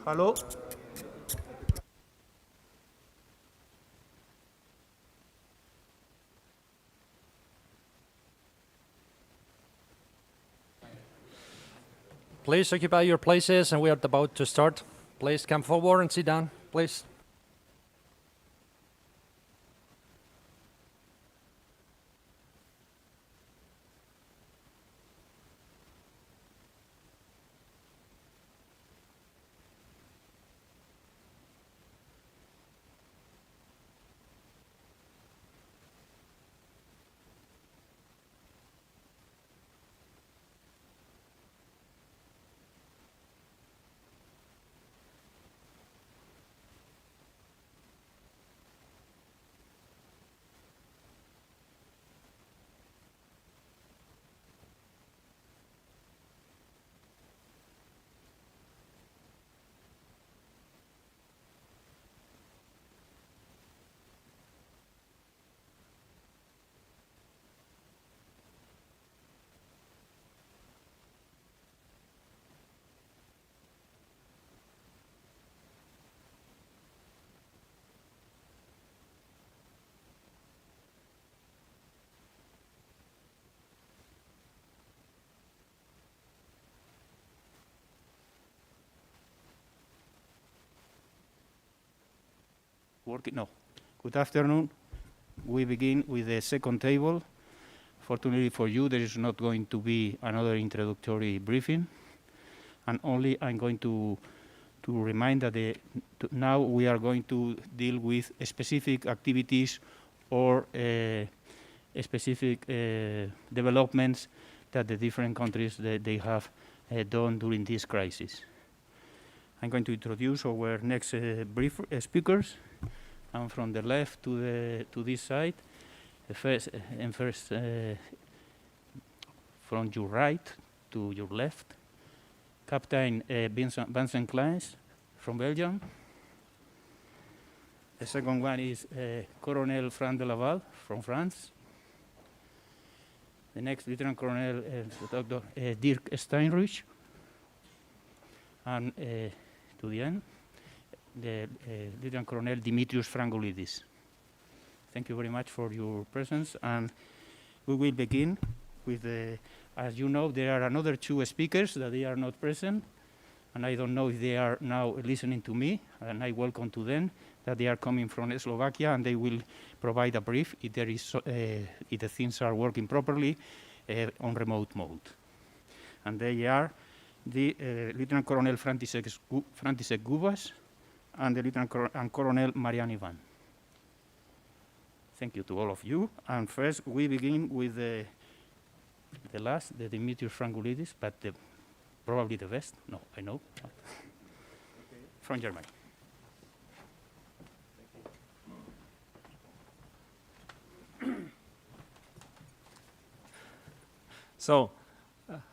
Hello? Please occupy your places, and we are about to start. Please come forward and sit down, please. Working? No. Good afternoon. We begin with the second table. Fortunately for you, there is not going to be another introductory briefing, and only I'm going to remind that now we are going to deal with specific activities or specific developments that the different countries they have done during this crisis. I'm going to introduce our next speakers. And from the left to this side, first from your right to your left, Captain Vincent Kleins from Belgium. The second one is Colonel Frank de Laval from France. The next Lieutenant Colonel Dr. Dirk Steinrich. And to the end, the Lieutenant Colonel Dimitrios Frangoulidis. Thank you very much for your presence, and we will begin with as you know, there are another two speakers that they are not present, and I don't know if they are now listening to me, and I welcome to them that they are coming from Slovakia, and they will provide a brief if there is if the things are working properly on remote mode. And they are the Lieutenant Colonel František Gubas and the Lieutenant Colonel Marian Ivan. Thank you to all of you. And first, we begin with the last, the Dimitrios Frangoulidis, but probably the best. No, I know. Okay. From Germany. So,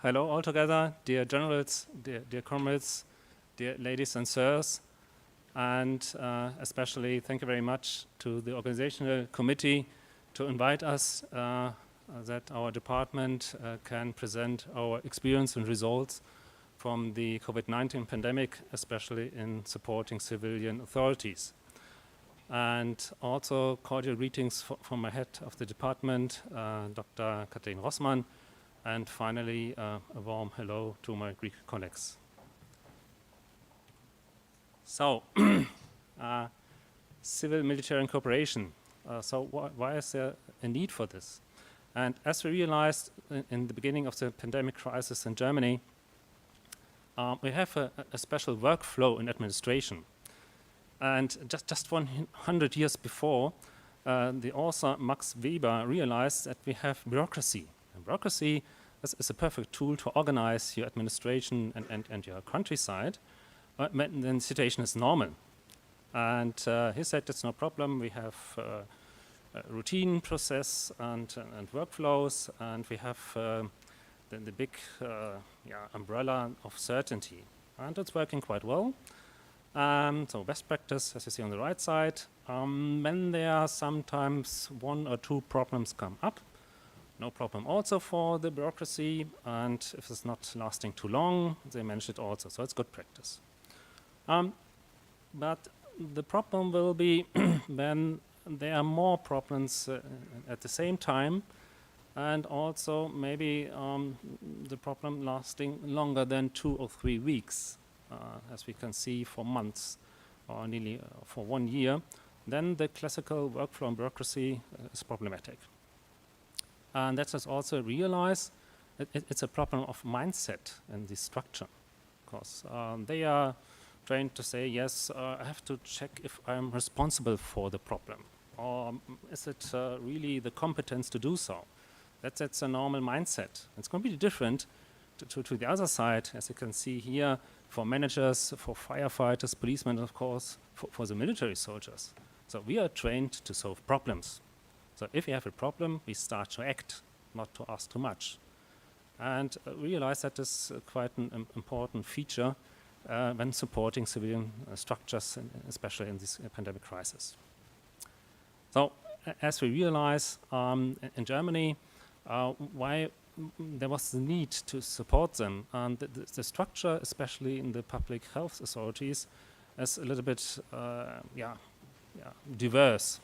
hello all together, dear generals, dear comrades, dear ladies and sirs, and especially thank you very much to the organizational committee to invite us that our department can present our experience and results from the COVID-19 pandemic, especially in supporting civilian authorities. And also cordial greetings from my head of the department, Dr. Kathleen Rossmann, and finally a warm hello to my Greek colleagues. So, civil-military cooperation. So why is there a need for this? And as we realized in the beginning of the pandemic crisis in Germany, we have a special workflow in administration. And just 100 years before, the author Max Weber realized that we have bureaucracy. And bureaucracy is a perfect tool to organize your administration and your countryside when the situation is normal. And he said it's no problem. We have a routine process and workflows, and we have the big umbrella of certainty. And it's working quite well. So best practice, as you see on the right side, when there are sometimes 1 or 2 problems come up, no problem also for the bureaucracy, and if it's not lasting too long, they manage it also, so it's good practice. But the problem will be when there are more problems at the same time, and also maybe the problem lasting longer than 2 or 3 weeks, as we can see for months or nearly for 1 year, then the classical workflow and bureaucracy is problematic. And that is also realized it's a problem of mindset and the structure, because they are trained to say, yes, I have to check if I'm responsible for the problem, or is it really the competence to do so? That's a normal mindset. It's completely different to the other side, as you can see here, for managers, for firefighters, policemen, of course, for the military soldiers. So we are trained to solve problems. So if we have a problem, we start to act, not to ask too much. And realize that is quite an important feature when supporting civilian structures, especially in this pandemic crisis. So as we realize in Germany, why there was the need to support them. And the structure, especially in the public health authorities, is a little bit diverse.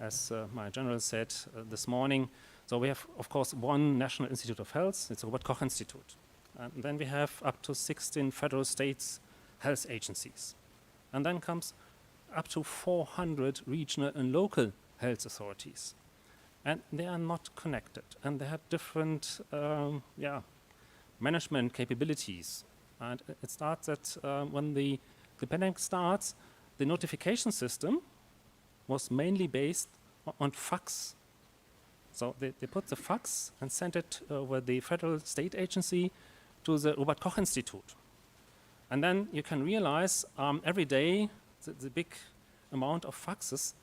As my general said this morning, so we have, of course, 1 National Institute of Health, it's the Robert Koch Institute. And then we have up to 16 federal states health agencies. And then comes up to 400 regional and local health authorities. And they are not connected, and they have different management capabilities. And it starts that when the pandemic starts, the notification system was mainly based on fax. So they put the fax and sent it over the federal state agency to the Robert Koch Institute. And then you can realize every day the big amount of faxes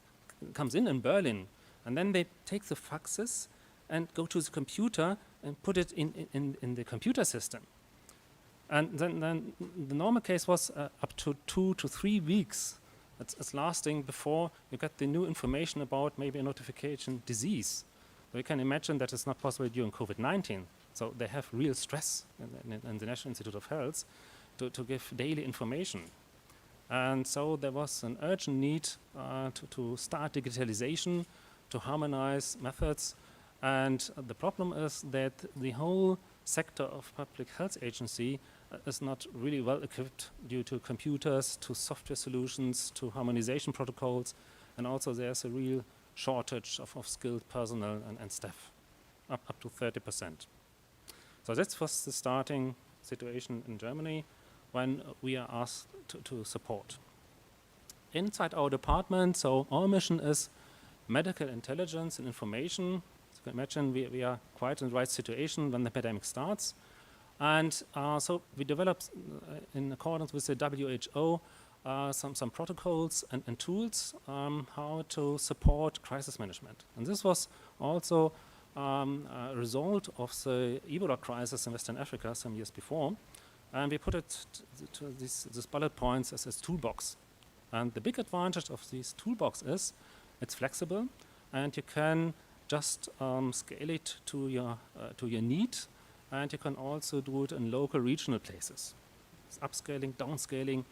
comes in Berlin. And then they take the faxes and go to the computer and put it in the computer system. And then the normal case was up to 2 to 3 weeks. It's lasting before you get the new information about maybe a notification disease. So you can imagine that it's not possible during COVID-19. So they have real stress in the National Institute of Health to give daily information. And so there was an urgent need to start digitalization, to harmonize methods. And the problem is that the whole sector of public health agency is not really well equipped due to computers, to software solutions, to harmonization protocols, and also there's a real shortage of skilled personnel and staff, up to 30%. So that was the starting situation in Germany when we are asked to support. Inside our department, so our mission is medical intelligence and information. So you can imagine we are quite in the right situation when the pandemic starts. And so we developed, in accordance with the WHO, some protocols and tools how to support crisis management. And this was also a result of the Ebola crisis in Western Africa some years before. And we put it to these bullet points as a toolbox. And the big advantage of this toolbox is it's flexible, and you can just scale it to your need. And you can also do it in local regional places. It's upscaling, downscaling,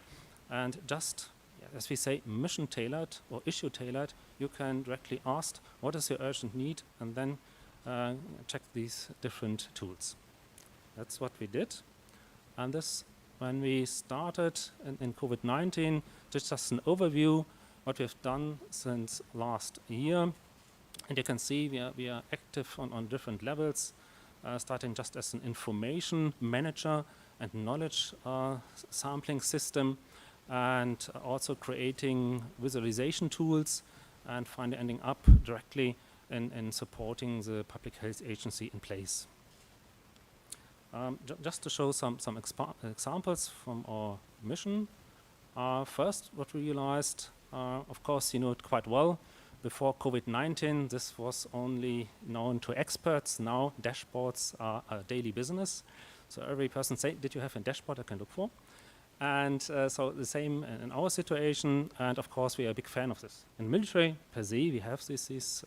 and just, as we say, mission tailored or issue tailored, you can directly ask what is your urgent need and then check these different tools. That's what we did. And this when we started in COVID-19, just an overview what we've done since last year. And you can see we are active on different levels, starting just as an information manager and knowledge sampling system, and also creating visualization tools, and finally ending up directly in supporting the public health agency in place. Just to show some examples from our mission. First, what we realized, of course, you know it quite well. Before COVID-19, this was only known to experts. Now, dashboards are a daily business. So every person say, did you have a dashboard I can look for? And so the same in our situation. And of course, we are a big fan of this. In military, per se, we have these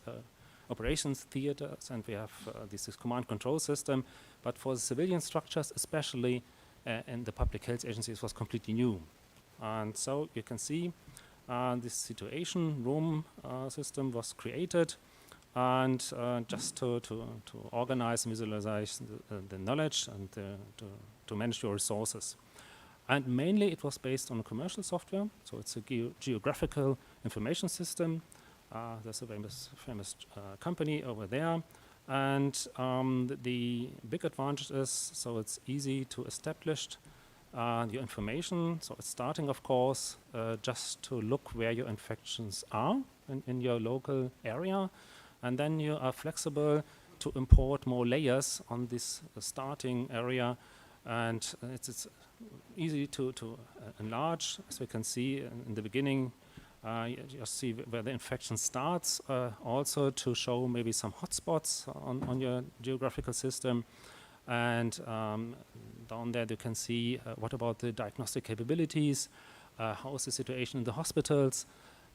operations theaters, and we have this command control system. But for the civilian structures, especially in the public health agencies, was completely new. And so you can see this situation room system was created, and just to organize and visualize the knowledge and to manage your resources. And mainly it was based on commercial software, so it's a geographical information system. There's a famous company over there. And the big advantage is, so it's easy to establish your information. So it's starting, of course, just to look where your infections are in your local area. And then you are flexible to import more layers on this starting area. And it's easy to enlarge. As we can see in the beginning, you just see where the infection starts, also to show maybe some hotspots on your geographical system. And down there you can see what about the diagnostic capabilities, how is the situation in the hospitals,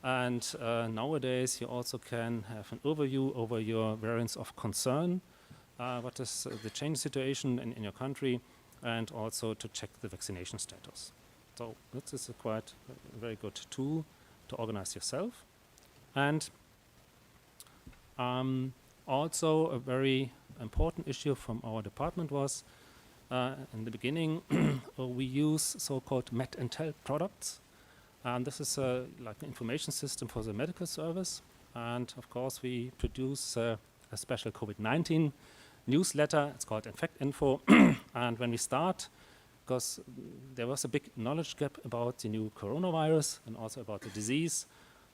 and nowadays you also can have an overview over your variants of concern, what is the change situation in your country, and also to check the vaccination status. So this is a very good tool to organize yourself. And also a very important issue from our department was, in the beginning, we use so-called Met and Tell products. And this is like an information system for the medical service. And of course, we produce a special COVID-19 newsletter. It's called Infect Info. And when we start, because there was a big knowledge gap about the new coronavirus and also about the disease,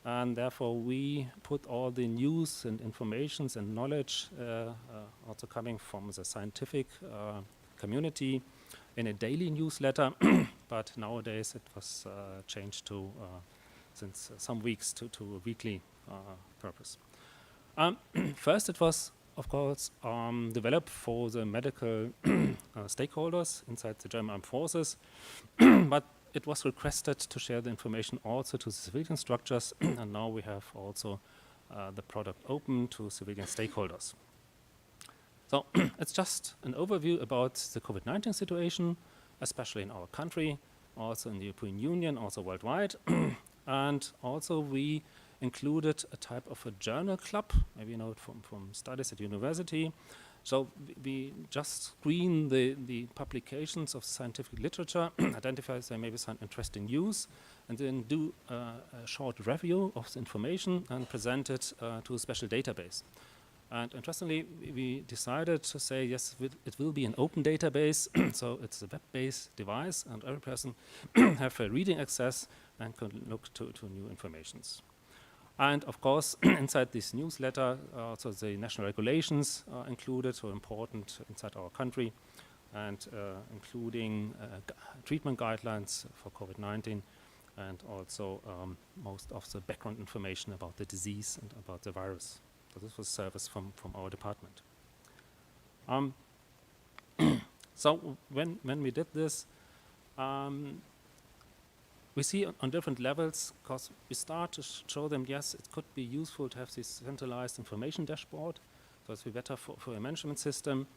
and therefore we put all the news and informations and knowledge also coming from the scientific community in a daily newsletter, but nowadays it was changed to, since some weeks, to a weekly purpose. First it was, of course, developed for the medical stakeholders inside the German Armed Forces, but it was requested to share the information also to the civilian structures, and now we have also the product open to civilian stakeholders. So it's just an overview about the COVID-19 situation, especially in our country, also in the European Union, also worldwide. And also we included a type of a journal club, maybe you know it from studies at university. So we just screen the publications of scientific literature, identify if there may be some interesting news, and then do a short review of the information and present it to a special database. And interestingly, we decided to say, yes, it will be an open database, so it's a web-based device, and every person have a reading access and can look to new informations. And of course, inside this newsletter, also the national regulations are included, so important inside our country, and including treatment guidelines for COVID-19, and also most of the background information about the disease and about the virus. So this was service from our department. So when we did this, we see on different levels, because we start to show them, yes, it could be useful to have this centralized information dashboard, so it's better for a management system.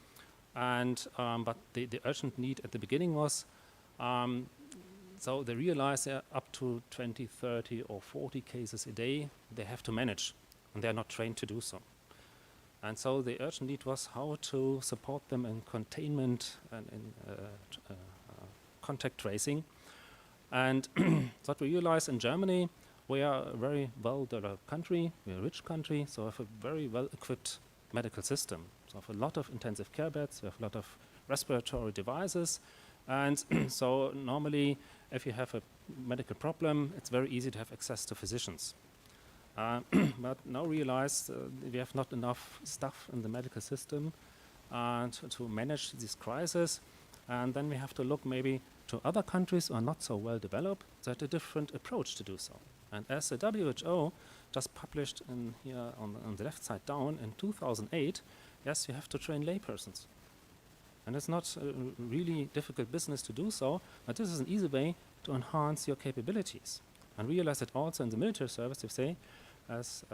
And but the urgent need at the beginning was, so they realize they're up to 20, 30, or 40 cases a day they have to manage, and they're not trained to do so. And so the urgent need was how to support them in containment and in contact tracing. And what we realized in Germany, we are a very well-developed country, we're a rich country, so we have a very well-equipped medical system. So we have a lot of intensive care beds, we have a lot of respiratory devices, and so normally if you have a medical problem, it's very easy to have access to physicians. But now realized we have not enough staff in the medical system to manage this crisis, and then we have to look maybe to other countries who are not so well developed, that a different approach to do so. And as the WHO just published in here on the left side down in 2008, yes, you have to train laypersons. And it's not a really difficult business to do so, but this is an easy way to enhance your capabilities. And realize that also in the military service, you say, as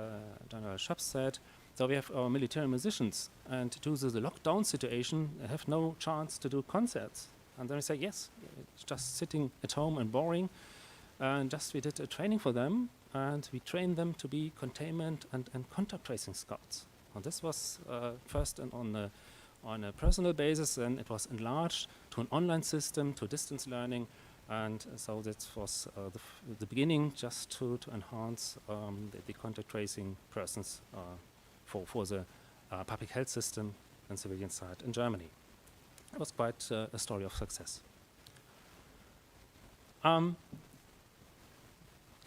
General Schaps said, so we have our military musicians, and due to the lockdown situation, they have no chance to do concerts. And then we say, yes, it's just sitting at home and boring. And just we did a training for them, and we trained them to be containment and contact tracing scouts. And this was first on a personal basis, and it was enlarged to an online system, to distance learning. And so that was the beginning, just to enhance the contact tracing persons for the public health system and civilian side in Germany. It was quite a story of success.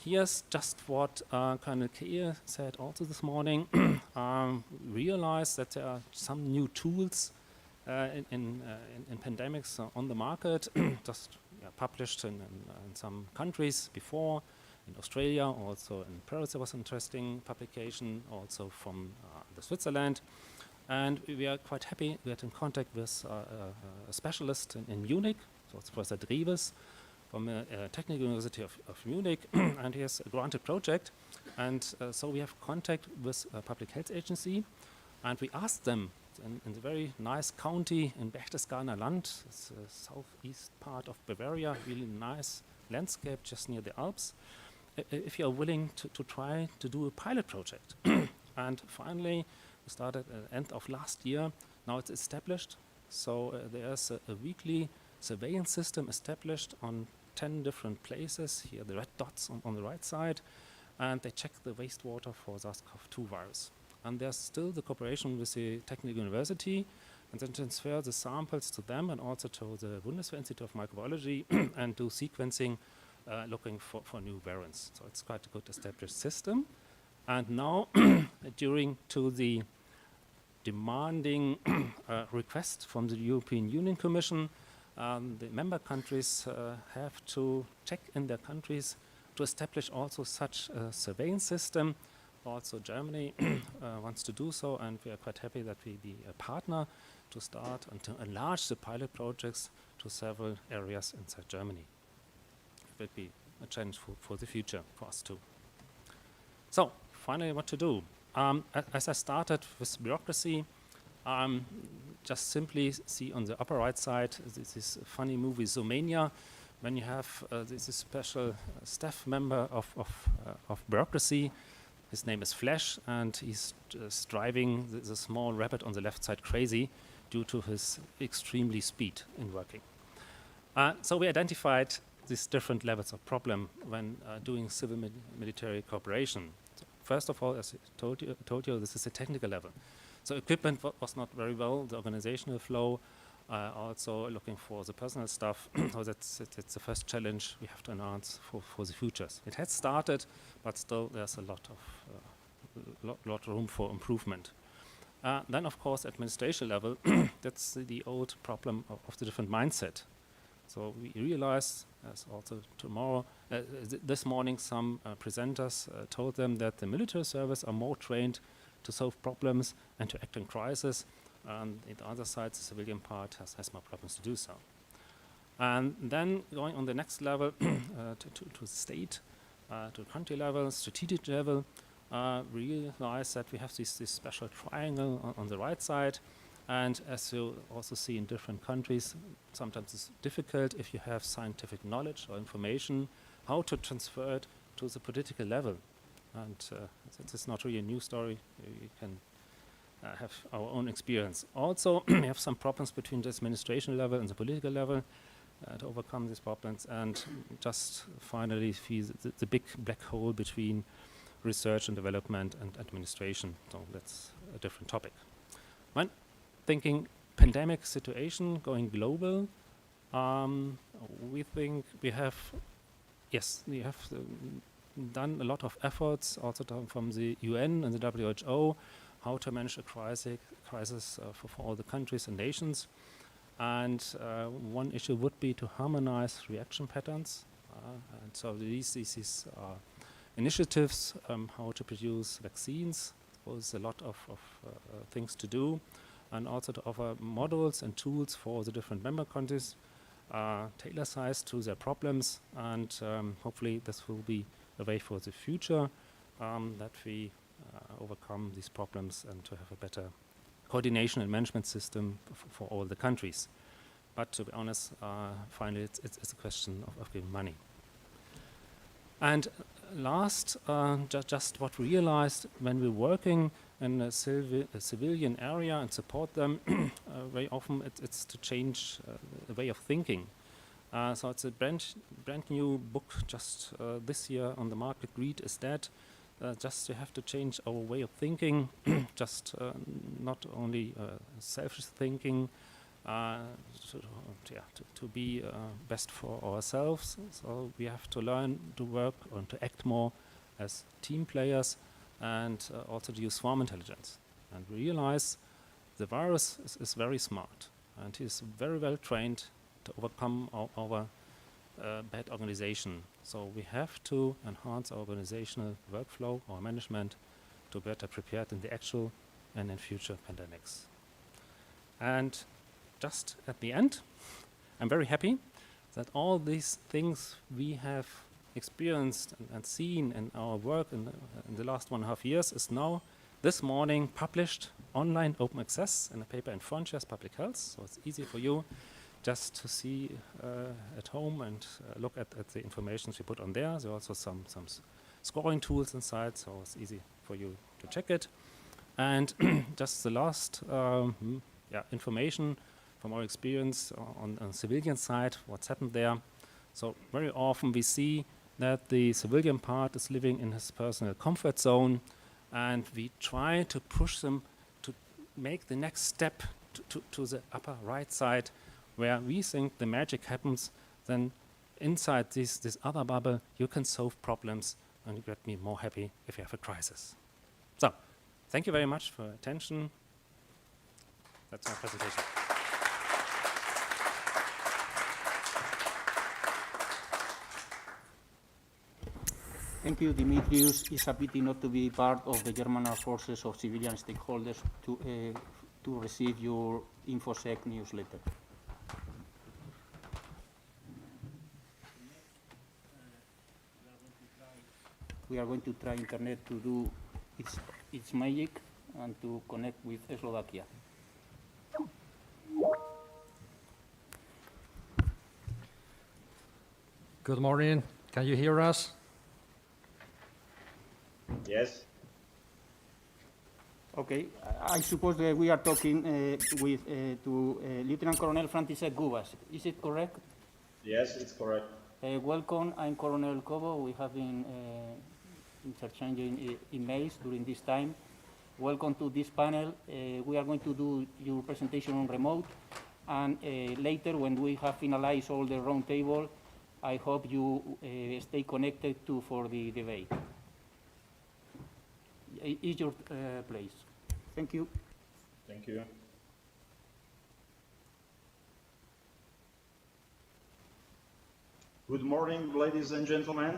Here's just what Colonel Keir said also this morning. Realize that there are some new tools in pandemics on the market, just published in some countries before. In Australia, also in Paris, there was an interesting publication, also from Switzerland. And we are quite happy. We had in contact with a specialist in Munich, so it's Professor Dreves, from the Technical University of Munich, and he has a granted project. And so we have contact with a public health agency, and we asked them in the very nice county in Berchtesgadener Land, it's the southeast part of Bavaria, really nice landscape just near the Alps, if you are willing to try to do a pilot project. And finally, we started at the end of last year. Now it's established. So there's a weekly surveillance system established on 10 different places. Here the red dots on the right side. And they check the wastewater for SARS-CoV-2 virus. And there's still the cooperation with the Technical University, and then transfer the samples to them and also to the Bundeswehr Institute of Microbiology and do sequencing looking for new variants. So it's quite a good established system. And now, during to the demanding request from the European Union Commission, the member countries have to check in their countries to establish also such a surveillance system. Also Germany wants to do so, and we are quite happy that we be a partner to start and to enlarge the pilot projects to several areas inside Germany. It will be a challenge for the future for us too. So, finally, what to do? As I started with bureaucracy, just simply see on the upper right side this funny movie Zoomania, when you have this special staff member of bureaucracy. His name is Flash, and he's driving the small rabbit on the left side crazy due to his extremely speed in working. So we identified these different levels of problem when doing civil-military cooperation. So first of all, as I told you, this is a technical level. So equipment was not very well, the organizational flow, also looking for the personal stuff. So that's the first challenge we have to enhance for the futures. It has started, but still there's a lot of room for improvement. Then, of course, administration level, that's the old problem of the different mindset. So we realized, as also this morning, some presenters told them that the military service are more trained to solve problems and to act in crisis. And the other side, the civilian part, has more problems to do so. And then going on the next level to the state, to country level, strategic level, realize that we have this special triangle on the right side. And as you also see in different countries, sometimes it's difficult if you have scientific knowledge or information, how to transfer it to the political level. And this is not really a new story. You can have our own experience. Also, we have some problems between the administration level and the political level. to overcome these problems, and just finally see the big black hole between research and development and administration. So that's a different topic. When thinking pandemic situation going global, we think we have done a lot of efforts also from the UN and the WHO how to manage a crisis for all the countries and nations. And one issue would be to harmonize reaction patterns. And so these initiatives, how to produce vaccines, there's a lot of things to do, and also to offer models and tools for the different member countries, tailor-sized to their problems, and hopefully this will be a way for the future that we overcome these problems and to have a better coordination and management system for all the countries. But to be honest, finally it's a question of giving money. And last, just what we realized when we're working in a civilian area and support them, very often it's to change the way of thinking. So it's a brand new book just this year on the market, Greed is Dead. Just you have to change our way of thinking, just not only selfish thinking, to be best for ourselves. So we have to learn to work and to act more as team players, and also to use swarm intelligence. And we realize the virus is very smart, and he's very well trained to overcome our bad organization. So we have to enhance our organizational workflow, our management, to better prepared in the actual and in future pandemics. And just at the end, I'm very happy that all these things we have experienced and seen in our work in the last 1.5 years is now this morning published online open access in a paper in Frontiers Public Health. So it's easy for you just to see at home and look at the information we put on there. There are also some scoring tools inside, so it's easy for you to check it. And just the last information from our experience on the civilian side, what's happened there. So very often we see that the civilian part is living in his personal comfort zone, and we try to push them to make the next step to the upper right side, where we think the magic happens. Then inside this other bubble, you can solve problems, and you get me more happy if you have a crisis. So, thank you very much for your attention. That's my presentation. Thank you, Dimitrios. It's a pity not to be part of the German Armed Forces of civilian stakeholders to receive your InfoSec newsletter. We are going to try internet to do its magic and to connect with Slovakia. Good morning. Can you hear us? Yes. Okay, I suppose that we are talking to Lieutenant Colonel František Gubas. Is it correct? Yes, it's correct. Welcome, I'm Colonel Cobo. We have been interchanging emails during this time. Welcome to this panel. We are going to do your presentation on remote, and later when we have finalized all the round table, I hope you stay connected for the debate. It's your place. Thank you. Thank you. Good morning, ladies and gentlemen.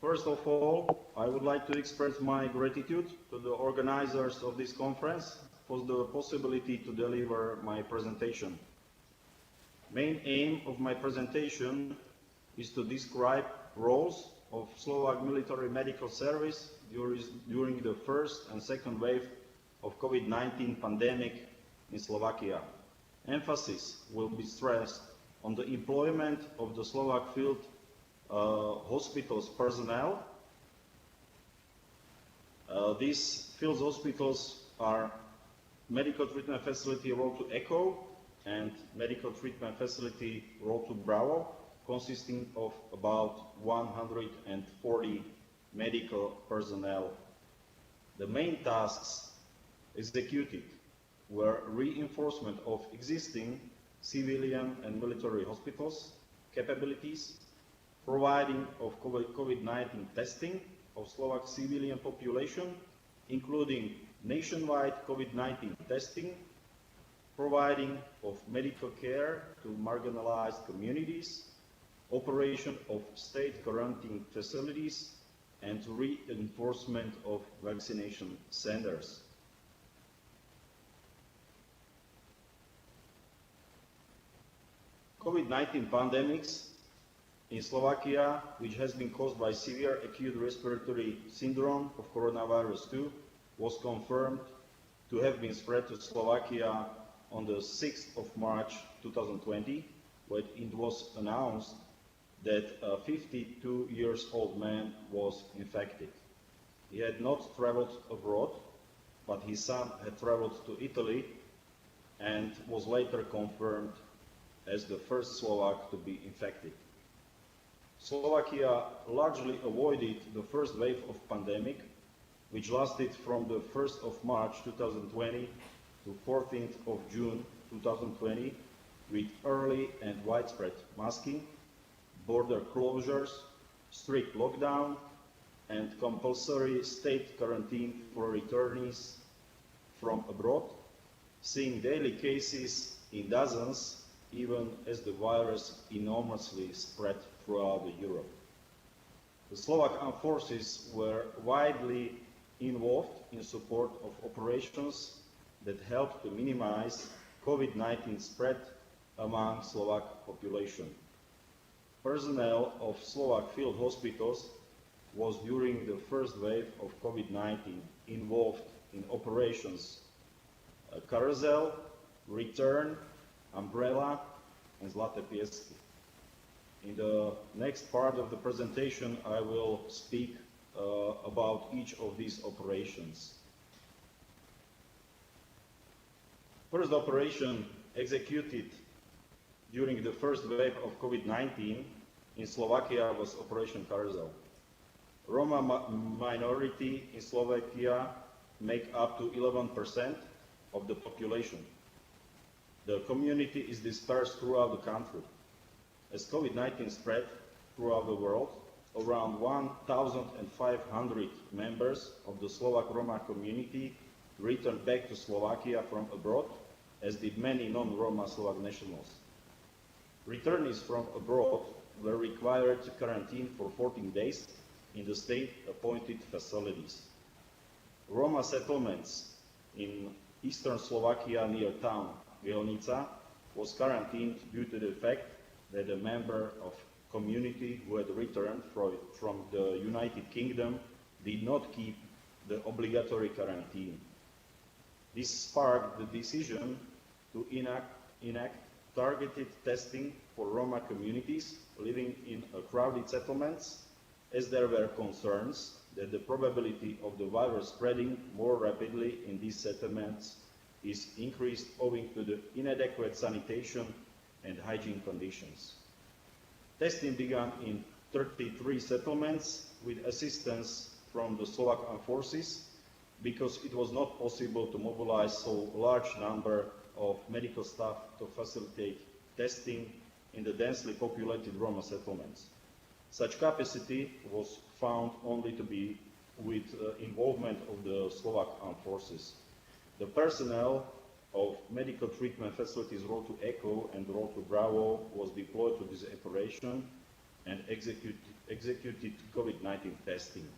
First of all, I would like to express my gratitude to the organizers of this conference for the possibility to deliver my presentation. Main aim of my presentation is to describe roles of Slovak military medical service during the first and second wave of COVID-19 pandemic in Slovakia. Emphasis will be stressed on the employment of the Slovak field hospitals personnel. These field hospitals are medical treatment facility Road to ECHO, and medical treatment facility Road to Bravo, consisting of about 140 medical personnel. The main tasks executed were reinforcement of existing civilian and military hospitals capabilities, providing of COVID-19 testing of Slovak civilian population, including nationwide COVID-19 testing, providing of medical care to marginalized communities, operation of state quarantine facilities, and reinforcement of vaccination centers. COVID-19 pandemics in Slovakia, which has been caused by severe acute respiratory syndrome of coronavirus 2, was confirmed to have been spread to Slovakia on the 6th of March 2020, when it was announced that a 52-year-old man was infected. He had not traveled abroad, but his son had traveled to Italy and was later confirmed as the first Slovak to be infected. Slovakia largely avoided the first wave of pandemic, which lasted from the 1st of March 2020 to 14th of June 2020, with early and widespread masking, border closures, strict lockdown, and compulsory state quarantine for returnees from abroad, seeing daily cases in dozens, even as the virus enormously spread throughout Europe. The Slovak armed forces were widely involved in support of operations that helped to minimize COVID-19 spread among Slovak population. Personnel of Slovak field hospitals was during the first wave of COVID-19 involved in operations Carousel, Return, Umbrella, and Zlaté Piesky. In the next part of the presentation, I will speak about each of these operations. First operation executed during the first wave of COVID-19 in Slovakia was Operation Carousel. Roma minority in Slovakia make up to 11% of the population. The community is dispersed throughout the country. As COVID-19 spread throughout the world, around 1,500 members of the Slovak Roma community returned back to Slovakia from abroad, as did many non-Roma Slovak nationals. Returnees from abroad were required to quarantine for 14 days in the state-appointed facilities. Roma settlements in eastern Slovakia near town Mielnica was quarantined due to the fact that a member of community who had returned from the United Kingdom did not keep the obligatory quarantine. This sparked the decision to enact targeted testing for Roma communities living in crowded settlements, as there were concerns that the probability of the virus spreading more rapidly in these settlements is increased owing to the inadequate sanitation and hygiene conditions. Testing began in 33 settlements with assistance from the Slovak armed forces, because it was not possible to mobilize so large number of medical staff to facilitate testing in the densely populated Roma settlements. Such capacity was found only to be with involvement of the Slovak armed forces. The personnel of medical treatment facilities Road to Echo and Road to Bravo was deployed to this operation and executed COVID-19 testing.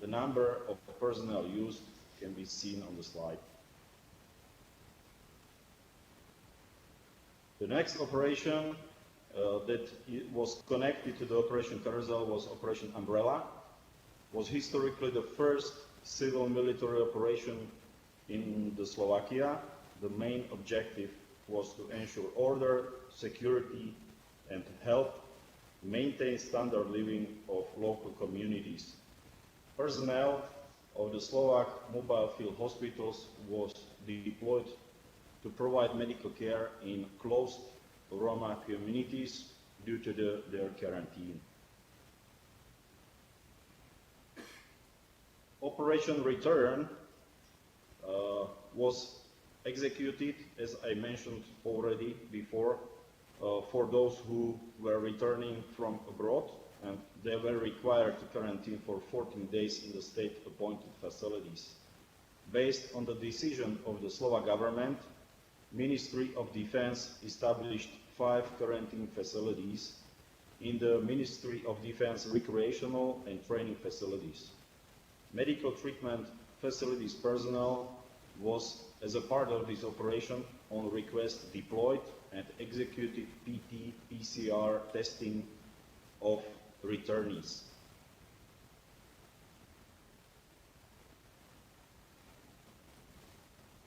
The number of personnel used can be seen on the slide. The next operation that was connected to the Operation Carousel was Operation Umbrella, was historically the first civil military operation in the Slovakia. The main objective was to ensure order, security, and help maintain standard living of local communities. Personnel of the Slovak mobile field hospitals was deployed to to provide medical care in closed Roma communities due to their quarantine. Operation Return was executed, as I mentioned already before, for those who were returning from abroad, and they were required to quarantine for 14 days in the state-appointed facilities. Based on the decision of the Slovak government, Ministry of Defense established 5 quarantine facilities in the Ministry of Defense recreational and training facilities. Medical treatment facilities personnel was, as a part of this operation, on request deployed and executed PT-PCR testing of returnees.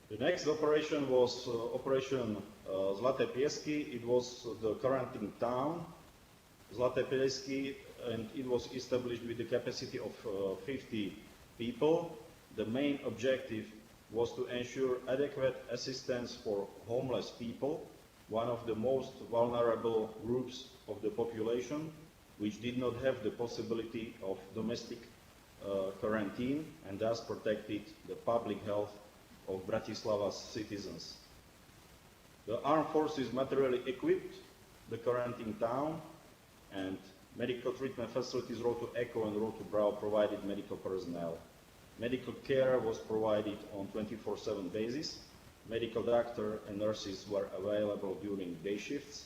The next operation was Operation Zlaté Piesky. It was the quarantine town, Zlaté Piesky, and it was established with the capacity of 50 people. The main objective was to ensure adequate assistance for homeless people, one of the most vulnerable groups of the population, which did not have the possibility of domestic quarantine and thus protected the public health of Bratislava's citizens. The armed forces materially equipped the quarantine town, and medical treatment facilities Road to Echo and Road to Brau provided medical personnel. Medical care was provided on 24/7 basis. Medical doctor and nurses were available during day shifts,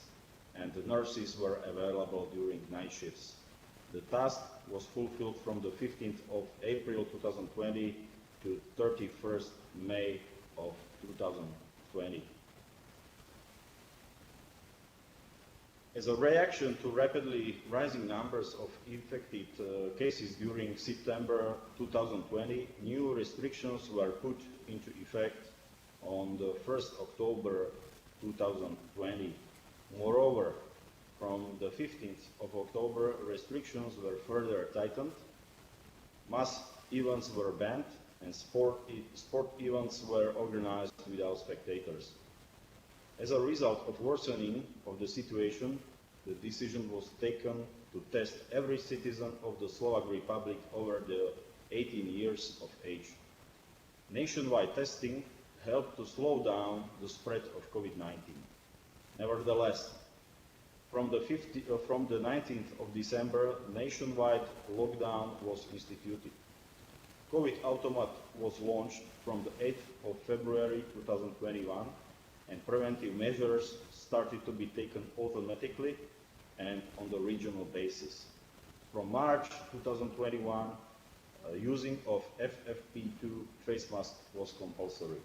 and the nurses were available during night shifts. The task was fulfilled from the 15th of April 2020 to 31st May of 2020. As a reaction to rapidly rising numbers of infected cases during September 2020, new restrictions were put into effect on the 1st October 2020. Moreover, from the 15th of October, restrictions were further tightened, mass events were banned, and sport events were organized without spectators. As a result of worsening of the situation, the decision was taken to test every citizen of the Slovak Republic over the 18 years of age. Nationwide testing helped to slow down the spread of COVID-19. Nevertheless, from the 19th of December, nationwide lockdown was instituted. COVID Automat was launched from the 8th of February 2021, and preventive measures started to be taken automatically and on the regional basis. From March 2021, using of FFP2 face mask was compulsory.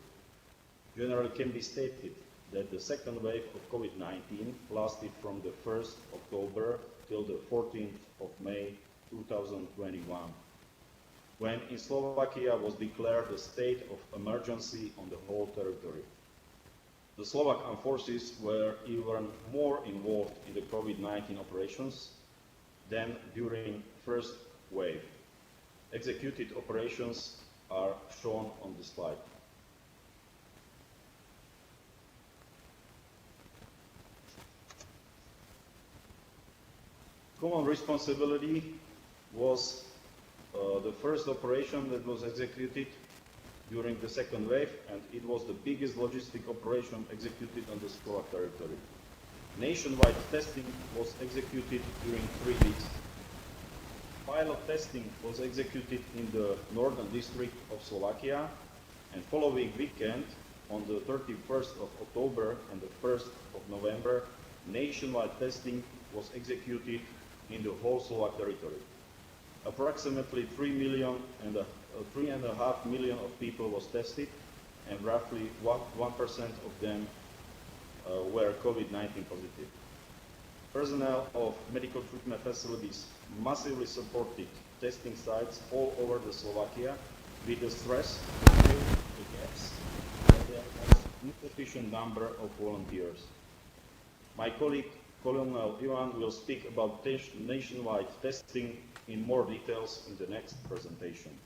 Generally can be stated that the second wave of COVID-19 lasted from the 1st October till the 14th of May 2021, when in Slovakia was declared a state of emergency on the whole territory. The Slovak armed forces were even more involved in the COVID-19 operations than during first wave. Executed operations are shown on the slide. Common responsibility was the first operation that was executed during the second wave, and it was the biggest logistic operation executed on the Slovak territory. Nationwide testing was executed during 3 weeks. Pilot testing was executed in the northern district of Slovakia, and following weekend, on the 31st of October and the 1st of November, nationwide testing was executed in the whole Slovak territory. Approximately 3.5 million of people was tested, and roughly 1% of them were COVID-19 positive. Personnel of medical treatment facilities massively supported testing sites all over the Slovakia with the stress to fill the gaps and there was insufficient number of volunteers. My colleague Colonel Ivan will speak about nationwide testing in more details in the next presentation.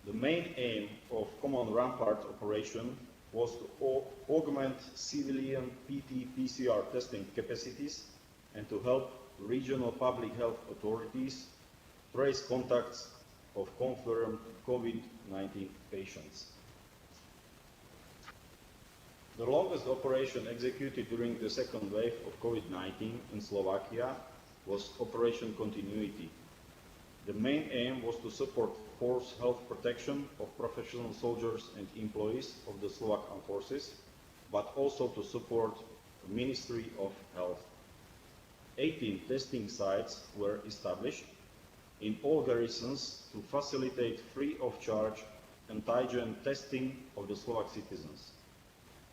The main aim of Common Rampart operation was to augment civilian PT-PCR testing capacities and to help regional public health authorities trace contacts of confirmed COVID-19 patients. The longest operation executed during the second wave of COVID-19 in Slovakia was Operation Continuity. The main aim was to support force health protection of professional soldiers and employees of the Slovak Armed Forces, but also to support the Ministry of Health. 18 testing sites were established in all garrisons to facilitate free of charge antigen testing of the Slovak citizens.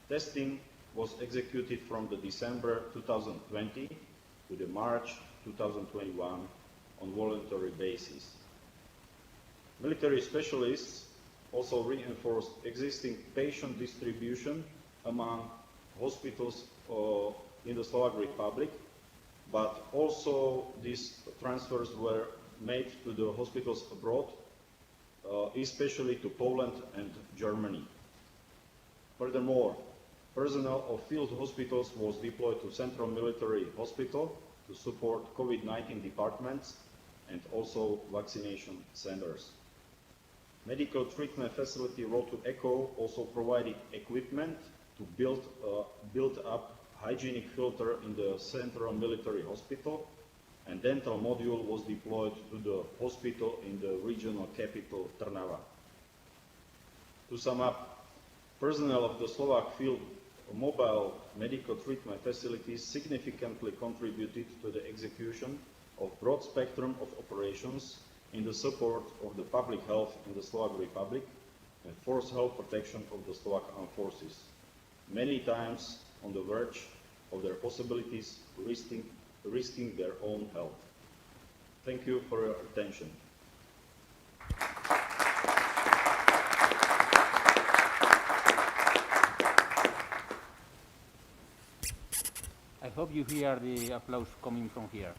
Testing was executed from the December 2020 to the March 2021 on voluntary basis. Military specialists also reinforced existing patient distribution among hospitals in the Slovak Republic, but also these transfers were made to the hospitals abroad, especially to Poland and Germany. Furthermore, personnel of field hospitals was deployed to Central Military Hospital to support COVID-19 departments and also vaccination centers. Medical treatment facility Road to ECHO also provided equipment to build up hygienic filter in the Central Military Hospital, and dental module was deployed to the hospital in the regional capital Trnava. To sum up, personnel of the Slovak field mobile medical treatment facilities significantly contributed to the execution of broad spectrum of operations in the support of the public health in the Slovak Republic and force health protection of the Slovak Armed Forces, many times on the verge of their possibilities, risking their own health. Thank you for your attention. I hope you hear the applause coming from here.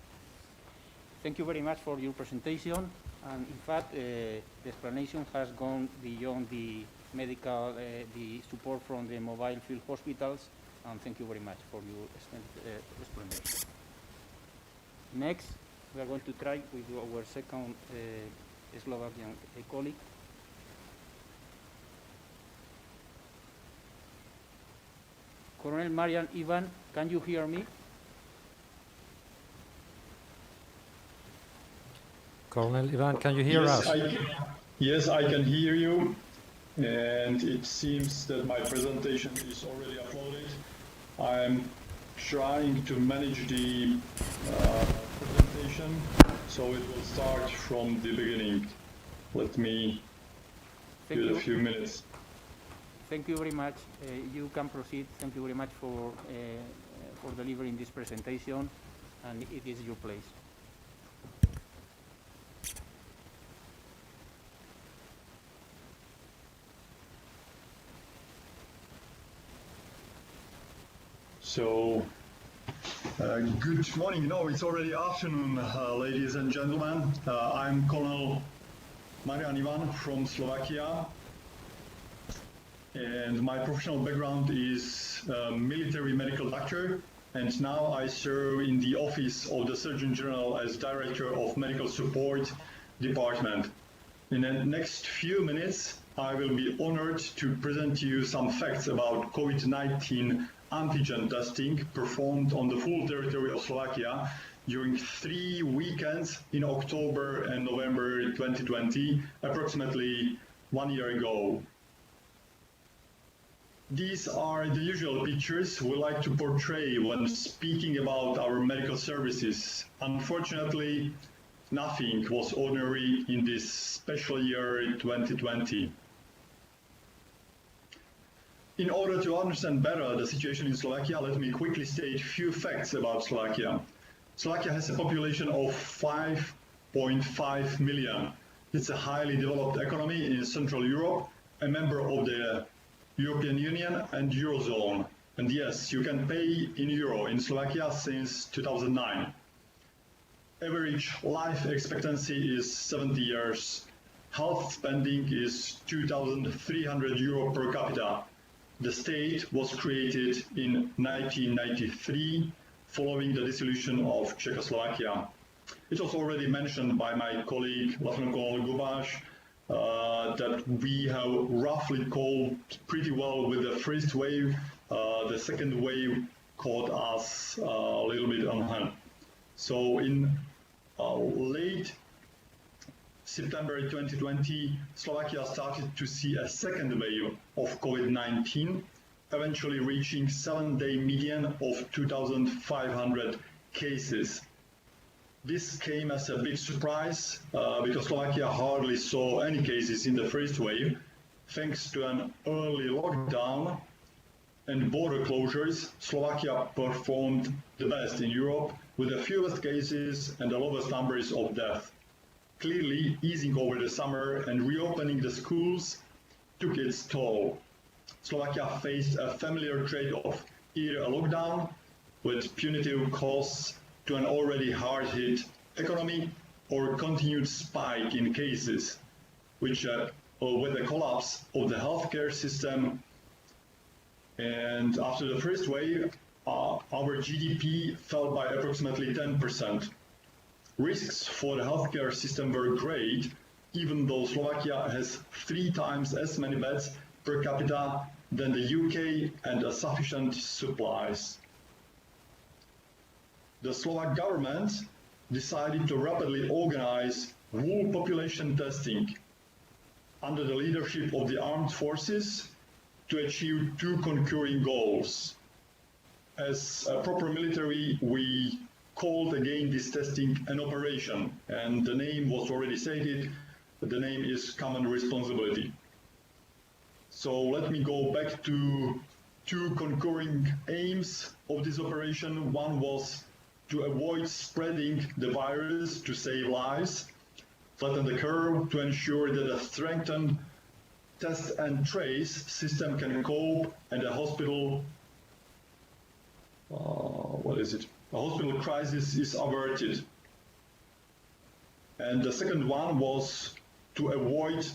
Thank you very much for your presentation. And in fact, the explanation has gone beyond the medical, the support from the mobile field hospitals. And thank you very much for your explanation. Next, we are going to try with our second Slovakian colleague. Colonel Marian Ivan, can you hear me? Colonel Ivan, can you hear us? Yes, I can hear you. And it seems that my presentation is already uploaded. I'm trying to manage the presentation, so it will start from the beginning. Let me give it a few minutes. Thank you very much. You can proceed. Thank you very much for delivering this presentation, and it is your place. So, good morning. No, it's already afternoon, ladies and gentlemen. I'm Colonel Marian Ivan from Slovakia. And my professional background is military medical doctor, and now I serve in the office of the Surgeon General as Director of Medical Support Department. In the next few minutes, I will be honored to present to you some facts about COVID-19 antigen testing performed on the full territory of Slovakia during 3 weekends in October and November 2020, approximately 1 year ago. These are the usual pictures we like to portray when speaking about our medical services. Unfortunately, nothing was ordinary in this special year 2020. In order to understand better the situation in Slovakia, let me quickly state a few facts about Slovakia. Slovakia has a population of 5.5 million. It's a highly developed economy in Central Europe, a member of the European Union and Eurozone. And yes, you can pay in euro in Slovakia since 2009. Average life expectancy is 70 years. health spending is 2,300 euro per capita. The state was created in 1993 following the dissolution of Czechoslovakia. It was already mentioned by my colleague Lieutenant Colonel Gubash that we have roughly coped pretty well with the first wave. The second wave caught us a little bit on hand. So in late September 2020, Slovakia started to see a second wave of COVID-19, eventually reaching 7-day median of 2,500 cases. This came as a big surprise because Slovakia hardly saw any cases in the first wave. Thanks to an early lockdown and border closures, Slovakia performed the best in Europe with the fewest cases and the lowest numbers of deaths. Clearly, easing over the summer and reopening the schools took its toll. Slovakia faced a familiar trade-off, either a lockdown with punitive costs to an already hard-hit economy or continued spike in cases, which with the collapse of the healthcare system. And after the first wave, our GDP fell by approximately 10%. Risks for the healthcare system were great, even though Slovakia has 3 times as many beds per capita than the UK and sufficient supplies. The Slovak government decided to rapidly organize whole population testing under the leadership of the armed forces to achieve 2 concurring goals. As a proper military, we called again this testing an operation, and the name was already stated. The name is common responsibility. So let me go back to 2 concurring aims of this operation. One was to avoid spreading the virus to save lives, flatten the curve to ensure that a strengthened test and trace system can cope and a hospital a hospital crisis is averted. And the second one was to avoid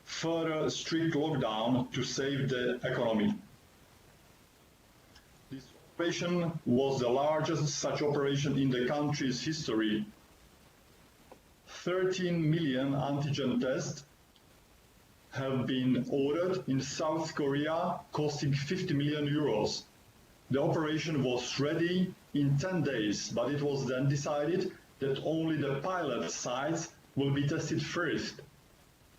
further strict lockdown to save the economy. This operation was the largest such operation in the country's history. 13 million antigen tests have been ordered in South Korea, costing 50 million euros. The operation was ready in 10 days, but it was then decided that only the pilot sites will be tested first.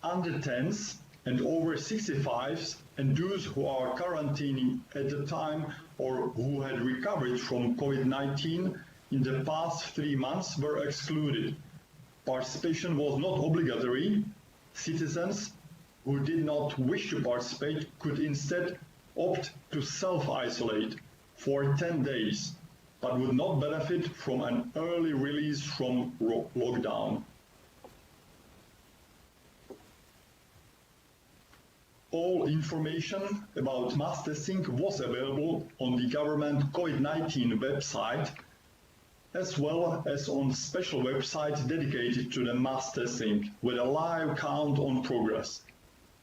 Under 10s and over 65s and those who are quarantining at the time or who had recovered from COVID-19 in the past 3 months were excluded. Participation was not obligatory. Citizens who did not wish to participate could instead opt to self-isolate for 10 days, but would not benefit from an early release from lockdown. All information about mass testing was available on the government COVID-19 website, as well as on special website dedicated to the mass testing with a live count on progress.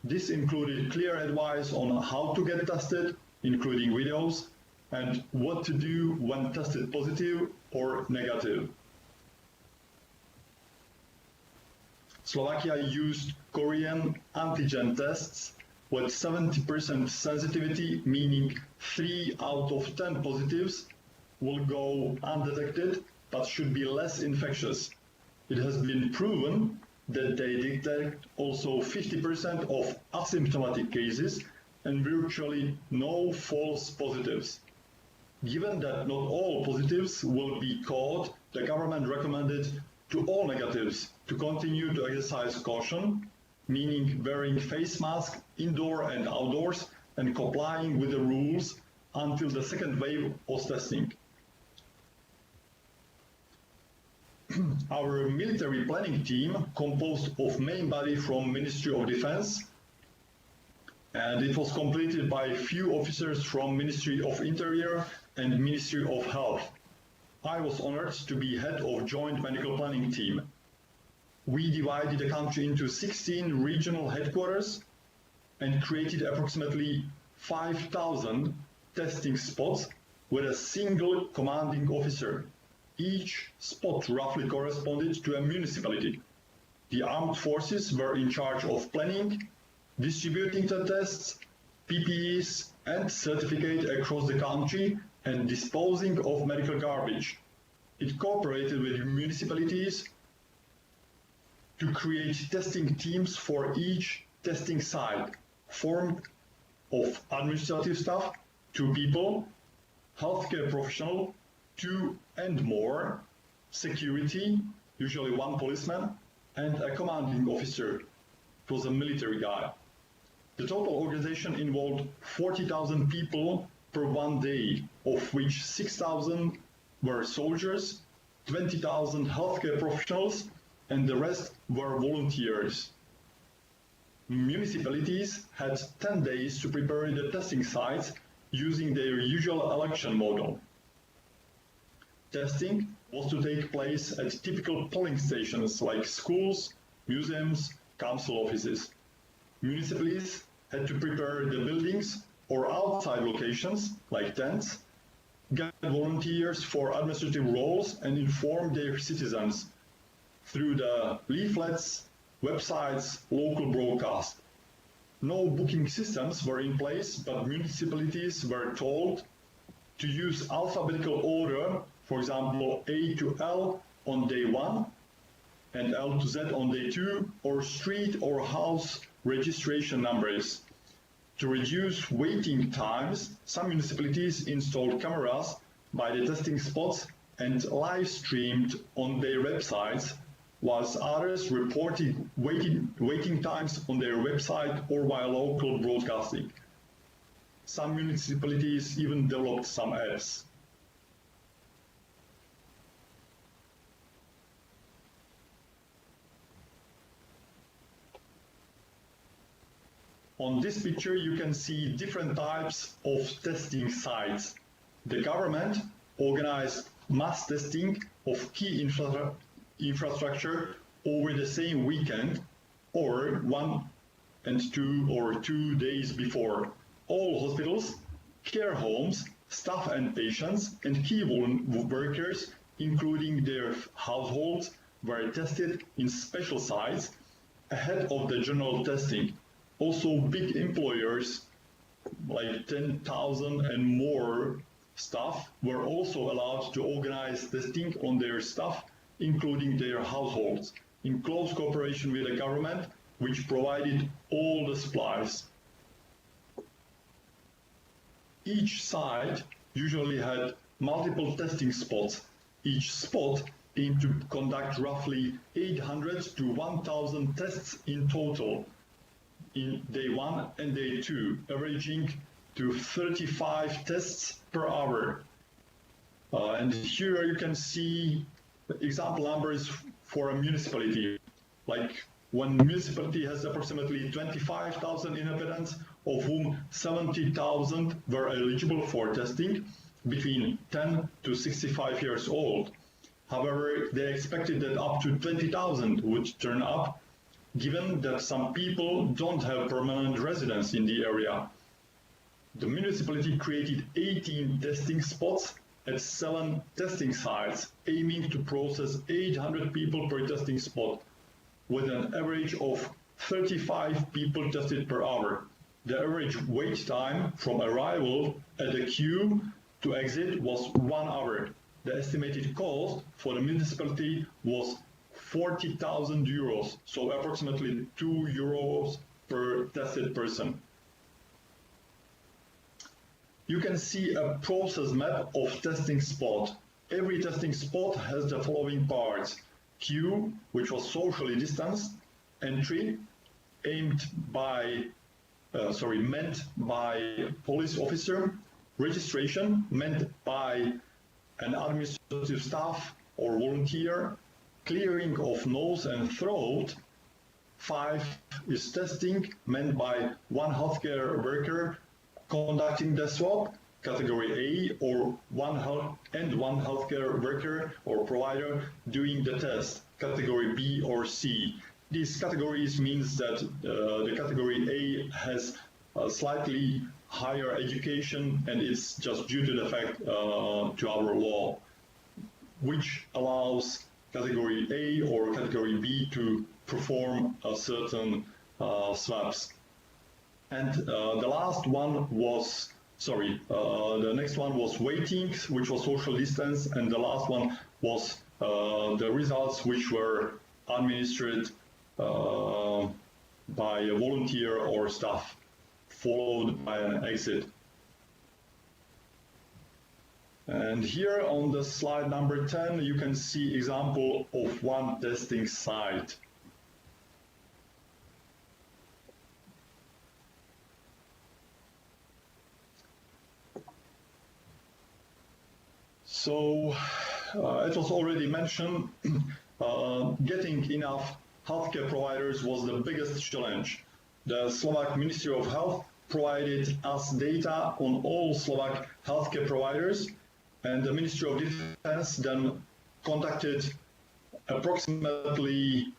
This included clear advice on how to get tested, including videos, and what to do when tested positive or negative. Slovakia used Korean antigen tests with 70% sensitivity, meaning 3 out of 10 positives will go undetected, but should be less infectious. It has been proven that they detect also 50% of asymptomatic cases and virtually no false positives. Given that not all positives will be caught, the government recommended to all negatives to continue to exercise caution, meaning wearing face masks indoor and outdoors and complying with the rules until the second wave of testing. Our military planning team, composed of main body from Ministry of Defense, and it was completed by a few officers from Ministry of Interior and Ministry of Health. I was honored to be head of Joint Medical Planning Team. we divided the country into 16 regional headquarters and created approximately 5,000 testing spots with a single commanding officer. Each spot roughly corresponded to a municipality. The armed forces were in charge of planning, distributing the tests, PPEs, and certificates across the country, and disposing of medical garbage. It cooperated with municipalities to create testing teams for each testing site, formed of administrative staff, 2 people, healthcare professional, 2 and more, security, usually 1 policeman, and a commanding officer. It was a military guy. The total organization involved 40,000 people per 1 day, of which 6,000 were soldiers, 20,000 healthcare professionals, and the rest were volunteers. Municipalities had 10 days to prepare the testing sites using their usual election model. Testing was to take place at typical polling stations like schools, museums, council offices. Municipalities had to prepare the buildings or outside locations like tents, get volunteers for administrative roles, and inform their citizens through the leaflets, websites, local broadcast. No booking systems were in place, but municipalities were told to use alphabetical order, for example, A to L on day 1 and L to Z on day 2, or street or house registration numbers. To reduce waiting times, some municipalities installed cameras by the testing spots and live streamed on their websites, whilst others reported waiting times on their website or via local broadcasting. Some municipalities even developed some apps. On this picture, you can see different types of testing sites. The government organized mass testing of key infrastructure over the same weekend, or 1 and 2 or 2 days before. All hospitals, care homes, staff and patients, and key workers, including their households, were tested in special sites ahead of the general testing. Also, big employers, like 10,000 and more staff, were also allowed to organize testing on their staff, including their households, in close cooperation with the government, which provided all the supplies. Each site usually had multiple testing spots. Each spot aimed to conduct roughly 800 to 1,000 tests in total in day 1 and day 2, averaging to 35 tests per hour. And here you can see example numbers for a municipality. Like one municipality has approximately 25,000 inhabitants, of whom 70,000 were eligible for testing, between 10 to 65 years old. However, they expected that up to 20,000 would turn up, given that some people don't have permanent residence in the area. The municipality created 18 testing spots at 7 testing sites, aiming to process 800 people per testing spot, with an average of 35 people tested per hour. The average wait time from arrival at the queue to exit was 1 hour. The estimated cost for the municipality was 40,000 euros, so approximately 2 euros per tested person. You can see a process map of testing spot. Every testing spot has the following parts: queue, which was socially distanced; entry, meant by police officer; registration, meant by an administrative staff or volunteer; clearing of nose and throat. 5 is testing, meant by one healthcare worker conducting the swab. category A or one healthcare worker or provider doing the test, category B or C. These categories means that the category A has a slightly higher education, and it's just due to the fact to our law, which allows category A or category B to perform a certain swabs. And the last one was, the next one was waiting, which was social distance, and the last one was the results which were administered by a volunteer or staff, followed by an exit. And here on the slide number 10, you can see example of one testing site. So, it was already mentioned, getting enough healthcare providers was the biggest challenge. The Slovak Ministry of Health provided us data on all Slovak healthcare providers, and the Ministry of Defense then contacted approximately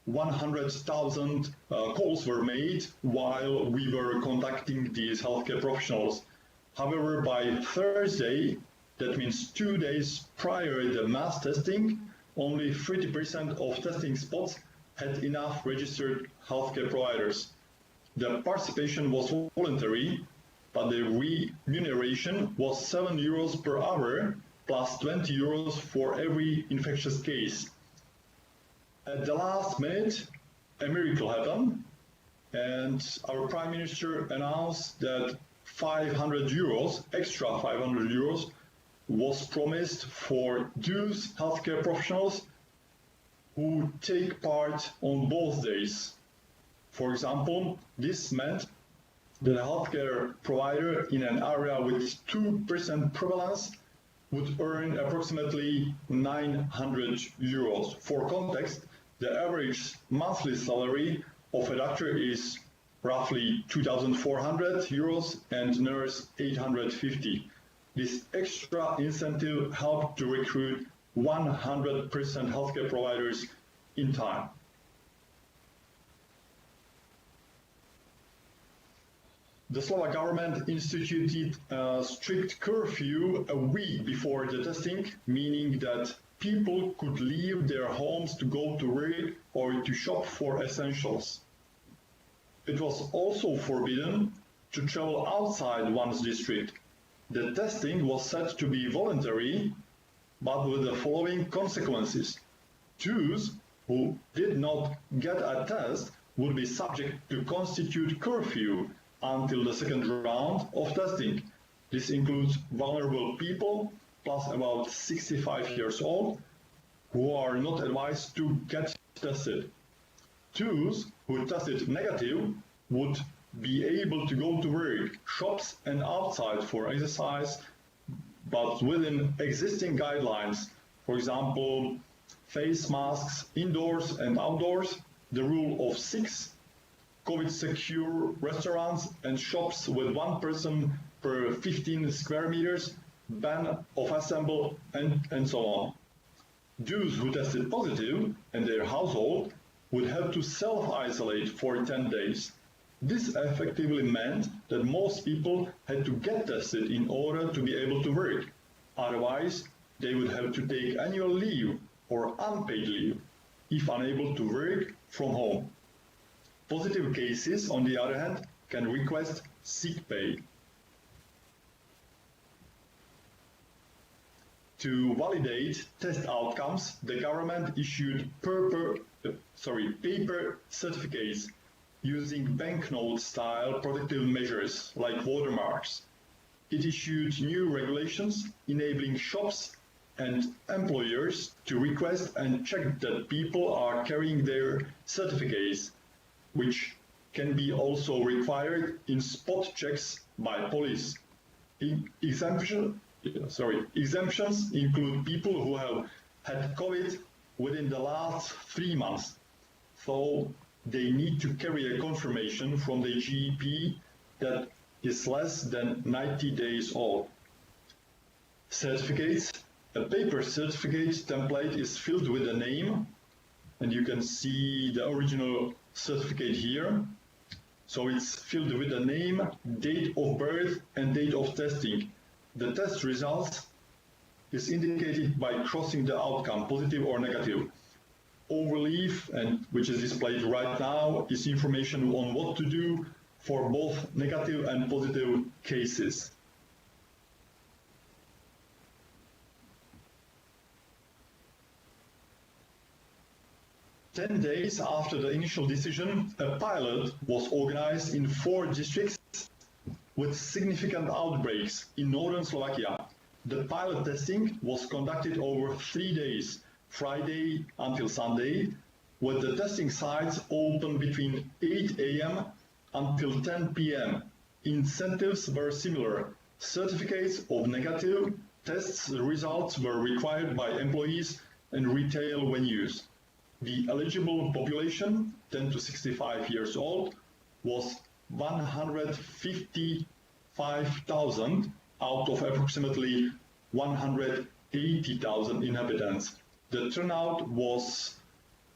100,000 calls were made while we were contacting these healthcare professionals. However, by Thursday, that means 2 days prior to the mass testing, only 30% of testing spots had enough registered healthcare providers. The participation was voluntary, but the remuneration was 7 euros per hour plus 20 euros for every infectious case. At the last minute, a miracle happened, and our Prime Minister announced that 500 euros, extra 500 euros, was promised for those healthcare professionals who take part on both days. For example, this meant that a healthcare provider in an area with 2% prevalence would earn approximately 900 euros. For context, the average monthly salary of a doctor is roughly 2,400 euros and nurse 850. This extra incentive helped to recruit 100% healthcare providers in time. The Slovak government instituted a strict curfew a week before the testing, meaning that people could leave their homes to go to work or to shop for essentials. It was also forbidden to travel outside one's district. The testing was said to be voluntary, but with the following consequences. Those who did not get a test would be subject to constitute curfew until the second round of testing. This includes vulnerable people, plus about 65 years old, who are not advised to get tested. Those who tested negative would be able to go to work, shops and outside for exercise, but within existing guidelines. For example, face masks indoors and outdoors, the rule of 6, COVID-secure restaurants and shops with 1 person per 15 square meters, ban of assemble, and so on. Those who tested positive and their household would have to self-isolate for 10 days. This effectively meant that most people had to get tested in order to be able to work. Otherwise, they would have to take annual leave or unpaid leave if unable to work from home. Positive cases, on the other hand, can request sick pay. To validate test outcomes, the government issued paper certificates using banknote-style protective measures like watermarks. It issued new regulations enabling shops and employers to request and check that people are carrying their certificates, which can be also required in spot checks by police. Exemptions include people who have had COVID within the last 3 months. So they need to carry a confirmation from the GP that is less than 90 days old. Certificates, a paper certificate template is filled with a name, and you can see the original certificate here. So it's filled with a name, date of birth, and date of testing. The test results is indicated by crossing the outcome, positive or negative. Overleaf, and which is displayed right now, is information on what to do for both negative and positive cases. Ten days after the initial decision, a pilot was organized in 4 districts with significant outbreaks in northern Slovakia. The pilot testing was conducted over 3 days, Friday until Sunday, with the testing sites open between 8 a.m. until 10 p.m. Incentives were similar. Certificates of negative tests results were required by employees and retail venues. The eligible population, 10 to 65 years old, was 155,000 out of approximately 180,000 inhabitants. The turnout was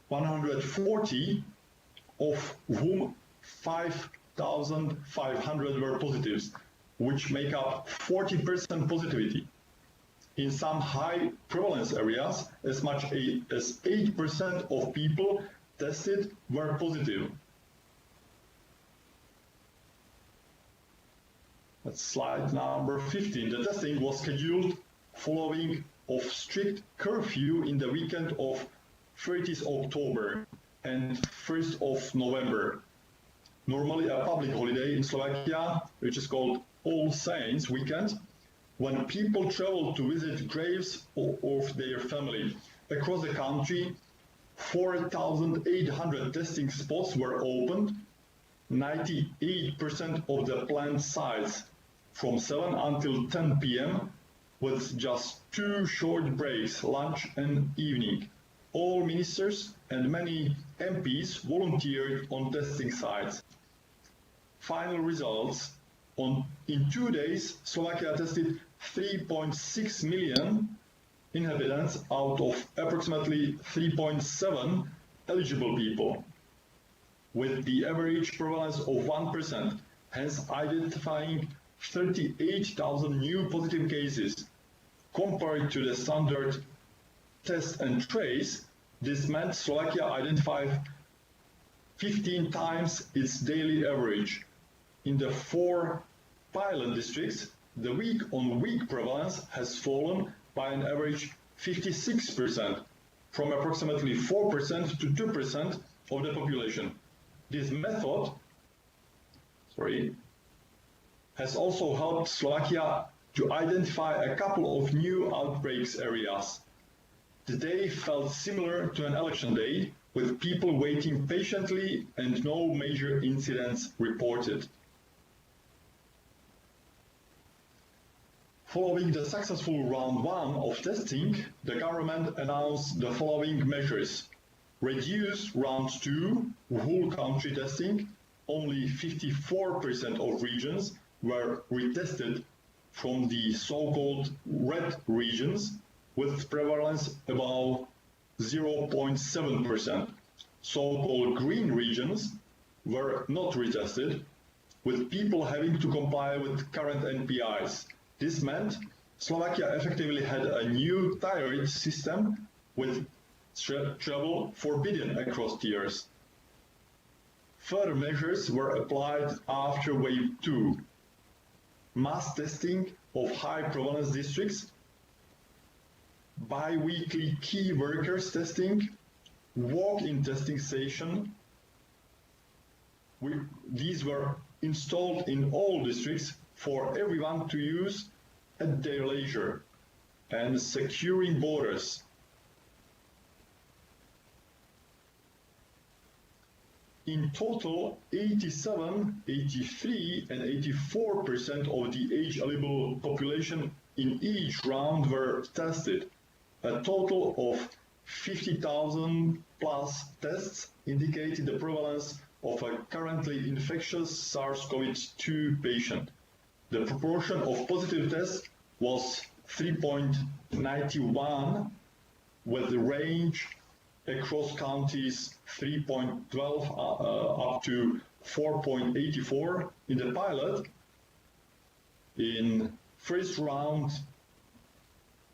140, of whom 5,500 were positives, which make up 40% positivity. In some high prevalence areas, as much as 8% of people tested were positive. That's slide number 15. The testing was scheduled following of strict curfew in the weekend of 30th October and 1st of November. Normally a public holiday in Slovakia, which is called All Saints Weekend, when people travel to visit graves of their family. Across the country, 4,800 testing spots were opened, 98% of the planned sites, from 7 until 10 p.m., with just 2 short breaks, lunch and evening. All ministers and many MPs volunteered on testing sites. Final results. In 2 days, Slovakia tested 3.6 million inhabitants out of approximately 3.7 eligible people, with the average prevalence of 1%, hence identifying 38,000 new positive cases. Compared to the standard test and trace, this meant Slovakia identified 15 times its daily average. In the 4 pilot districts, the week-on-week prevalence has fallen by an average 56%, from approximately 4% to 2% of the population. This method has also helped Slovakia to identify a couple of new outbreaks areas. The day felt similar to an election day, with people waiting patiently and no major incidents reported. Following the successful round 1 of testing, the government announced the following measures. Reduce round 2 whole country testing. Only 54% of regions were retested from the so-called red regions, with prevalence above 0.7%. So-called green regions were not retested, with people having to comply with current NPIs. This meant Slovakia effectively had a new tiered system with travel forbidden across tiers. Further measures were applied after wave 2. Mass testing of high prevalence districts, bi-weekly key workers testing, walk-in testing station. These were installed in all districts for everyone to use at their leisure, and securing borders. In total, 87, 83, and 84% of the age-eligible population in each round were tested. A total of 50,000 plus tests indicated the prevalence of a currently infectious SARS-CoV-2 patient. The proportion of positive tests was 3.91, with the range across counties 3.12 up to 4.84 in the pilot. In first round,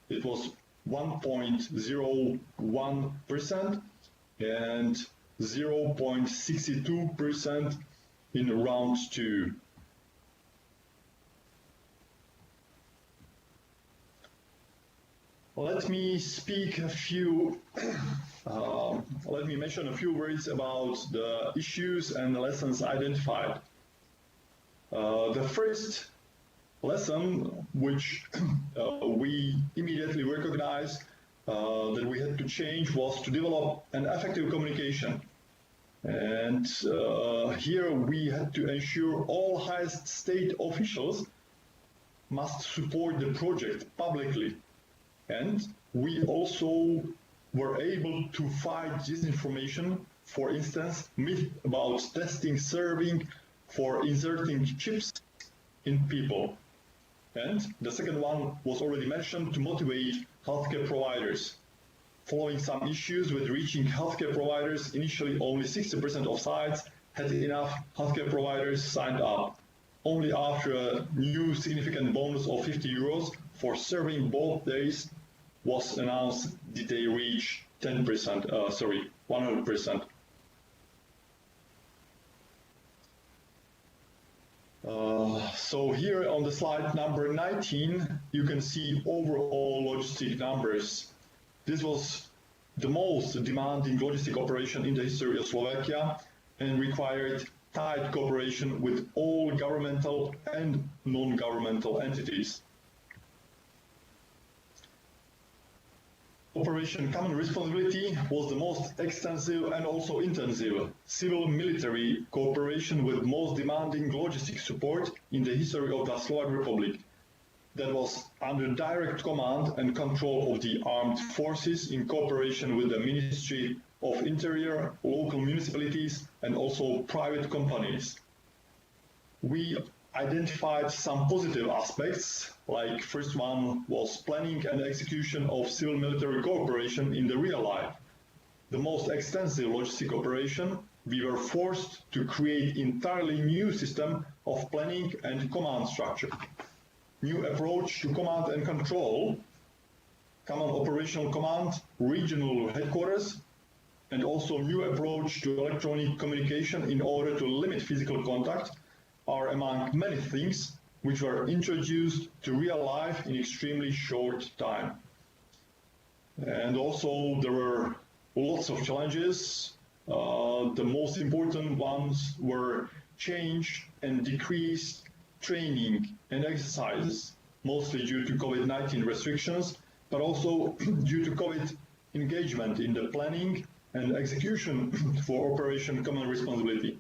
it was 1.01% and 0.62% in round 2. Let me mention a few words about the issues and the lessons identified. The first lesson, which we immediately recognized that we had to change, was to develop an effective communication. And here we had to ensure all highest state officials must support the project publicly. And we also were able to fight disinformation, for instance, myth about testing serving for inserting chips in people. And the second one was already mentioned, to motivate healthcare providers. Following some issues with reaching healthcare providers, initially only 60% of sites had enough healthcare providers signed up. Only after a new significant bonus of 50 euros for serving both days was announced did they reach 100%. So here on the slide number 19, you can see overall logistic numbers. This was the most demanding logistic operation in the history of Slovakia and required tight cooperation with all governmental and non-governmental entities. Operation Common Responsibility was the most extensive and also intensive civil-military cooperation with most demanding logistic support in the history of the Slovak Republic. That was under direct command and control of the armed forces in cooperation with the Ministry of Interior, local municipalities, and also private companies. We identified some positive aspects, like first one was planning and execution of civil-military cooperation in the real life. The most extensive logistic operation, we were forced to create entirely new system of planning and command structure. New approach to command and control, common operational command, regional headquarters, and also new approach to electronic communication in order to limit physical contact are among many things which were introduced to real life in extremely short time. And also there were lots of challenges. The most important ones were change and decreased training and exercises, mostly due to COVID-19 restrictions, but also due to COVID engagement in the planning and execution for Operation Common Responsibility.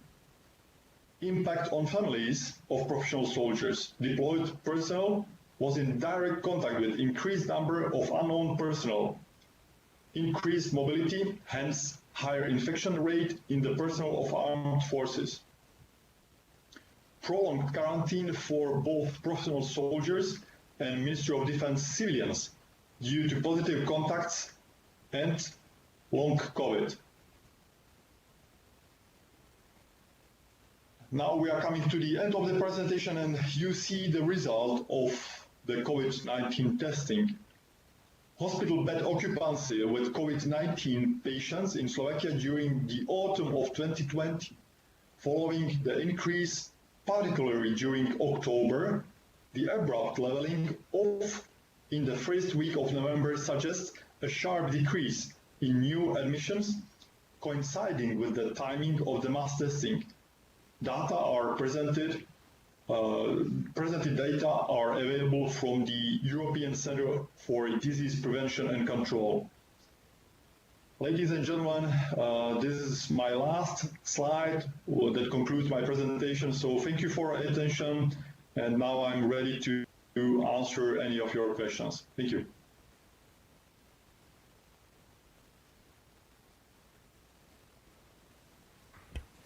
Impact on families of professional soldiers. Deployed personnel was in direct contact with increased number of unknown personnel. Increased mobility, hence higher infection rate in the personnel of armed forces. Prolonged quarantine for both professional soldiers and Ministry of Defense civilians due to positive contacts and long COVID. Now we are coming to the end of the presentation and you see the result of the COVID-19 testing. Hospital bed occupancy with COVID-19 patients in Slovakia during the autumn of 2020, following the increase, particularly during October, the abrupt leveling off in the first week of November suggests a sharp decrease in new admissions, coinciding with the timing of the mass testing. Data are presented data are available from the European Center for Disease Prevention and Control. Ladies and gentlemen, this is my last slide that concludes my presentation. So thank you for your attention. And now I'm ready to answer any of your questions. Thank you.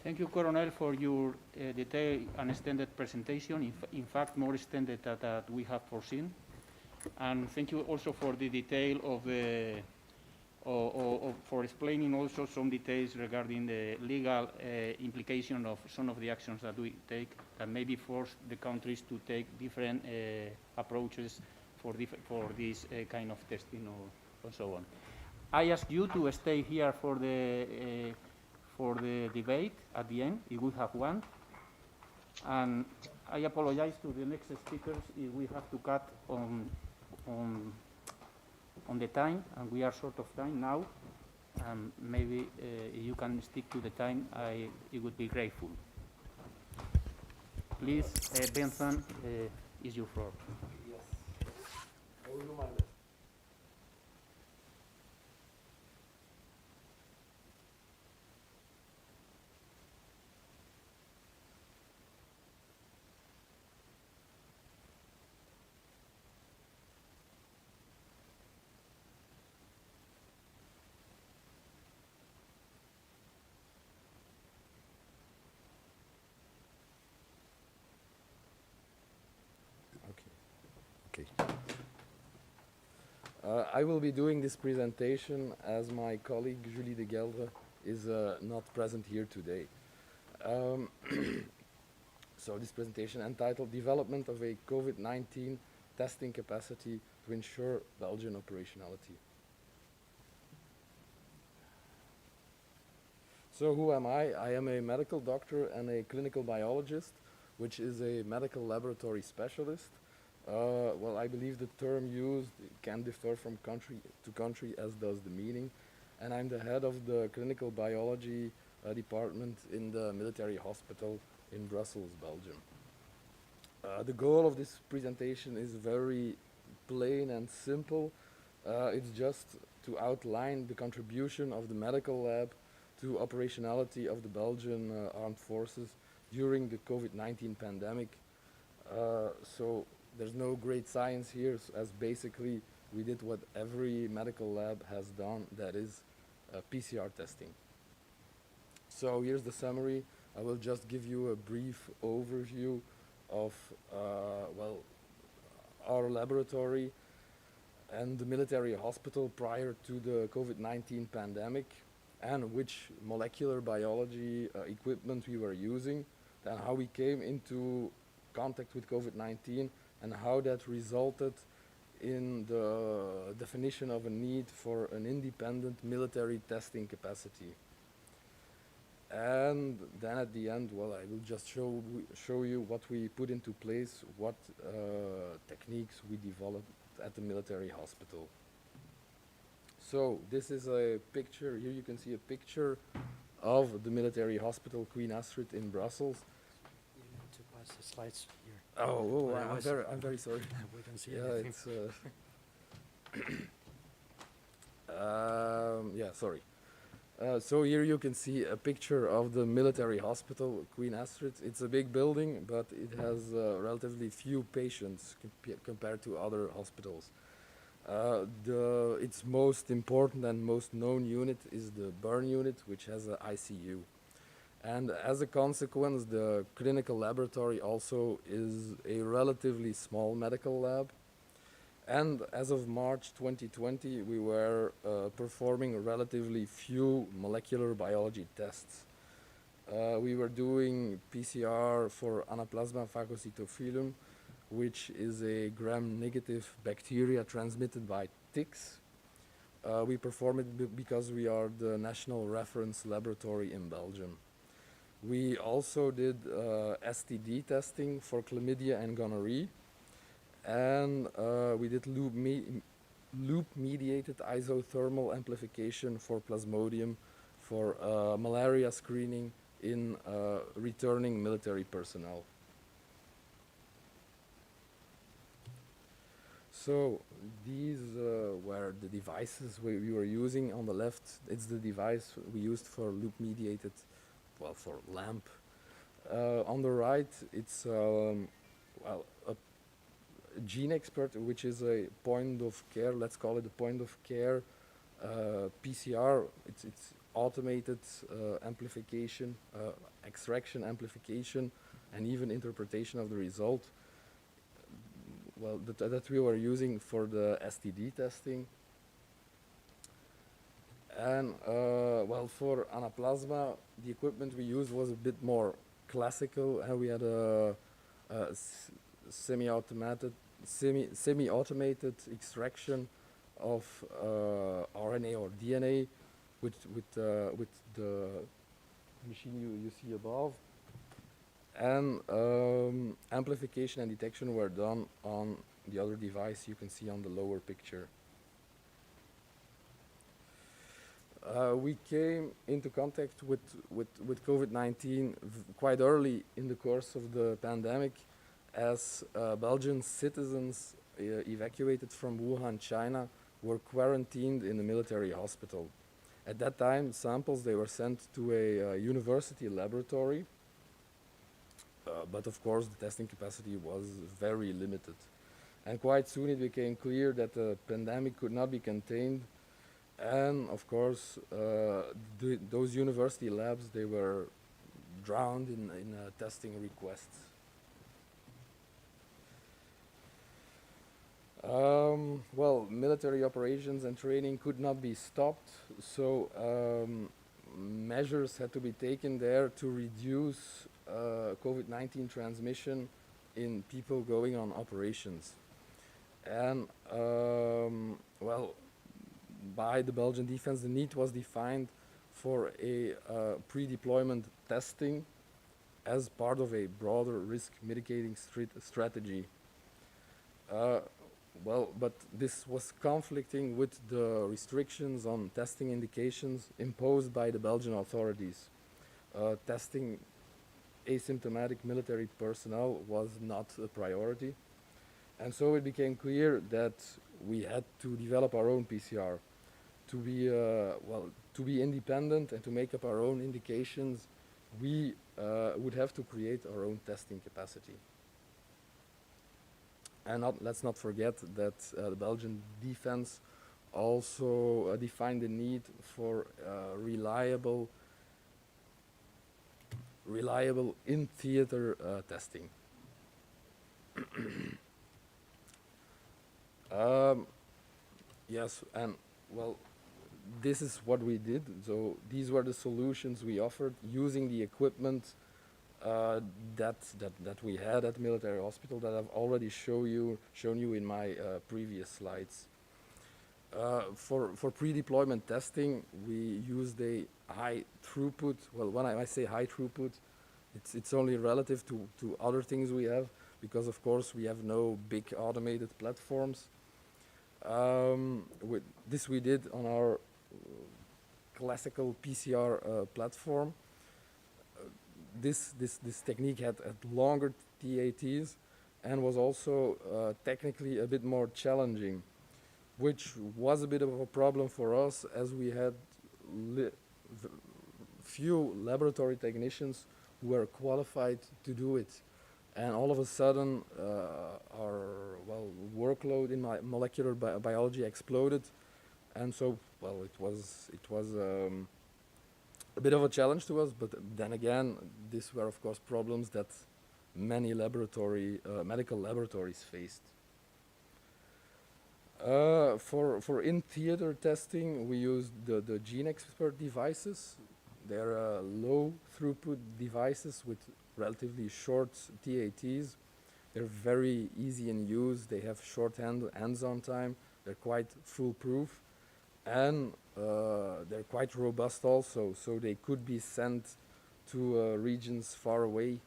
Thank you, Coronel, for your detailed and extended presentation, in fact, more extended than we have foreseen. And thank you also for the detail of the, for explaining also some details regarding the legal implication of some of the actions that we take that maybe force the countries to take different approaches for this kind of testing or so on. I ask you to stay here for the debate at the end, if we have one. And I apologize to the next speakers if we have to cut on the time, and we are short of time now. Maybe if you can stick to the time, it would be grateful. Please, Benson, is your floor. Yes, I will do my best. I will be doing this presentation as my colleague Julie de Geldre is not present here today. So this presentation entitled Development of a COVID-19 Testing Capacity to Ensure Belgian Operationality. So who am I? I am a medical doctor and a clinical biologist, which is a medical laboratory specialist. Well, I believe the term used can differ from country to country, as does the meaning. And I'm the head of the clinical biology department in the military hospital in Brussels, Belgium. The goal of this presentation is very plain and simple. It's just to outline the contribution of the medical lab to operationality of the Belgian armed forces during the COVID-19 pandemic. So there's no great science here, as basically we did what every medical lab has done, that is PCR testing. So here's the summary. I will just give you a brief overview of well, our laboratory and the military hospital prior to the COVID-19 pandemic, and which molecular biology equipment we were using, and how we came into contact with COVID-19, and how that resulted in the definition of a need for an independent military testing capacity. And then at the end, well, I will just show you what we put into place, what techniques we developed at the military hospital. So this is a picture. Here you can see a picture of the military hospital Queen Astrid in Brussels. You need to pass the slides here. Oh, I'm very sorry. We can see anything. Yeah, sorry. So here you can see a picture of the military hospital, Queen Astrid. It's a big building, but it has relatively few patients compared to other hospitals. Its most important and most known unit is the burn unit, which has an ICU. And as a consequence, the clinical laboratory also is a relatively small medical lab. And as of March 2020, we were performing relatively few molecular biology tests. We were doing PCR for Anaplasma phagocytophilum, which is a gram-negative bacteria transmitted by ticks. We perform it because we are the national reference laboratory in Belgium. We also did STD testing for chlamydia and gonorrhea. And we did loop-mediated isothermal amplification for Plasmodium for malaria screening in returning military personnel. So these were the devices we were using. On the left, it's the device we used for loop-mediated, well, for LAMP. On the right, it's well, a gene expert, which is a point of care, let's call it a point of care PCR. It's automated amplification, extraction, amplification, and even interpretation of the result. Well, that we were using for the STD testing. And well, for anaplasma, the equipment we used was a bit more classical, and we had a semi-automated extraction of RNA or DNA with the machine you see above. And amplification and detection were done on the other device you can see on the lower picture. We came into contact with COVID-19 quite early in the course of the pandemic, as Belgian citizens evacuated from Wuhan, China, were quarantined in a military hospital. At that time, samples, they were sent to a university laboratory, but of course the testing capacity was very limited. And quite soon it became clear that the pandemic could not be contained, and of course those university labs, they were drowned in testing requests. Well, military operations and training could not be stopped, so measures had to be taken there to reduce COVID-19 transmission in people going on operations. And well, by the Belgian defense, the need was defined for a pre-deployment testing as part of a broader risk mitigating strategy. Well, but this was conflicting with the restrictions on testing indications imposed by the Belgian authorities. Testing asymptomatic military personnel was not a priority. And so it became clear that we had to develop our own PCR. To be, well, to be independent and to make up our own indications, we would have to create our own testing capacity. And let's not forget that the Belgian defense also defined the need for reliable in-theater testing. Yes, and well, this is what we did. So these were the solutions we offered using the equipment that we had at military hospital that I've already shown you in my previous slides. For pre-deployment testing, we used a high throughput. Well, when I say high throughput, it's only relative to other things we have, because of course we have no big automated platforms. With this we did on our classical PCR platform. This technique had longer TATs and was also technically a bit more challenging, which was a bit of a problem for us, as we had few laboratory technicians who were qualified to do it. And all of a sudden, our workload in molecular biology exploded, and so it was a bit of a challenge to us. But then again, these were of course problems that many medical laboratories faced. For in-theater testing, we used the GeneXpert devices. They're low throughput devices with relatively short TATs. They're very easy in use. They have short hands-on time. They're quite foolproof, and they're quite robust also. So they could be sent to regions far away,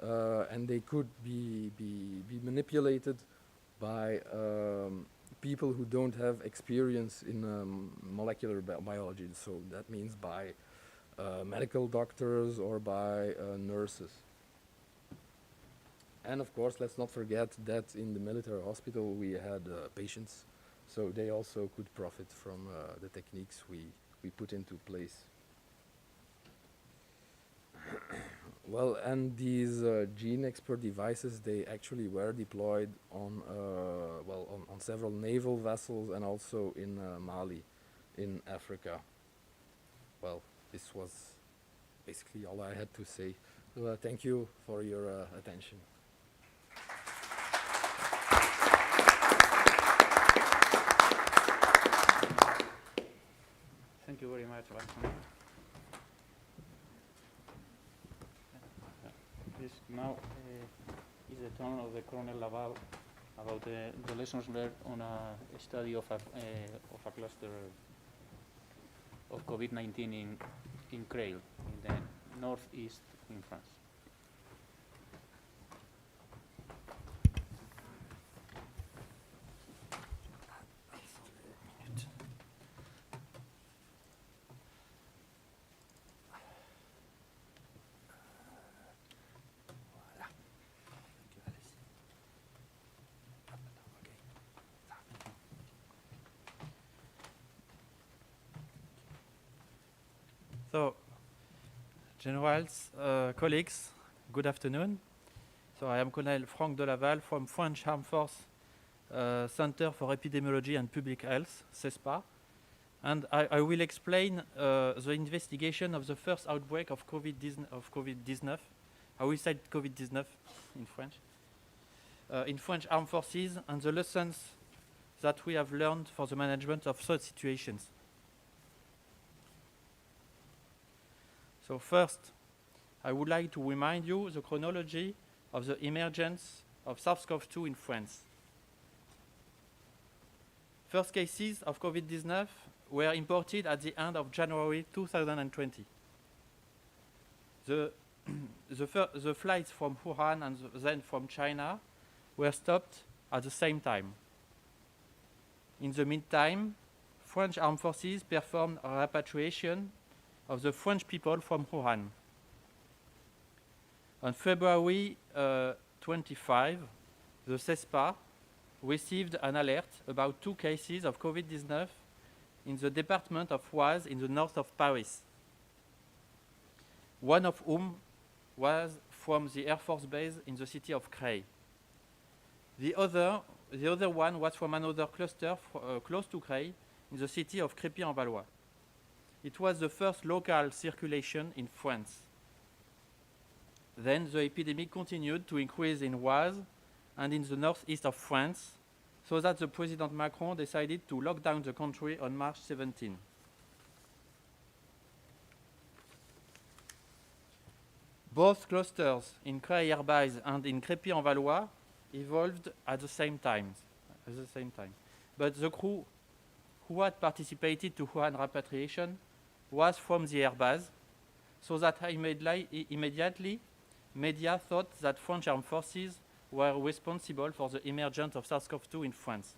and they could be manipulated by people who don't have experience in molecular biology. So that means by medical doctors or by nurses. And of course, let's not forget that in the military hospital we had patients, so they also could profit from the techniques we put into place. Well, and these GeneXpert devices, they actually were deployed on on several naval vessels and also in Mali, in Africa. well, this was basically all I had to say. So, thank you for your attention. Thank you very much, Alexander. This now is the turn of the Colonel Laval about the lessons learned on a study of a cluster of COVID-19 in Creil, in the northeast in France. So, generals, colleagues, good afternoon. So I am Colonel Franck Delaval from French Armed Force Center for Epidemiology and Public Health, CESPA. And I will explain the investigation of the first outbreak of COVID-19. I will say COVID-19 in French. In French Armed Forces and the lessons that we have learned for the management of such situations. So first, I would like to remind you the chronology of the emergence of SARS-CoV-2 in France. First cases of COVID-19 were imported at the end of January 2020. The flights from Wuhan and then from China were stopped at the same time. In the meantime, French armed forces performed a repatriation of the French people from Wuhan. On February 25, the CESPA received an alert about 2 cases of COVID-19 in the department of Oise in the north of Paris, one of whom was from the Air Force base in the city of Creil. The other one was from another cluster close to Creil in the city of Crépy-en-Valois. It was the first local circulation in France. Then the epidemic continued to increase in Oise and in the northeast of France, so that the President Macron decided to lock down the country on March 17. Both clusters in Creil-Herbaz and in Crépy-en-Valois evolved at the same time. But the crew who had participated to Wuhan repatriation was from the Herbaz, so that immediately media thought that French armed forces were responsible for the emergence of SARS-CoV-2 in France.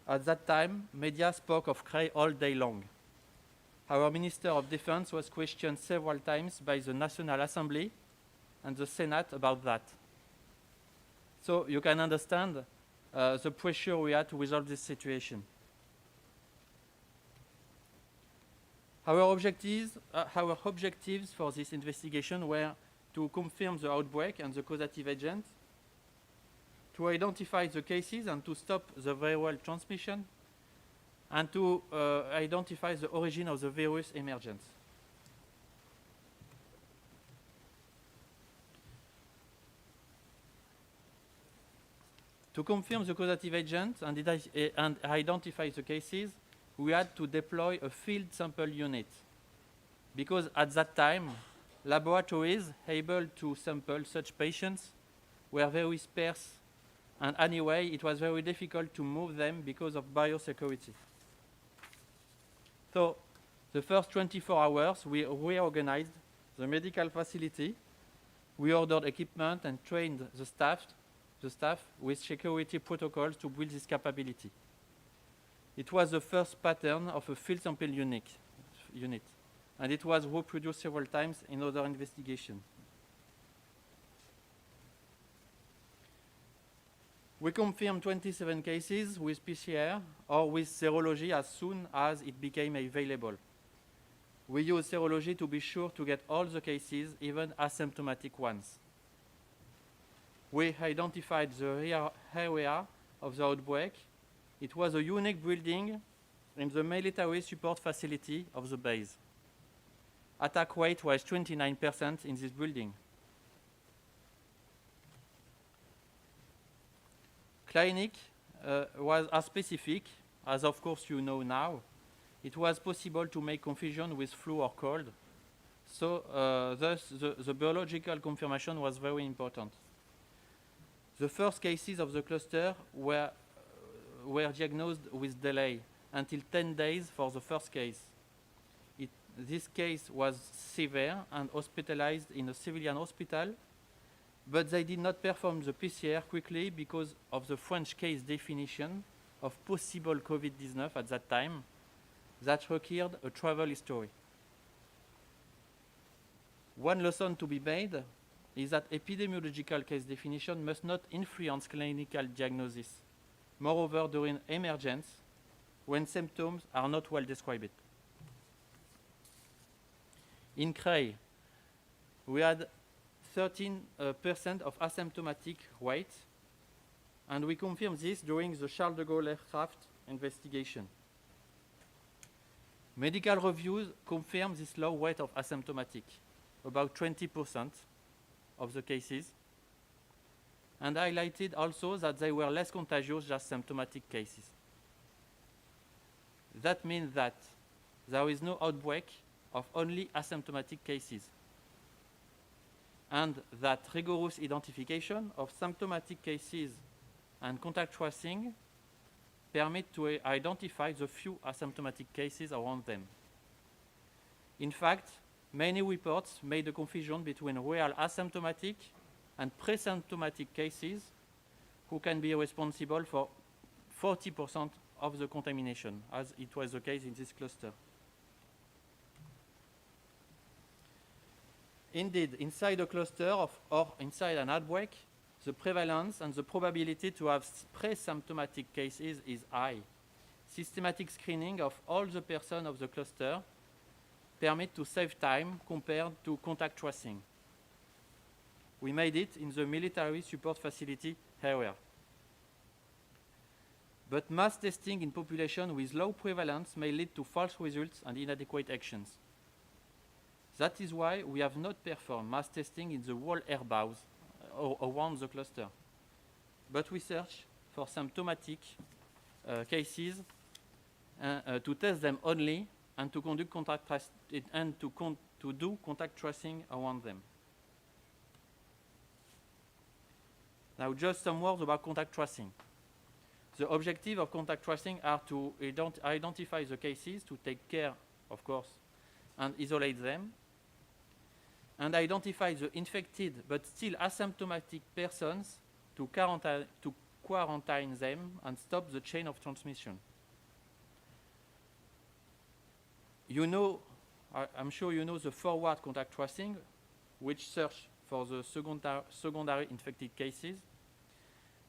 At that time, media spoke of Creil all day long. Our Minister of Defense was questioned several times by the National Assembly and the Senate about that. So you can understand the pressure we had to resolve this situation. Our objectives for this investigation were to confirm the outbreak and the causative agent, to identify the cases and to stop the viral transmission, and to identify the origin of the virus emergence. To confirm the causative agent and identify the cases, we had to deploy a field sample unit, because at that time, laboratories able to sample such patients were very sparse, and anyway, it was very difficult to move them because of biosecurity. So, the first 24 hours, we reorganized the medical facility, we ordered equipment and trained the staff with security protocols to build this capability. It was the first pattern of a field sample unit, and it was reproduced several times in other investigations. We confirmed 27 cases with PCR or with serology as soon as it became available. We used serology to be sure to get all the cases, even asymptomatic ones. We identified the area of the outbreak It was a unique building in the military support facility of the base. Attack rate was 29% in this building. Clinic was as specific, as of course you know now. It was possible to make confusion with flu or cold. So thus the biological confirmation was very important. The first cases of the cluster were diagnosed with delay until 10 days for the first case. This case was severe and hospitalized in a civilian hospital, but they did not perform the PCR quickly because of the French case definition of possible COVID-19 at that time that required a travel history. One lesson to be made is that epidemiological case definition must not influence clinical diagnosis. Moreover, during emergence, when symptoms are not well described. In CREI, we had 13% of asymptomatic rate, and we confirmed this during the Charles de Gaulle aircraft investigation. Medical reviews confirm this low rate of asymptomatic, about 20% of the cases, and highlighted also that they were less contagious than symptomatic cases. That means that there is no outbreak of only asymptomatic cases, and that rigorous identification of symptomatic cases and contact tracing permit to identify the few asymptomatic cases around them. In fact, many reports made a confusion between real asymptomatic and pre-symptomatic cases who can be responsible for 40% of the contamination, as it was the case in this cluster. Indeed, inside a cluster or inside an outbreak, the prevalence and the probability to have pre-symptomatic cases is high. Systematic screening of all the persons of the cluster permit to save time compared to contact tracing. We made it in the military support facility area. But mass testing in population with low prevalence may lead to false results and inadequate actions. That is why we have not performed mass testing in the whole airbaus around the cluster. But we search for symptomatic cases to test them only and to conduct contact to do contact tracing around them. Now, just some words about contact tracing. The objective of contact tracing are to identify the cases, to take care, of course, and isolate them, and identify the infected but still asymptomatic persons to quarantine them and stop the chain of transmission. You know, I'm sure you know the forward contact tracing, which search for the secondary infected cases.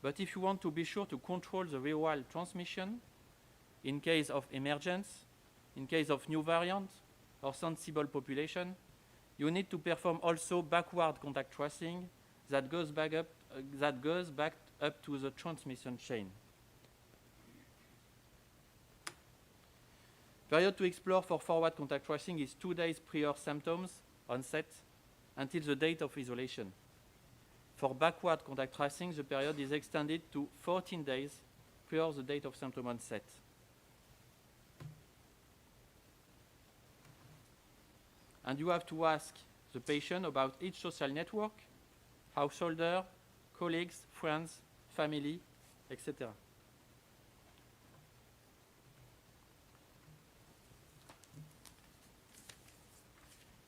But if you want to be sure to control the viral transmission in case of emergence, in case of new variant or sensible population, you need to perform also backward contact tracing that goes back up to the transmission chain. Period to explore for forward contact tracing is 2 days prior symptoms onset until the date of isolation. For backward contact tracing, the period is extended to 14 days prior the date of symptom onset. And you have to ask the patient about each social network, householder, colleagues, friends, family, etc.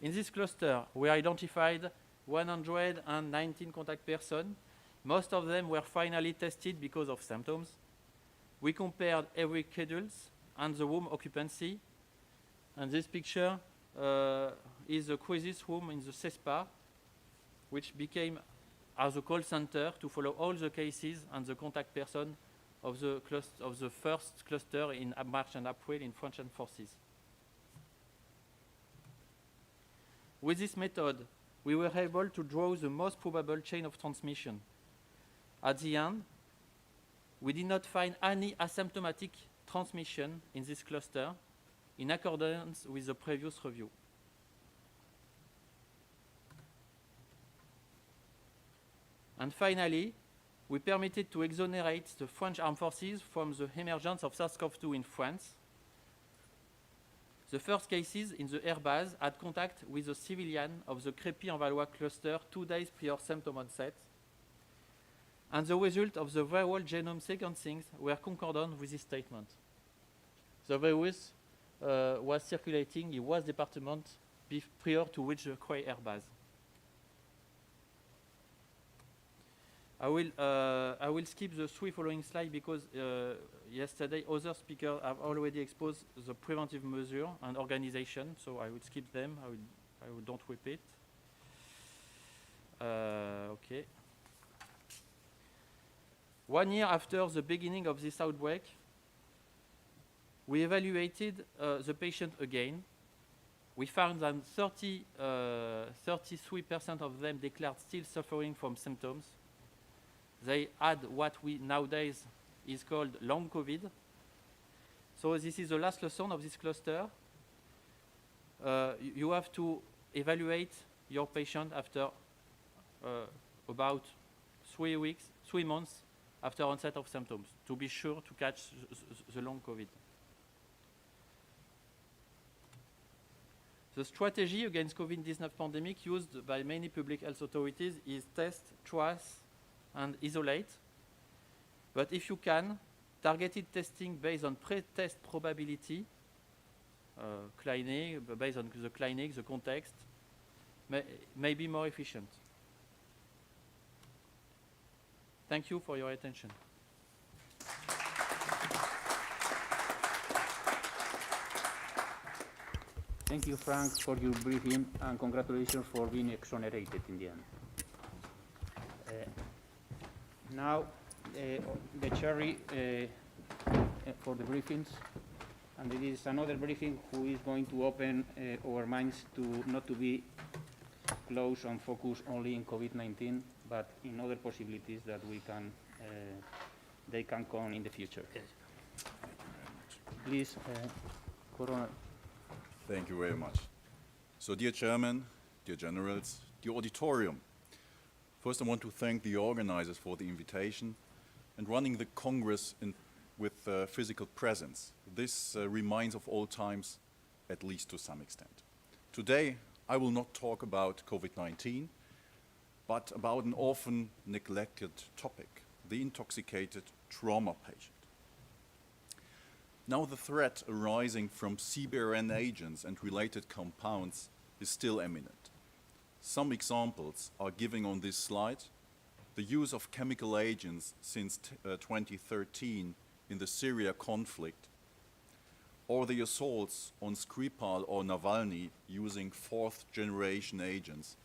In this cluster, we identified 119 contact persons. Most of them were finally tested because of symptoms. We compared every schedules and the room occupancy. And this picture is the crisis room in the CESPA, which became as a call center to follow all the cases and the contact person of the first cluster in March and April in French Armed Forces. With this method, we were able to draw the most probable chain of transmission. At the end, we did not find any asymptomatic transmission in this cluster in accordance with the previous review. And finally, we permitted to exonerate the French armed forces from the emergence of SARS-CoV-2 in France. The first cases in the airbase had contact with a civilian of the Crépy-en-Valois cluster 2 days prior symptom onset, and the result of the viral genome sequencing were concordant with this statement. The virus was circulating in Oise department prior to reach the Croix airbase. I will skip the 3 following slides because yesterday other speakers have already exposed the preventive measure and organization, so I will skip them. I will don't repeat. Okay. 1 year after the beginning of this outbreak, we evaluated the patient again. We found that 33% of them declared still suffering from symptoms. They had what we nowadays is called long COVID. So this is the last lesson of this cluster. You have to evaluate your patient after about 3 months after onset of symptoms to be sure to catch the long COVID. The strategy against COVID-19 pandemic used by many public health authorities is test, trace, and isolate. But if you can, targeted testing based on pre-test probability, based on the clinic, the context, may be more efficient. Thank you for your attention. Thank you, Frank, for your briefing, and congratulations for being exonerated in the end. Now, the cherry for the briefings, and it is another briefing who is going to open our minds to not to be close and focus only in COVID-19, but in other possibilities that they can come in the future. Please, Coronel. Thank you very much. So, dear Chairman, dear Generals, dear auditorium, first I want to thank the organizers for the invitation and running the Congress with physical presence. This reminds of old times, at least to some extent. Today, I will not talk about COVID-19, but about an often neglected topic, the intoxicated trauma patient. Now the threat arising from CBRN agents and related compounds is still imminent. Some examples are given on this slide. The use of chemical agents since 2013 in the Syria conflict, or the assaults on Skripal or Navalny using fourth-generation agents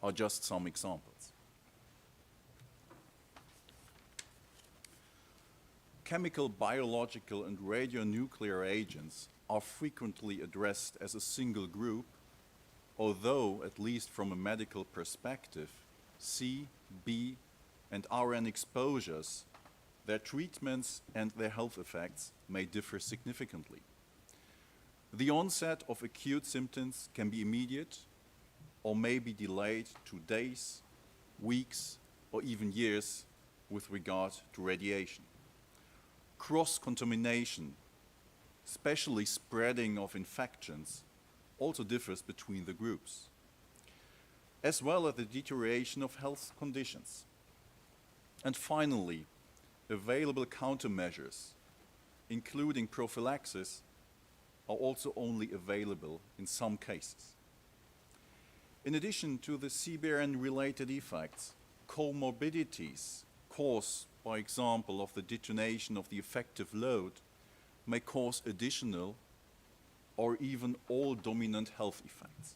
are just some examples. Chemical, biological, and radionuclear agents are frequently addressed as a single group, although, at least from a medical perspective, C, B, and RN exposures, their treatments and their health effects may differ significantly. The onset of acute symptoms can be immediate or may be delayed to days, weeks, or even years with regard to radiation. Cross-contamination, especially spreading of infections, also differs between the groups, as well as the deterioration of health conditions. And finally, available countermeasures, including prophylaxis, are also only available in some cases. In addition to the CBRN-related effects, comorbidities caused, by example, of the detonation of the effective load may cause additional or even all dominant health effects.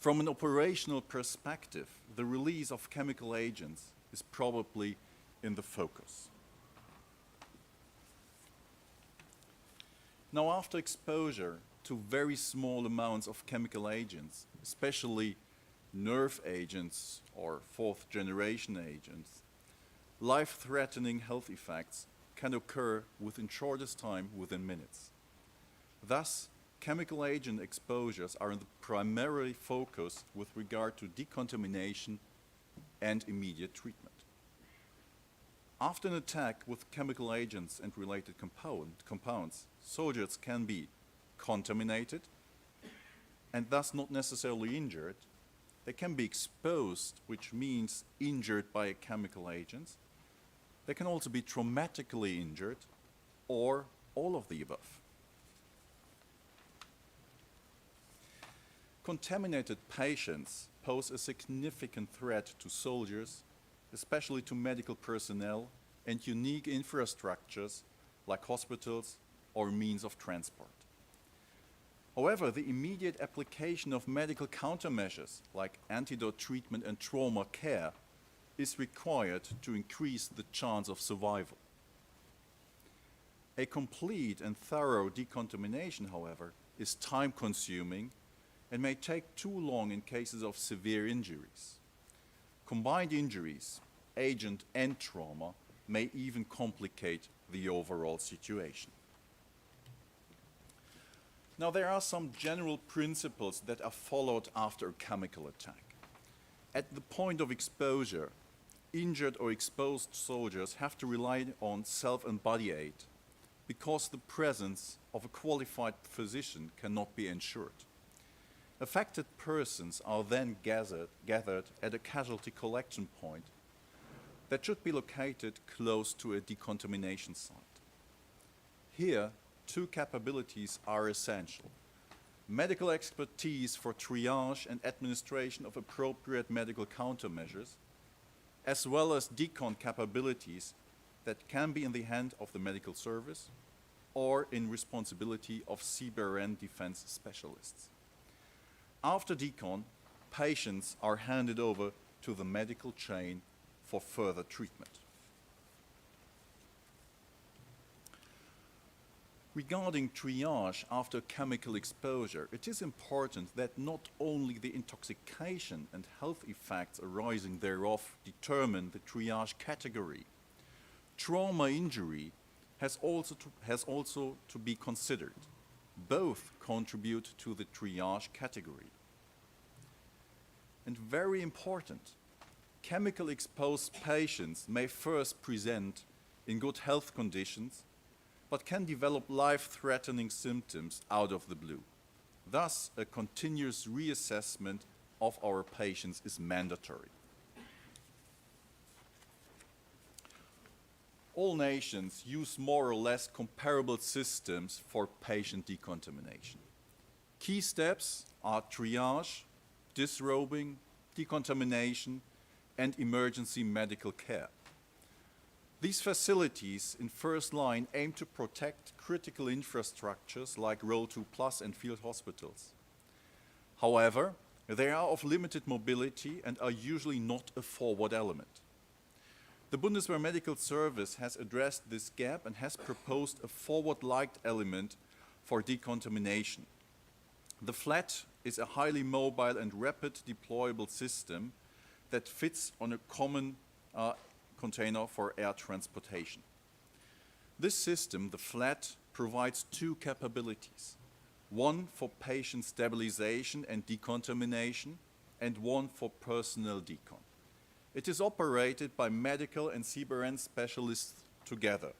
From an operational perspective, the release of chemical agents is probably in the focus. Now, after exposure to very small amounts of chemical agents, especially nerve agents or fourth-generation agents, life-threatening health effects can occur within shortest time, within minutes. Thus, chemical agent exposures are primarily focused with regard to decontamination and immediate treatment. After an attack with chemical agents and related compounds, soldiers can be contaminated and thus not necessarily injured. They can be exposed, which means injured by a chemical agent. They can also be traumatically injured, or all of the above. Contaminated patients pose a significant threat to soldiers, especially to medical personnel and unique infrastructures like hospitals or means of transport. However, the immediate application of medical countermeasures like antidote treatment and trauma care is required to increase the chance of survival. A complete and thorough decontamination, however, is time-consuming and may take too long in cases of severe injuries. Combined injuries, agent and trauma, may even complicate the overall situation. Now, there are some general principles that are followed after a chemical attack. At the point of exposure, injured or exposed soldiers have to rely on self and body aid because the presence of a qualified physician cannot be ensured. Affected persons are then gathered at a casualty collection point that should be located close to a decontamination site. Here, two capabilities are essential: medical expertise for triage and administration of appropriate medical countermeasures, as well as decon capabilities that can be in the hand of the medical service or in responsibility of CBRN defense specialists. After decon, patients are handed over to the medical chain for further treatment. Regarding triage after chemical exposure, it is important that not only the intoxication and health effects arising thereof determine the triage category. Trauma injury has also to be considered. Both contribute to the triage category. And very important, chemical exposed patients may first present in good health conditions, but can develop life-threatening symptoms out of the blue. Thus, a continuous reassessment of our patients is mandatory. All nations use more or less comparable systems for patient decontamination. Key steps are triage, disrobing, decontamination, and emergency medical care. These facilities in first line aim to protect critical infrastructures like Roll 2+ and field hospitals. However, they are of limited mobility and are usually not a forward element. The Bundeswehr Medical Service has addressed this gap and has proposed a forward-like element for decontamination. The FLAT is a highly mobile and rapid deployable system that fits on a common container for air transportation. This system, the FLAT, provides two capabilities: one for patient stabilization and decontamination, and one for personnel decon. It is operated by medical and CBRN specialists together.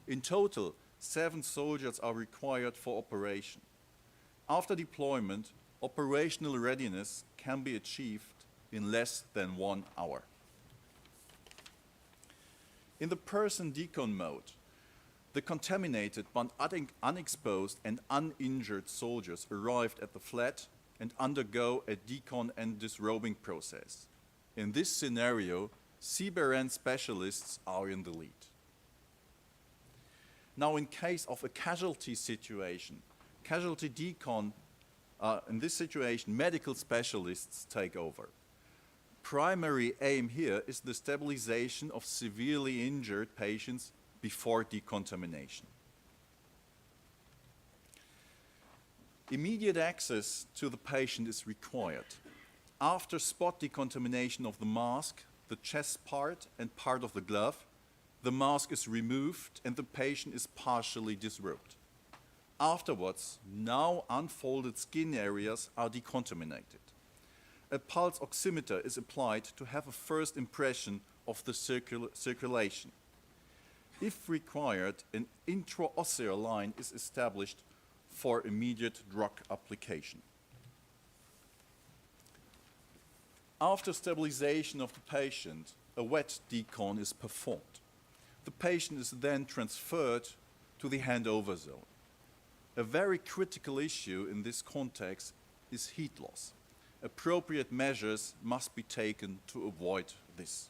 In total, 7 soldiers are required for operation. After deployment, operational readiness can be achieved in less than 1 hour. In the person decon mode, the contaminated but unexposed and uninjured soldiers arrived at the FLAT and undergo a decon and disrobing process. In this scenario, CBRN specialists are in the lead. Now, in case of a casualty situation, casualty decon, in this situation, medical specialists take over. Primary aim here is the stabilization of severely injured patients before decontamination. Immediate access to the patient is required. After spot decontamination of the mask, the chest part and part of the glove, the mask is removed and the patient is partially disrobed. Afterwards, now unfolded skin areas are decontaminated. A pulse oximeter is applied to have a first impression of the circulation. If required, an intraosseous line is established for immediate drug application. After stabilization of the patient, a wet decon is performed. The patient is then transferred to the handover zone. A very critical issue in this context is heat loss. Appropriate measures must be taken to avoid this.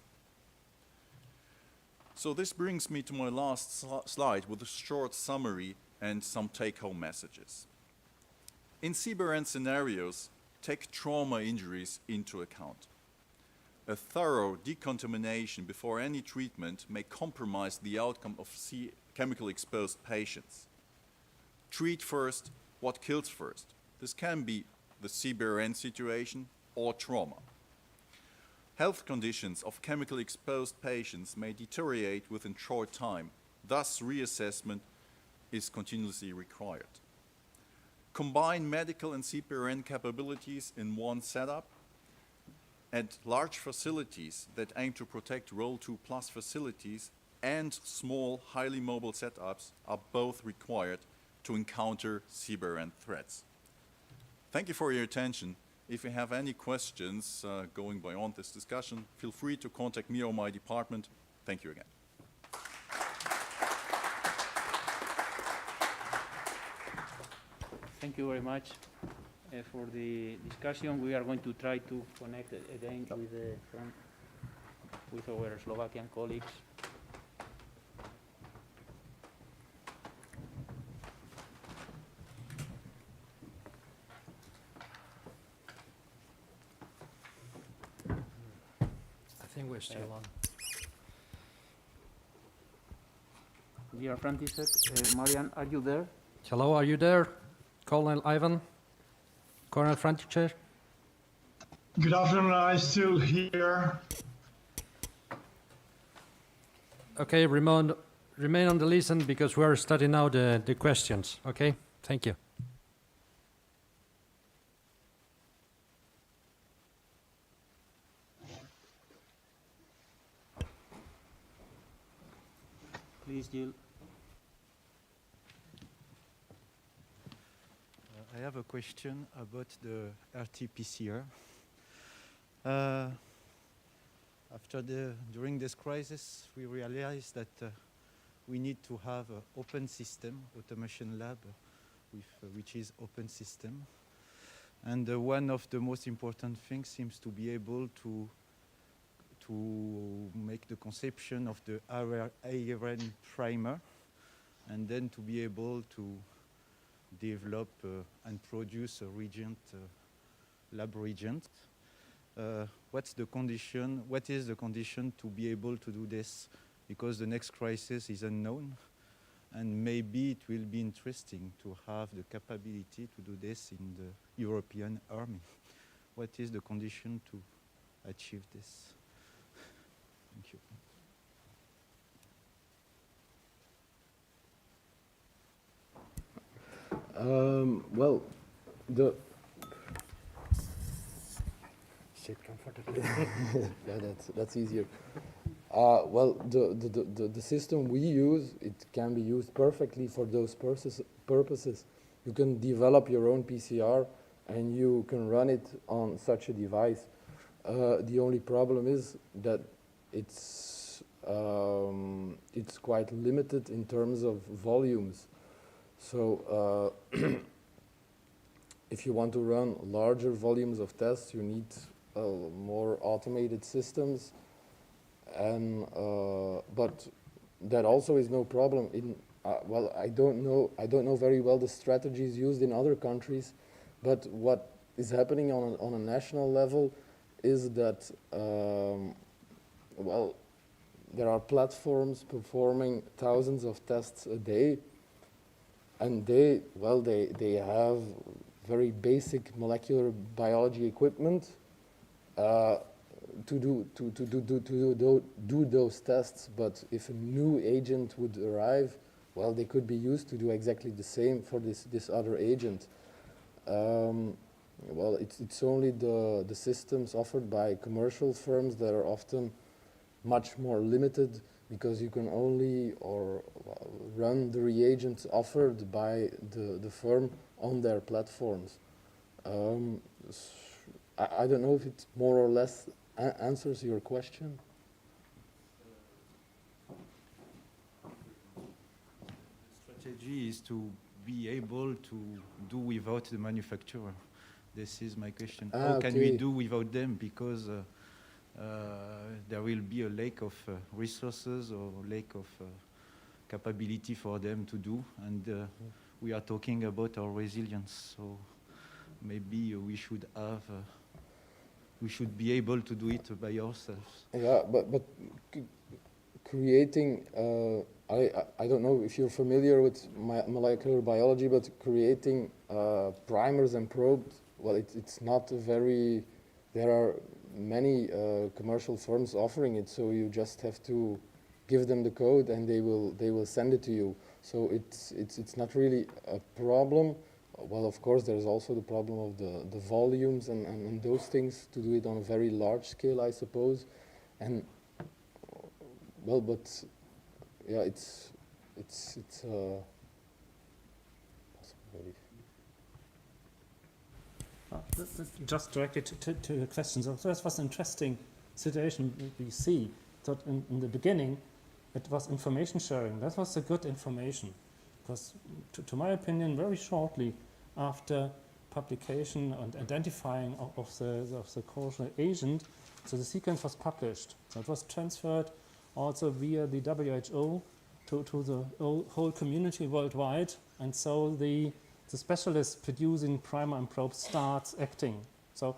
So this brings me to my last slide with a short summary and some take-home messages. In CBRN scenarios, take trauma injuries into account. A thorough decontamination before any treatment may compromise the outcome of chemical exposed patients. Treat first what kills first. This can be the CBRN situation or trauma. Health conditions of chemical exposed patients may deteriorate within short time, thus reassessment is continuously required. Combine medical and CBRN capabilities in one setup, and large facilities that aim to protect Role 2+ facilities and small, highly mobile setups are both required to encounter CBRN threats. Thank you for your attention. If you have any questions going beyond this discussion, feel free to contact me or my department. Thank you again. Thank you very much for the discussion. We are going to try to connect again with our Slovakian colleagues. I think we're still on. Dear František, Marian, are you there? Hello, are you there? Colonel Ivan? Colonel František? Good afternoon, I'm still here. Okay, remain on the listen because we are studying now the questions. Okay, thank you. Please, Jill. I have a question about the RT-PCR. During this crisis, we realized that we need to have an open system, automation lab, which is open system. And one of the most important things seems to be able to make the conception of the ARN primer, and then to be able to develop and produce a reagent, lab reagent. What is the condition to be able to do this? Because the next crisis is unknown, and maybe it will be interesting to have the capability to do this in the European Army. What is the condition to achieve this? Thank you. Well, sit comfortably. Yeah, that's easier. Well, the system we use, it can be used perfectly for those purposes. You can develop your own PCR and you can run it on such a device. The only problem is that it's quite limited in terms of volumes. So if you want to run larger volumes of tests, you need more automated systems, and but that also is no problem. Well, I don't know very well the strategies used in other countries, but what is happening on a national level is that well, there are platforms performing thousands of tests a day. And they have very basic molecular biology equipment. to do those tests, but if a new agent would arrive, well, they could be used to do exactly the same for this other agent. Well, it's only the systems offered by commercial firms that are often much more limited, because you can only run the reagents offered by the firm on their platforms. I don't know if it more or less answers your question. The strategy is to be able to do without the manufacturer. This is my question. How can we do without them? Because there will be a lack of resources or lack of capability for them to do, and we are talking about our resilience. So maybe we should have, we should be able to do it by ourselves. Yeah, but creating, I don't know if you're familiar with molecular biology, but creating primers and probes, well, it's not a very, there are many commercial firms offering it, so you just have to give them the code and they will send it to you. So it's not really a problem. Well, of course, there's also the problem of the volumes and those things, to do it on a very large scale, I suppose. And well, but yeah, it's a possibility. Just directed to your questions. So that was an interesting situation we see. That in the beginning, it was information sharing. That was a good information, because to my opinion, very shortly after publication and identifying of the causal agent, so the sequence was published. So it was transferred also via the WHO to the whole community worldwide, and so the specialist producing primer and probe starts acting. So,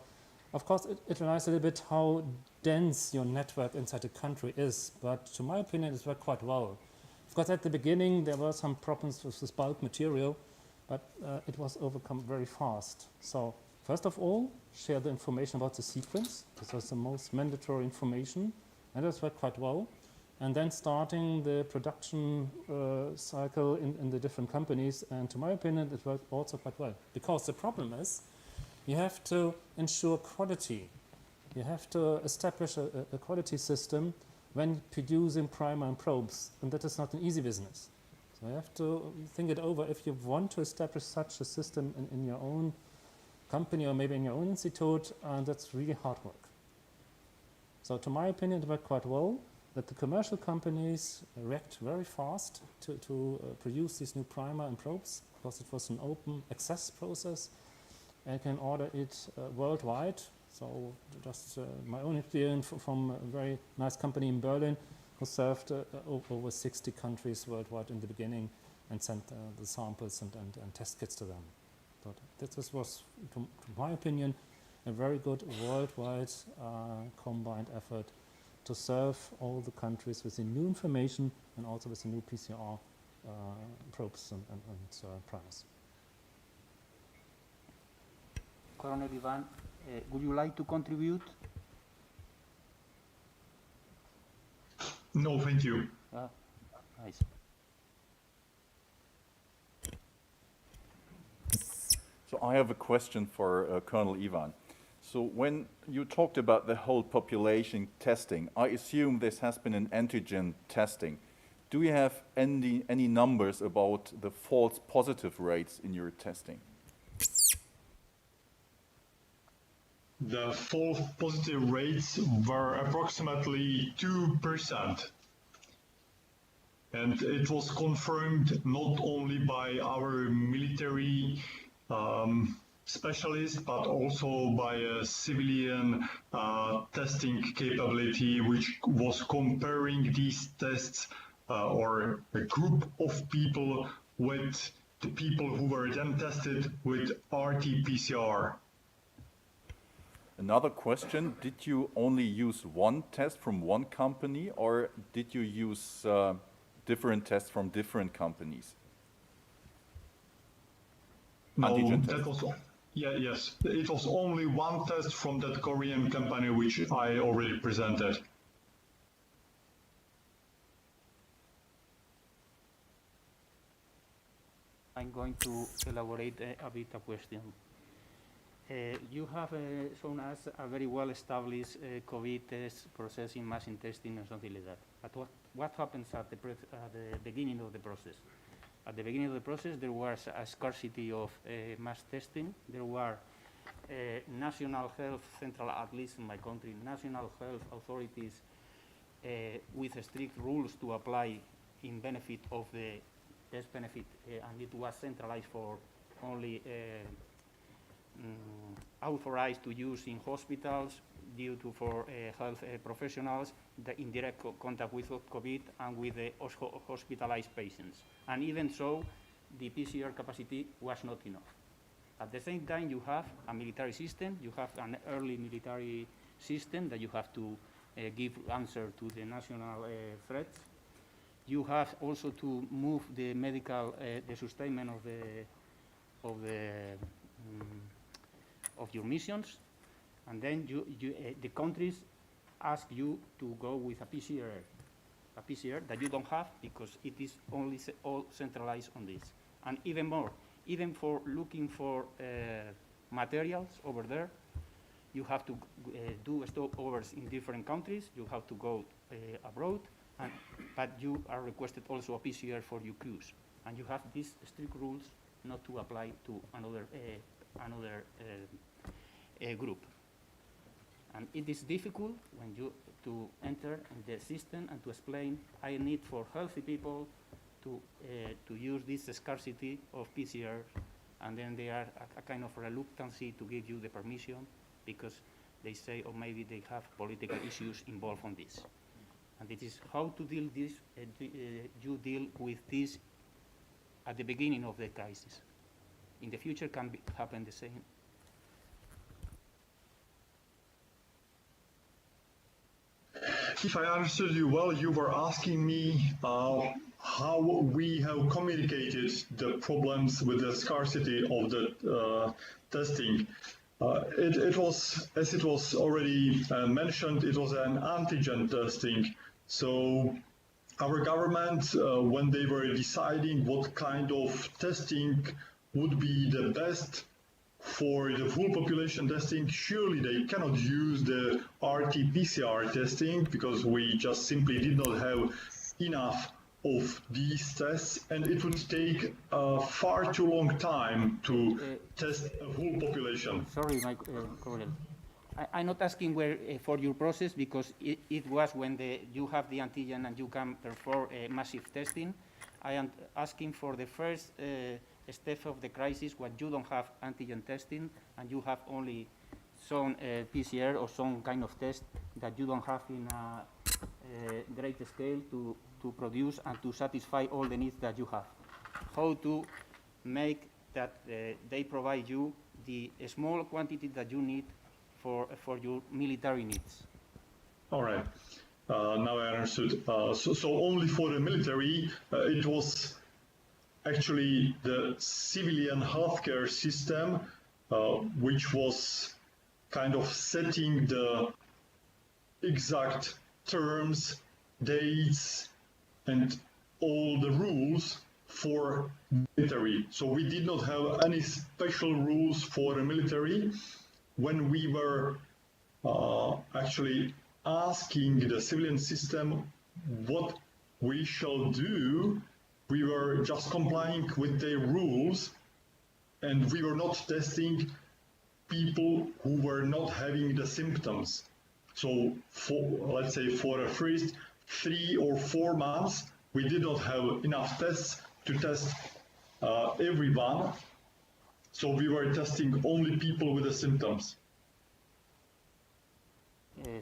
of course, it relies a little bit how dense your network inside the country is, but to my opinion, it worked quite well. Of course, at the beginning, there were some problems with this bulk material, but it was overcome very fast. So, first of all, share the information about the sequence. This was the most mandatory information, and that worked quite well. And then starting the production cycle in the different companies, and to my opinion, it worked also quite well. Because the problem is, you have to ensure quality. You have to establish a quality system when producing primer and probes, and that is not an easy business. So you have to think it over if you want to establish such a system in your own company or maybe in your own institute, and that's really hard work. So to my opinion, it worked quite well, that the commercial companies react very fast to produce these new primer and probes, because it was an open access process and can order it worldwide. So just my own experience from a very nice company in Berlin who served over 60 countries worldwide in the beginning and sent the samples and test kits to them. But this was, to my opinion, a very good worldwide combined effort to serve all the countries with the new information and also with the new PCR probes and primers. Colonel Ivan, would you like to contribute? No, thank you. Nice. So I have a question for Colonel Ivan. So when you talked about the whole population testing, I assume this has been an antigen testing. Do you have any numbers about the false positive rates in your testing? The false positive rates were approximately 2%. And it was confirmed not only by our military specialist, but also by a civilian testing capability, which was comparing these tests or a group of people with the people who were then tested with RT-PCR. Another question, did you only use one test from one company, or did you use different tests from different companies? No, Antigen that tests. Yes. It was only one test from that Korean company which I already presented. I'm going to elaborate a bit a question. You have shown us a very well-established COVID test process in machine testing and something like that. But what happens at the beginning of the process? At the beginning of the process, there was a scarcity of mass testing. There were national health central, at least in my country, national health authorities with strict rules to apply in benefit of the test benefit, and it was centralized for only authorized to use in hospitals due to for health professionals, the indirect contact with COVID and with the hospitalized patients. And even so, the PCR capacity was not enough. At the same time, you have a military system, you have an early military system that you have to give answer to the national threats. You have also to move the medical, the sustainment of your missions, and then the countries ask you to go with a PCR that you don't have because it is only all centralized on this. And even more, even for looking for materials over there, you have to do stopovers in different countries. You have to go abroad. But you are requested also a PCR for your crews, and you have these strict rules not to apply to another group. And it is difficult when you to enter in the system and to explain I need for healthy people to use this scarcity of PCR, and then they are a kind of reluctancy to give you the permission because they say, or maybe they have political issues involved on this. And it is how to deal this. You deal with this at the beginning of the crisis. In the future, can happen the same. If I understood you well, you were asking me how we have communicated the problems with the scarcity of the testing. It was, as it was already mentioned, it was an antigen testing. So our government, when they were deciding what kind of testing would be the best for the full population testing, surely they cannot use the RT-PCR testing because we just simply did not have enough of these tests, and it would take far too long time to test a whole population. Sorry, Colonel. I'm not asking where for your process because it was when you have the antigen and you can perform massive testing. I am asking for the first step of the crisis when you don't have antigen testing and you have only some PCR or some kind of test that you don't have in a great scale to produce and to satisfy all the needs that you have. How to make that they provide you the small quantity that you need for your military needs. All right. Now I understood. So only for the military, it was actually the civilian healthcare system which was kind of setting the exact terms, dates, and all the rules for military. So we did not have any special rules for the military. When we were actually asking the civilian system what we shall do, we were just complying with their rules, and we were not testing people who were not having the symptoms. So let's say for the first 3 or 4 months, we did not have enough tests to test everyone. So we were testing only people with the symptoms.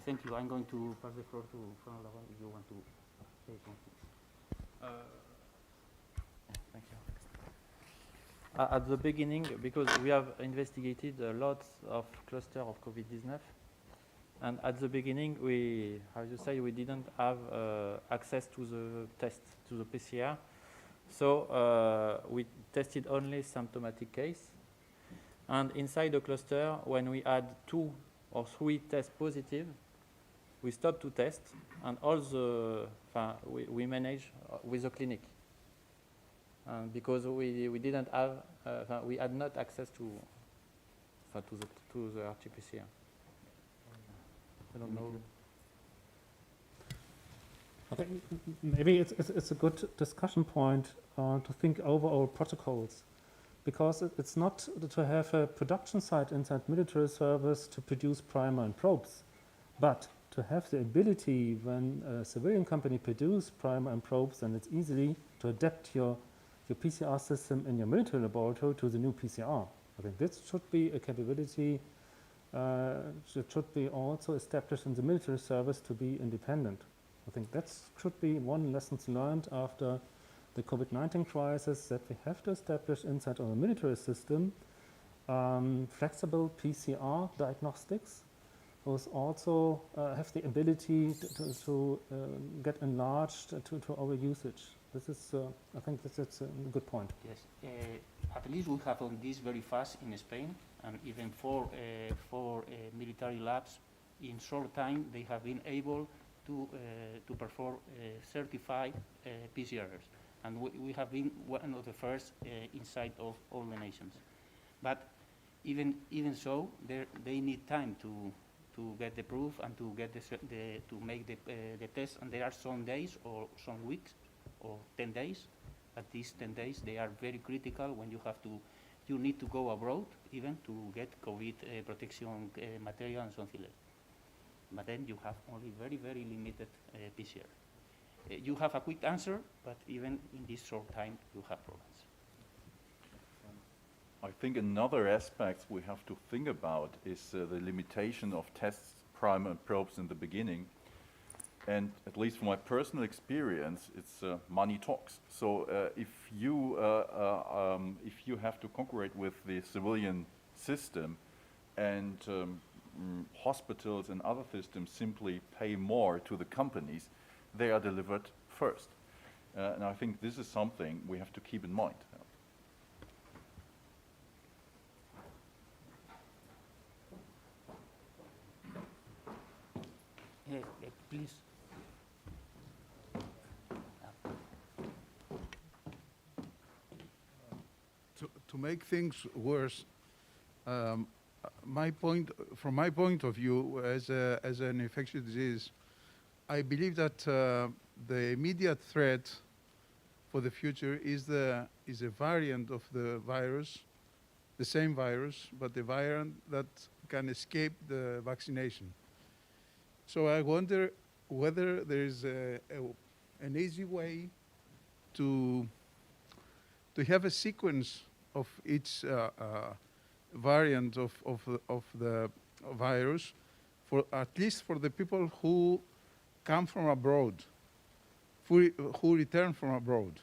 Thank you. I'm going to pass the floor to Fran Laval if you want to say something. Thank you. At the beginning, because we have investigated a lot of clusters of COVID-19, and at the beginning, we didn't have access to the test, to the PCR. So we tested only symptomatic case. And inside the cluster, when we had 2 or 3 tests positive, we stopped to test, and all the we manage with the clinic, because we didn't have we had not access to the RT-PCR. I don't know. Okay, maybe it's a good discussion point to think over our protocols, because it's not to have a production site inside military service to produce primer and probes, but to have the ability when a civilian company produce primer and probes, and it's easily to adapt your PCR system in your military laboratory to the new PCR. I think this should be a capability that should be also established in the military service to be independent. I think that should be one lesson learned after the COVID-19 crisis, that we have to establish inside our military system flexible PCR diagnostics, those also have the ability to get enlarged to our usage. This is, I think that's a good point. Yes, at least we have on this very fast in Spain, and even for military labs, in short time they have been able to perform certified PCRs, and we have been one of the first inside of all the nations. But even so, they need time to get the proof and to get to make the test, and there are some days or some weeks or 10 days. At these 10 days, they are very critical when you need to go abroad even to get COVID protection material and something like that. But then you have only very, very limited PCR. You have a quick answer, but even in this short time, you have problems. I think another aspect we have to think about is the limitation of tests, primer and probes in the beginning. And at least from my personal experience, it's money talks. So if you have to concurrate with the civilian system, and hospitals and other systems simply pay more to the companies, they are delivered first. And I think this is something we have to keep in mind. Please. To make things worse, from my point of view, as an infectious disease, I believe that the immediate threat for the future is a variant of the virus, the same virus, but the variant that can escape the vaccination. So I wonder whether there is an easy way to have a sequence of each variant of the virus, for at least for the people who come from abroad, who return from abroad.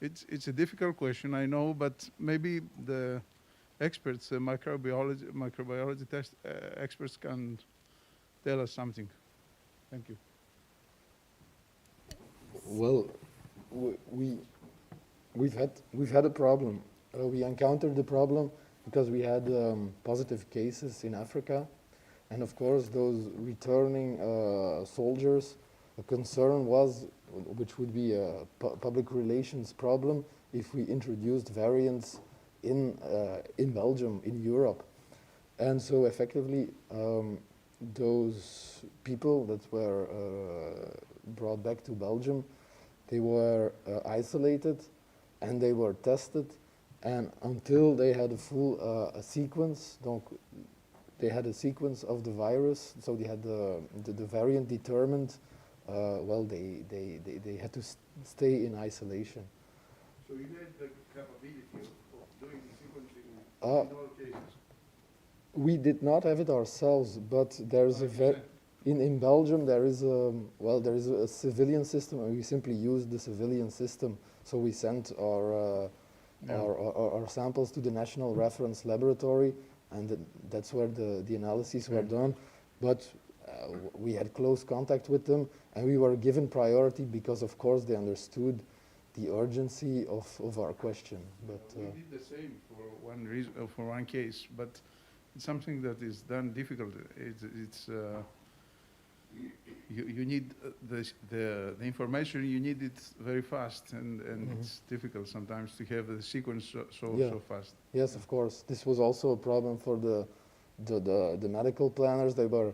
It's a difficult question, I know, but maybe the experts, the microbiology test experts, can tell us something. Thank you. Well, we've had a problem. We encountered the problem because we had positive cases in Africa, and of course those returning soldiers. A concern was, which would be a public relations problem, if we introduced variants in Belgium, in Europe, and so effectively those people that were brought back to Belgium, they were isolated and they were tested, and until they had a full sequence, donc they had a sequence of the virus, so they had the variant determined, well, they had to stay in isolation. So you had the capability of doing the sequencing in all cases? We did not have it ourselves, but there's in Belgium there is a civilian system, and we simply used the civilian system. So we sent our samples to the National Reference Laboratory, and that's where the analyses were done. But we had close contact with them, and we were given priority because, of course, they understood the urgency of our question. But we did the same for one reason, for one case, but it's something that is done difficult. You need the information. You need it very fast, and it's difficult sometimes to have the sequence so fast. Yes, of course. This was also a problem for the medical planners. They were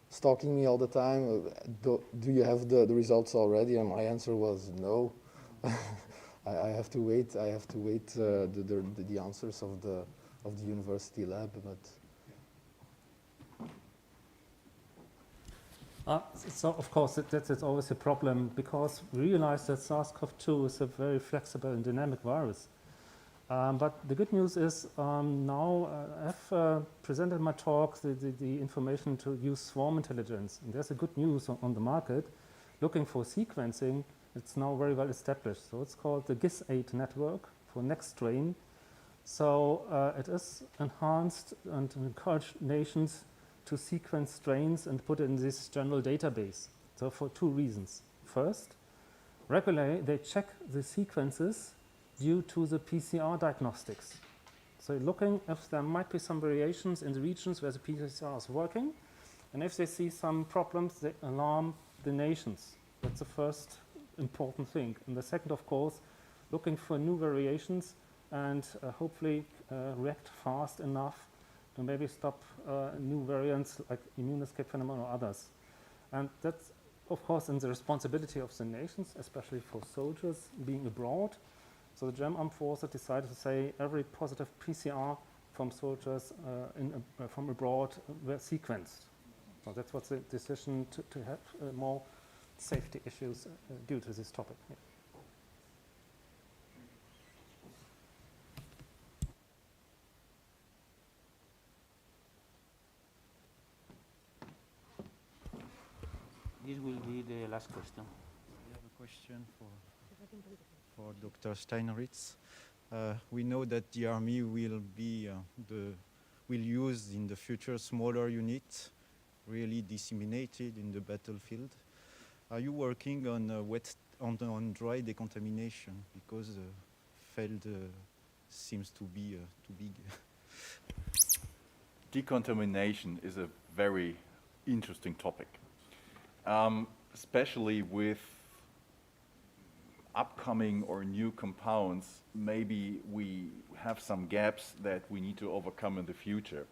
stalking me all the time. Do you have the results already? And my answer was no. I have to wait. I have to wait the answers of the university lab, but. So of course that's always a problem, because we realize that SARS-CoV-2 is a very flexible and dynamic virus. But the good news is now I've presented in my talk the information to use swarm intelligence. And there's a good news on the market. Looking for sequencing, it's now very well established. So it's called the GIS8 network for next strain. So it is enhanced and encouraged nations to sequence strains and put it in this general database. So for two reasons. First, regularly they check the sequences due to the PCR diagnostics. So looking if there might be some variations in the regions where the PCR is working, and if they see some problems, they alarm the nations. That's the first important thing. And the second, of course, looking for new variations and hopefully react fast enough to maybe stop new variants like immune escape phenomenon or others. And that's, of course, in the responsibility of the nations, especially for soldiers being abroad. So the German Armed Forces decided to say every positive PCR from soldiers from abroad were sequenced. So that's what's the decision to have more safety issues due to this topic. Yeah. This will be the last question. We have a question for Dr. Steinritz. We know that the army will use in the future smaller units, really disseminated in the battlefield. Are you working on dry decontamination, because field seems to be too big? Decontamination is a very interesting topic. Especially with upcoming or new compounds, maybe we have some gaps that we need to overcome in the future.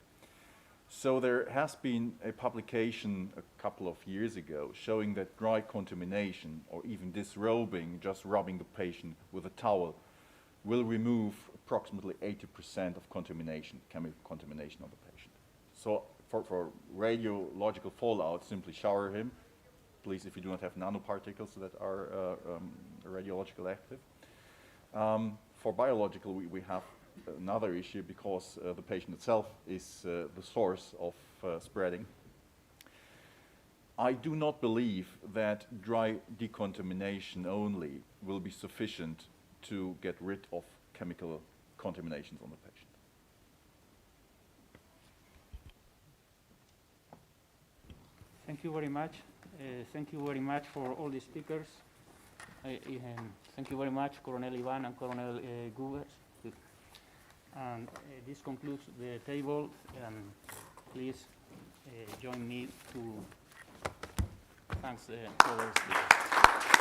So there has been a publication a couple of years ago showing that dry contamination, or even disrobing, just rubbing the patient with a towel, will remove approximately 80% of contamination, chemical contamination on the patient. So for radiological fallout, simply shower him. Please, if you do not have nanoparticles that are radiologically active. For biological, we have another issue, because the patient itself is the source of spreading. I do not believe that dry decontamination only will be sufficient to get rid of chemical contaminations on the patient. Thank you very much. Thank you very much for all the speakers. Thank you very much, Colonel Ivan and Colonel Gubers. And this concludes the table. And please join me to thank the other speakers.